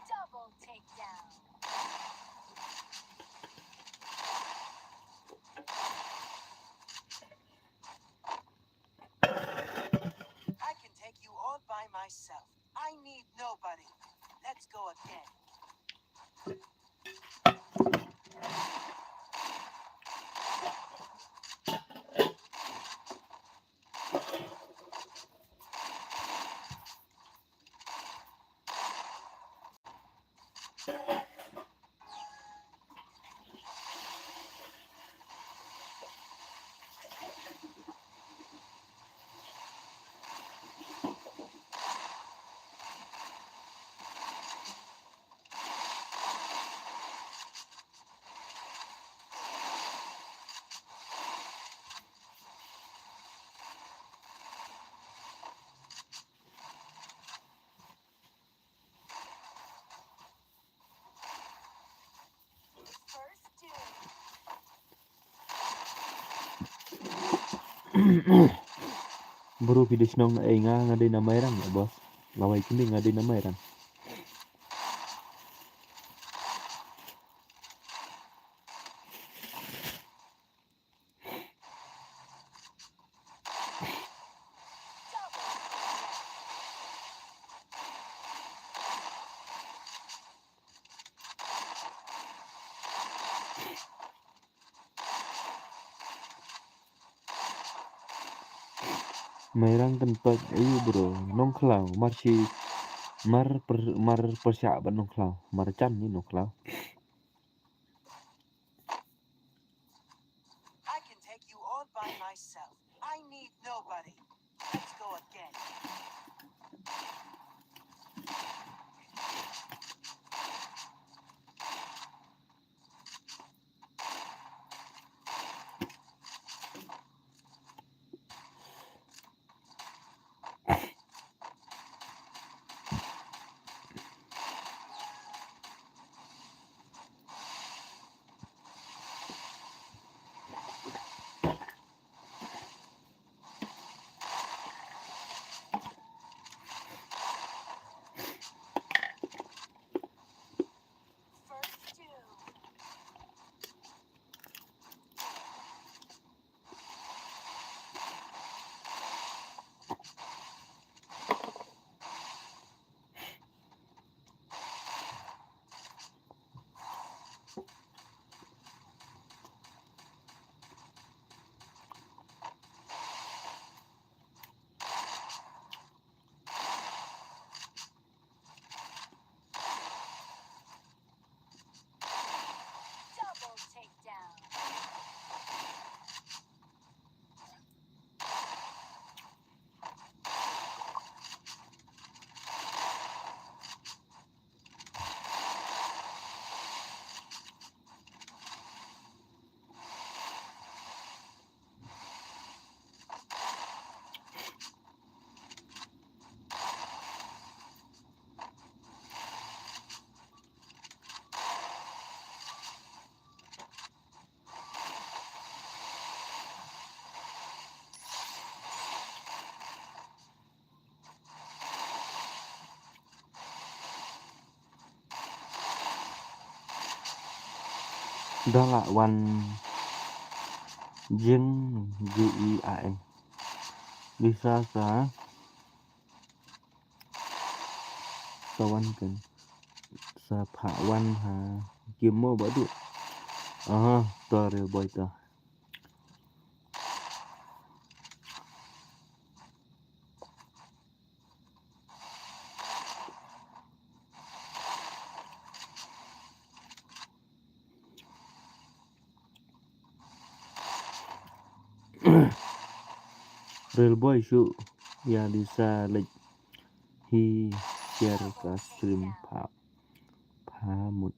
[SPEAKER 3] Double takedown.
[SPEAKER 4] I can take you all by myself. I need nobody. Let's go again.
[SPEAKER 3] First doom.
[SPEAKER 1] bro video nong na ngade na mayrang ya bos lawai kiming ngade na mayrang mayrang tempat bro nong klau mar persiapan nong klau mar chan ni nong klau
[SPEAKER 4] I can take you all by myself. I need nobody. Let's go again.
[SPEAKER 1] đó là one Jing GEIN đi xa xa kawan kan sa phawan ha kiếm mô bỡ được to rồi boy to real boy su ya đi xa lịch hi share ka stream pha một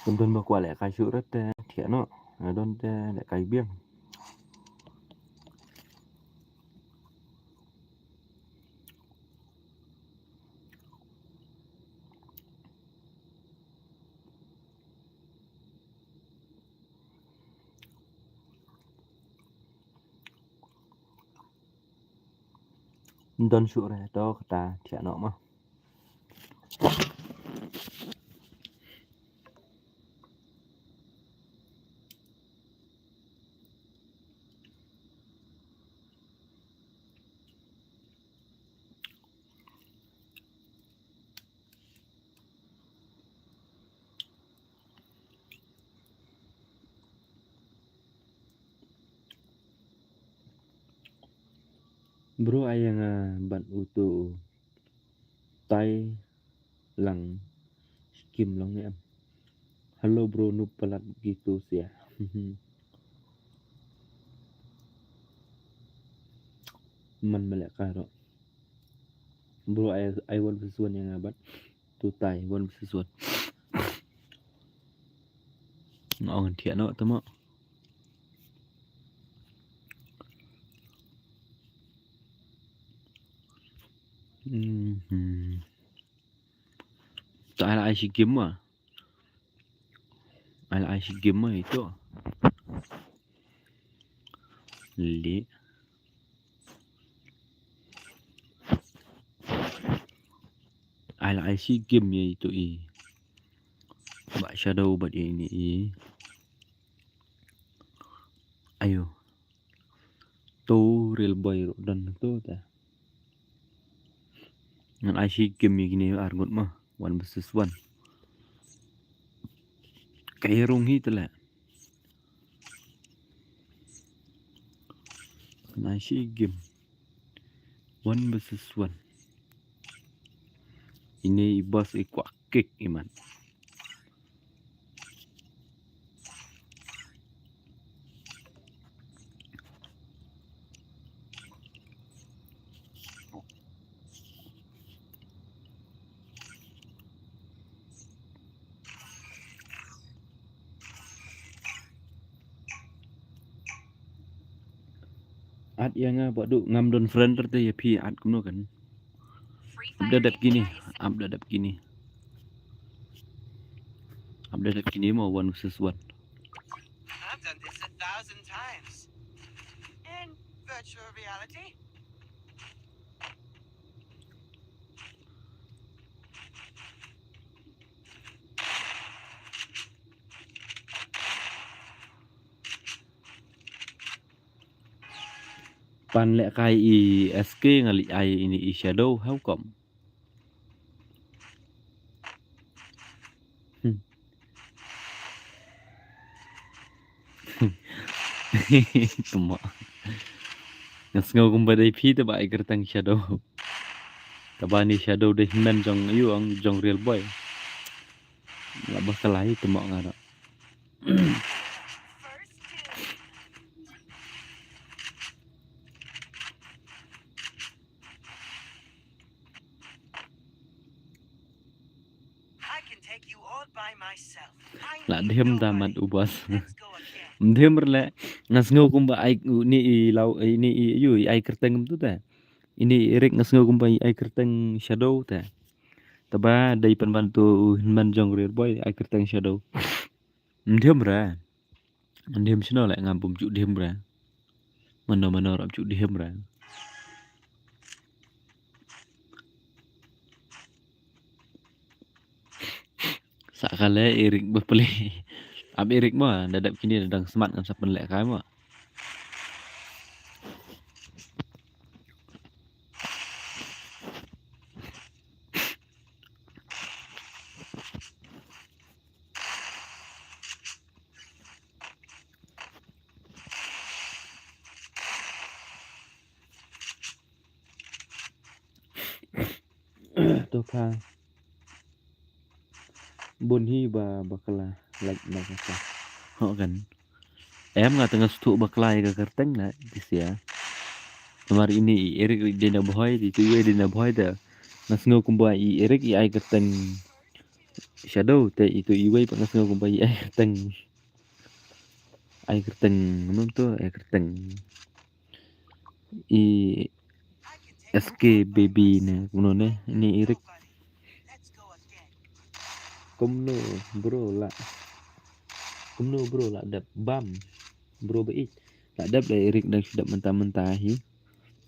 [SPEAKER 1] tuần vừa qua lại cái sự rất thiện đó đón lại cái biếng đón sự này đó ta thiện đó mà bro ai yang bạn utu tay lằng kim long em halo bro nu pelat gitu sih ya man melek karo bro ai wan sesuatu yang abad tu tay wan sesuatu ngon thiện đó tao mọ tại là ai chỉ kiếm mà ai chỉ kiếm mà itu li ai chỉ kiếm ya itu Mbak Shadow buat ini ayo tu real boy dan tu ta ngan ai chỉ kiếm gini argut mah one versus one kayak rung itu lah ngan ai chỉ game one versus one ini bos kuat kick iman ad yang buat duk ngam don friend tu ya pi ad kuno kan
[SPEAKER 3] Free
[SPEAKER 1] update
[SPEAKER 3] Fire
[SPEAKER 1] gini
[SPEAKER 3] India is
[SPEAKER 1] update gini mau one versus one
[SPEAKER 4] I've done this 1,000 times. In virtual reality.
[SPEAKER 1] pan lẹ kai SK ngali ai ini shadow how come tuma ngasngau kumba dai phi ta bai kertang shadow tabani shadow dai men jong yu ang jong real boy la bakalai tuma ngara
[SPEAKER 4] First kill. I can take you all by myself. I
[SPEAKER 1] la
[SPEAKER 4] need
[SPEAKER 1] dhem
[SPEAKER 4] nobody.
[SPEAKER 1] damat ubas
[SPEAKER 4] Let's go again.
[SPEAKER 1] dhem rle ngasngau kumba ai ni lau ini yu ai kertang tu ta ini rik ngasngau kumba ai kertang shadow ta taba dai pembantu men jong real boy ai kertang shadow dhem ra dhem sino lại ngambum chu dhem ra mana ram chu dhem ra Sakala Erik berpelih. Ab Erik mah dadap kini dadang semat ngam sapen lek kai mah. Tu kha bun hi ba bakala lek nak apa. Ho kan. Em nga tengah stuk baklai ke kerteng lah disia. Kemarin ini Erik dia nak boy di tu dia nak boy dah. Nas ngau kumbai Erik i ai kerteng shadow te itu iway pa nas ngau kumbai ai kerteng. Ai kerteng num tu ai kerteng i
[SPEAKER 4] I can take you
[SPEAKER 1] SK
[SPEAKER 4] all by
[SPEAKER 1] baby
[SPEAKER 4] myself.
[SPEAKER 1] ne kuno ne ini Erik
[SPEAKER 4] Nobody. Let's go again.
[SPEAKER 1] kumno bro lah dap bam bro baik tak dap dah Erik dah sudah mentah-mentah hi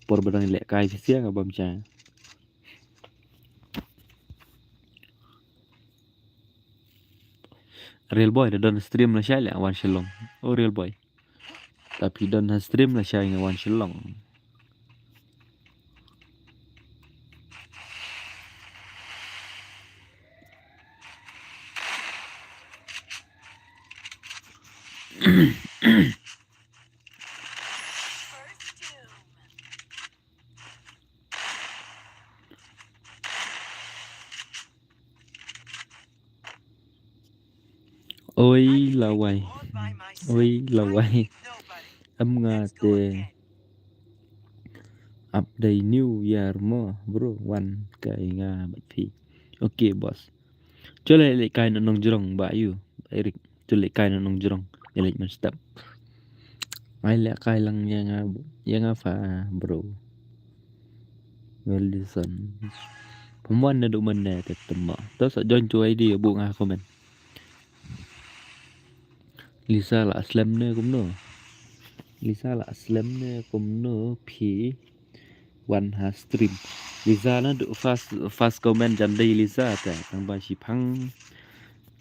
[SPEAKER 1] por barang lek kai sia ka bam cha real boy dah don stream lah syai lah wan shalong oh real boy tapi don stream lah syai wan shalong
[SPEAKER 3] First doom.
[SPEAKER 1] ôi
[SPEAKER 4] I can
[SPEAKER 1] là
[SPEAKER 4] take
[SPEAKER 1] quầy
[SPEAKER 4] you all by myself.
[SPEAKER 1] ôi là
[SPEAKER 4] I
[SPEAKER 1] quầy
[SPEAKER 4] need nobody.
[SPEAKER 1] âm nga
[SPEAKER 4] Let's go
[SPEAKER 1] te
[SPEAKER 4] again.
[SPEAKER 1] update new year mo bro one kai nga bat phi okay boss cho lại kai nó nong jurong ba you Eric cho lại kai nó nong jurong để lại man step ai lại kai lang yang fa bro well listen pemuan na do man na tetema to sa join cho ID bu nga comment Lisa là slam ne cũng no Lisa là slam ne cũng no phi one has stream Lisa na do fast comment jam day Lisa ta tang ba si phang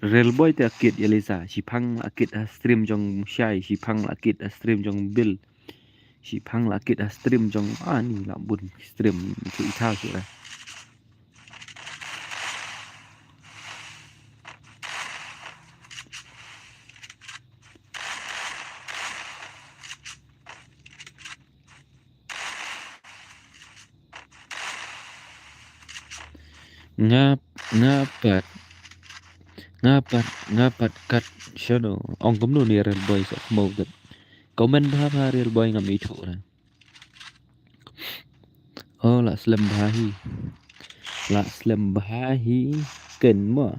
[SPEAKER 1] real boy ta kit ya Lisa si phang akit ha stream jong shai si phang akit ha stream jong bill si phang akit ha stream jong ani la bun stream tu ithao su ra ngap ngapat ngapat kat shadow ong kom no ni real boy sa mo gat comment ba real boy ngam i thu na oh la slam bahi ken mo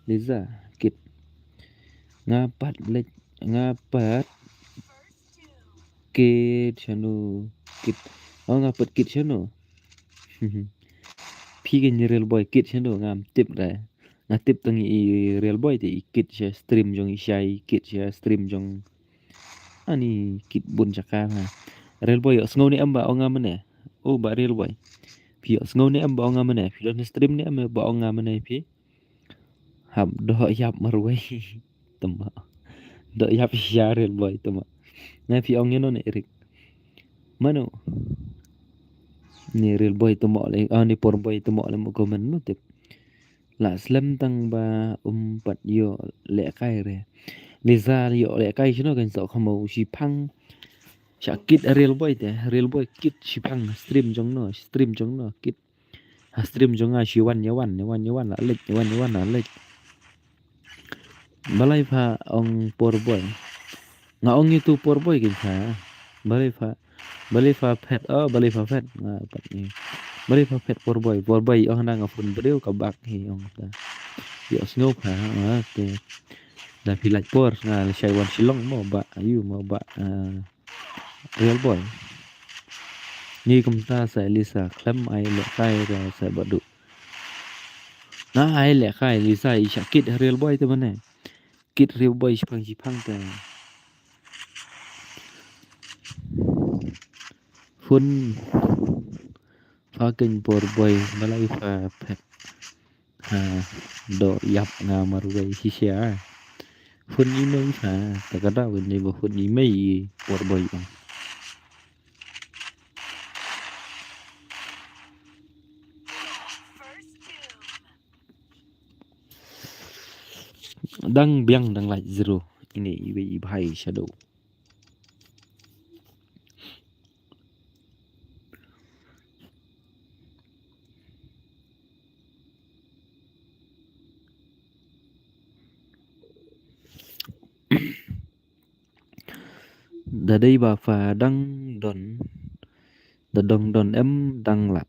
[SPEAKER 1] Liza kit ngapat
[SPEAKER 3] First doom.
[SPEAKER 1] kit chano kit oh ngapat kit chano phi ken real boy kit chano ngam tip ra ngatip tang i real boy ti kit cha stream jong i shai kit cha stream jong ani kit bun chaka ha real boy osngau ni amba ongam ne oh ba real boy phi osngau ni amba ongam ne phi don stream ni amba ba ongam ne phi hab do yap marwai tama do yap ya real boy tama na phi ong no ne Erik mano ni real boy tama le ni por boy tama le mo comment no tip la slam tang ba pat yo le kai re Liza yo le kai chino kan so khamo si phang Syakit real boy te real boy kit si phang stream jong no kit stream jong a si wan yawan la lek yawan la lek balai pha ong por boy nga ong itu por boy kin sa balai pha phet balai pha phet nga pat ni balai pha phet por boy ong na nga fun breu ka bak hi ong ta yo snow pha te da pilaj por nga shai wan silong mo ba ayu mo ba real boy ni kum ta sa Lisa klam ai le kai ra sa badu na ai le kai Lisa i syakit real boy tu mana kit real boy sipang ta fun fucking poor boy malai fa pet ha do yap ngamar wei sisia hun ni mai fa takada wende bo hun ni mai por boy bang dang biang dang like zero ini iwe bhai shadow da đây bà phà đăng đòn da đòn đòn em đăng lạ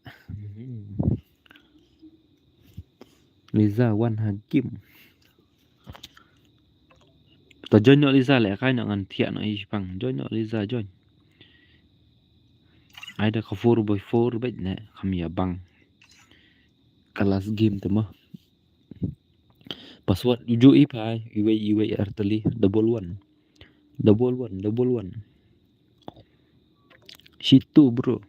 [SPEAKER 1] Liza Wan Hakim ta join no Liza lẽ khai nang an thiện no pang join no Liza join ai da khafur boy for bet ne khamia bang kelas game temo password uju ipai iwe arteli double one situ bro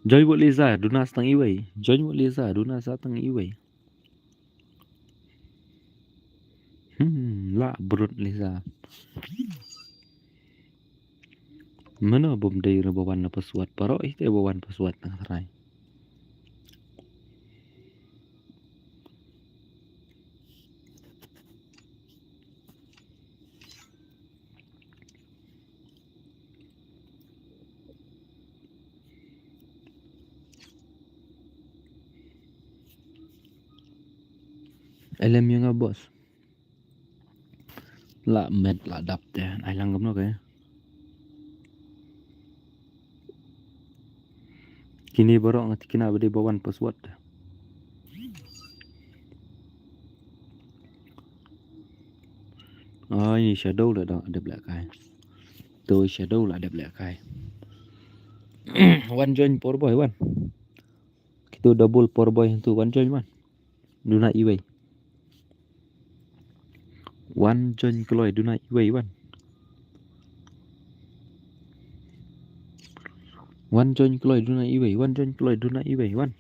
[SPEAKER 1] join buat Liza duna setang iwe join buat Liza duna setang iwe la brut Liza mana bom day na bawan na password paro ite bawan password na try LM yang bos la med la dap te ai langgam no kaya kini borok ngati kina bade bawan password oh ini shadow lah dah ada belakang tu shadow lah ada belakang one join power boy one kita double power boy tu one join one duna iway one join kloy duna iway one join kloy duna iway one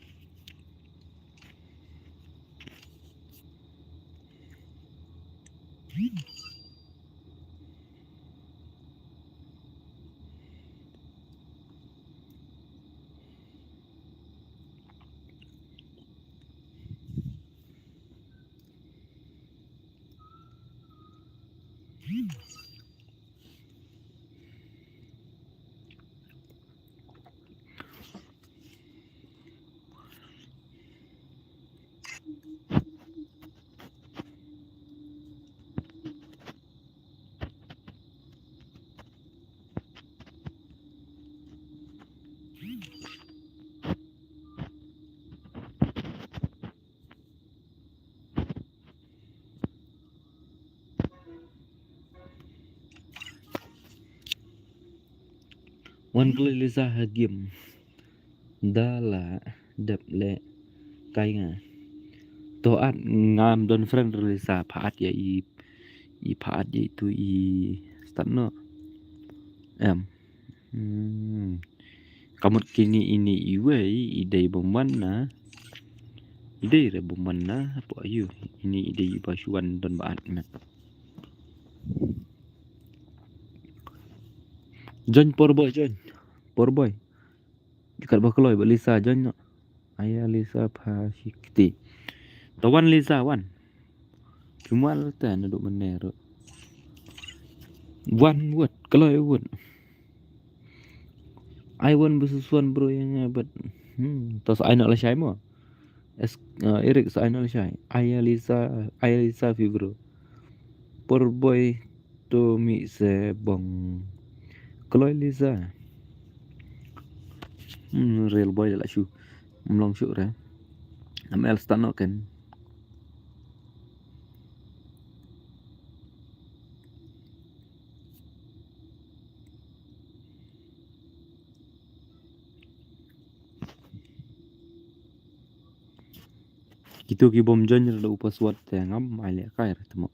[SPEAKER 1] one kloy Liza Hakim da la đập lệ cay ngà to at ngam don friend Liza phaat ya i phaat ya itu i start no em kamut kini ini iwe ide bomana ide re bomana apa ayu ini ide basuan don baat met join poor boy dekat bakloi buat Lisa join no ayah Lisa Phashikti tawan Lisa wan cuma tan duduk menero one word keloi word I want bersusuan bro yang but tos I nak lesai mo Eric so I nak lesai ayah Lisa fi bro poor boy to mi se bong keloi Lisa real boy la shu mlong shu ra amel stano kan gitu ki bom join la password te ngam ai le kai ra tamo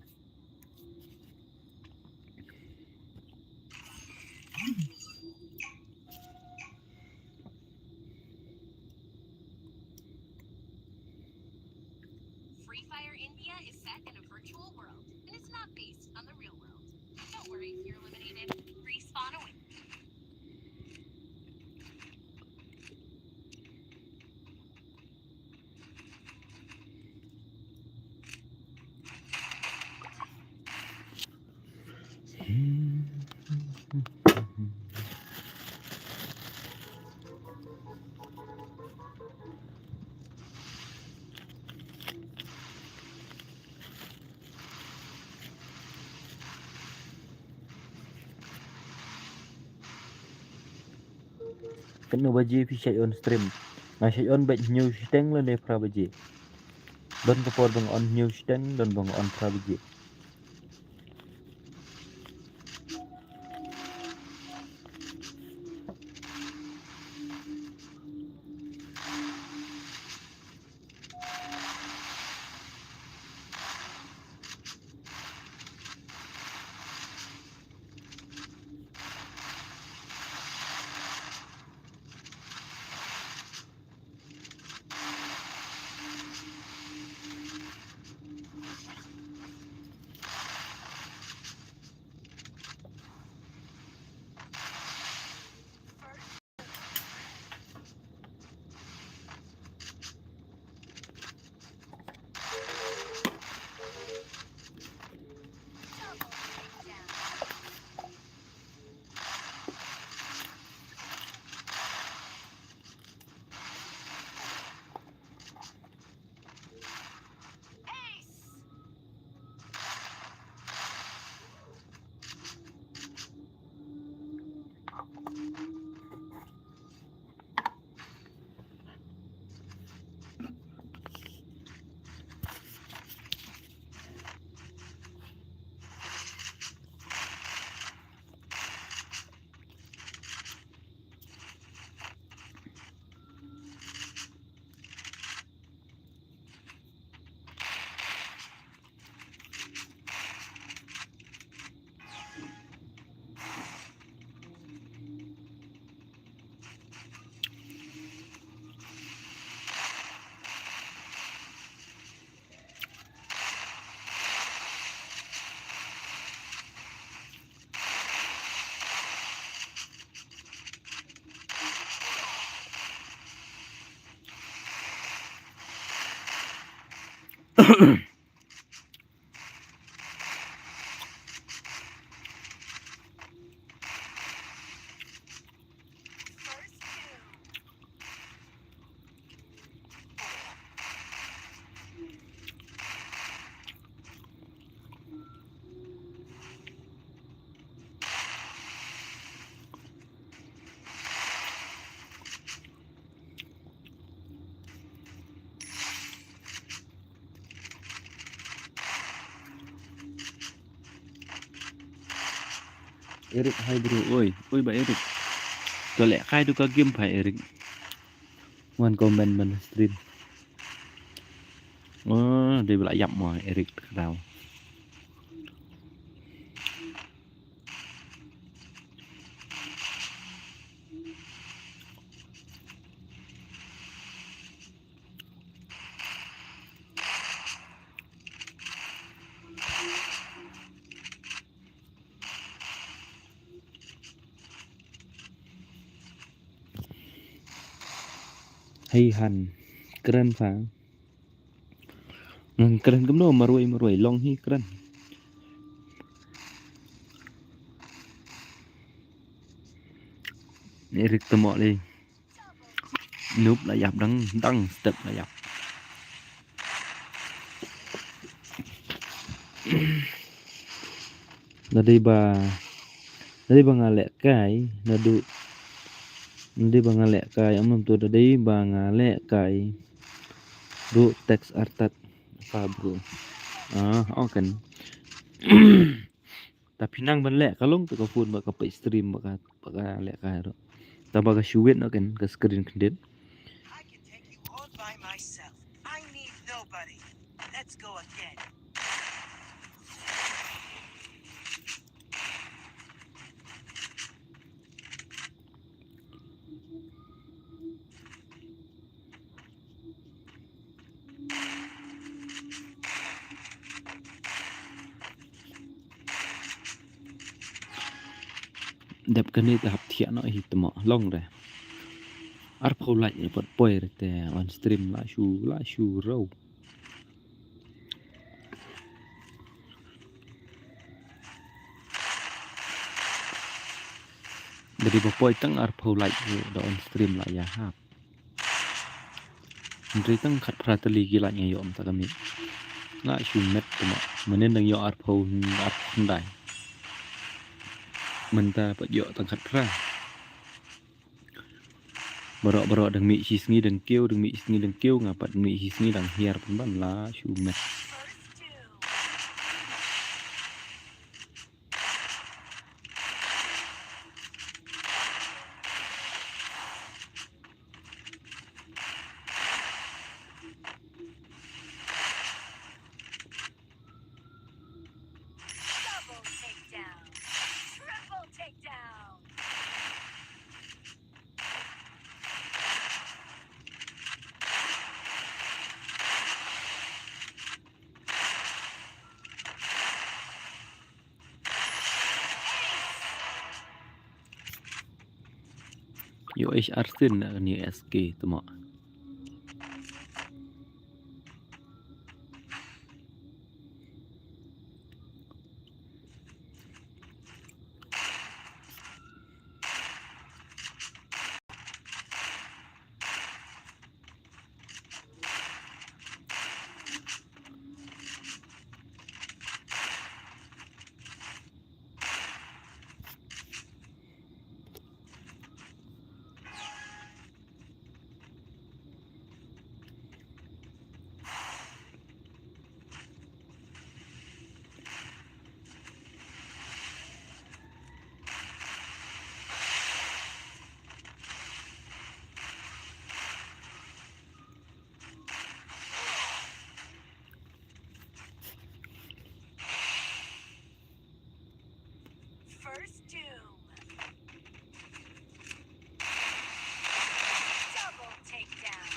[SPEAKER 1] Kena baje pi share on stream. Share on back new steng le ne pra baje. Don kapor bang on new steng don bang on pra baje. Erik, hai bro. Oi ba Erik. Có lẽ khai du ka game phải Erik. One comment man stream. Dia lại dặm mà Erik nào. Hay hành keren phang. Keren kamu no marui long hi keren. Erik temo đi. Noob là dập đăng step là dập. Nadi ba ngale kai nadu. Nadi ba ngale kai amam tu nadi ba ngale kai. Du text artat apa bro. Kan. Tapi nang ban lek kalong tu ka phone ba ka pa stream ba ka lek ka ro. Ta ba ka shuwet no kan ka screen kendit.
[SPEAKER 4] I can take you all by myself. I need nobody. Let's go again.
[SPEAKER 1] Đẹp cái này tập thiện nó hít mỏ long rồi. Ar phô lạnh bật bơi rồi te on stream lại shu râu. Dari bật bơi tăng ar phô lạnh rồi on stream lại ya hap. Dari tăng khát prateli gila nya yom ta kami. Lại shu met mỏ. Menen đang yo ar phô ndai. Mình ta bật yo tăng khát pra. Barok-barok dang mi sisngi dang kêu ngapat mi sisngi dang hiar pun ban la shumet.
[SPEAKER 3] Double takedown. Triple takedown.
[SPEAKER 1] Yo ich artin ni SK temo.
[SPEAKER 3] First doom. Double takedown.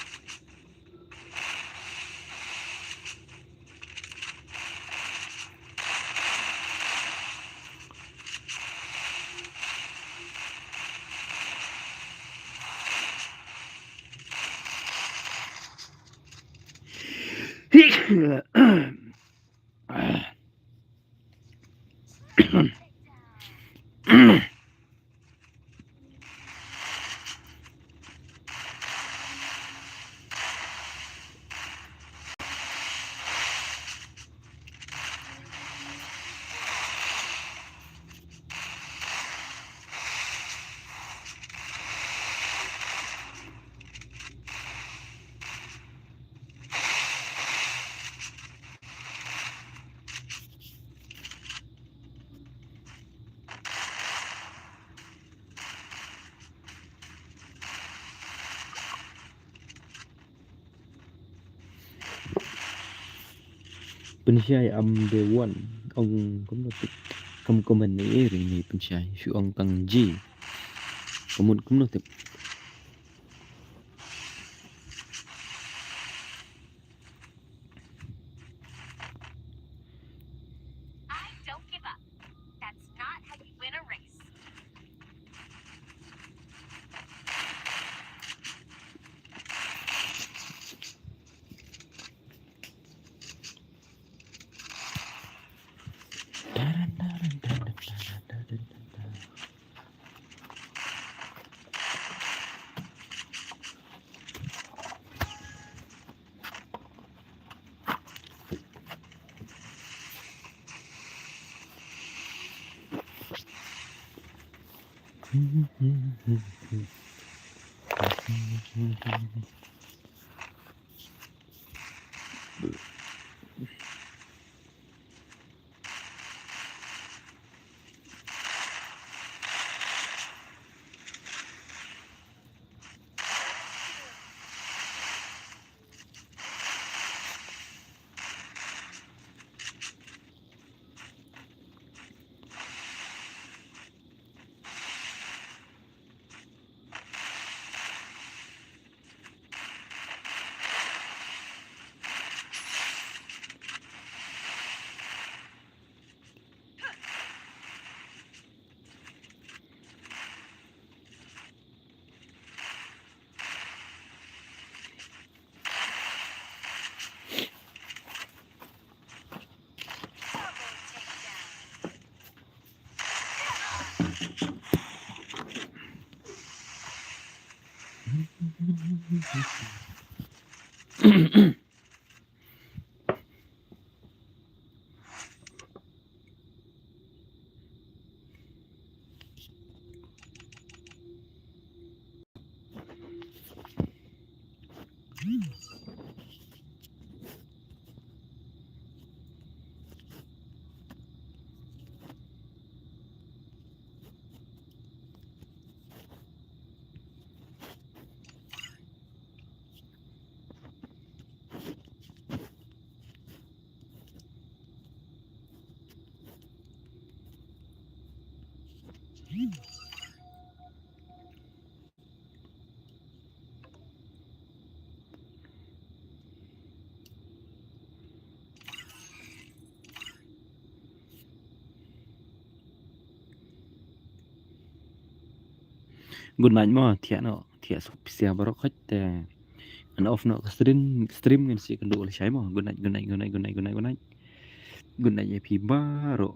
[SPEAKER 1] Pensyai am dewan ông cũng là tip không comment ni ring ni pensyai su ông tang ji. Kamun cũng là tip.
[SPEAKER 3] I don't give up. That's not how you win a race.
[SPEAKER 1] Good night mo thiệt nó thiệt sụp xia baro khách tè anh off nó stream ngân sĩ cần độ là cháy mà good night good night good night good night good night good night good night ya pi baro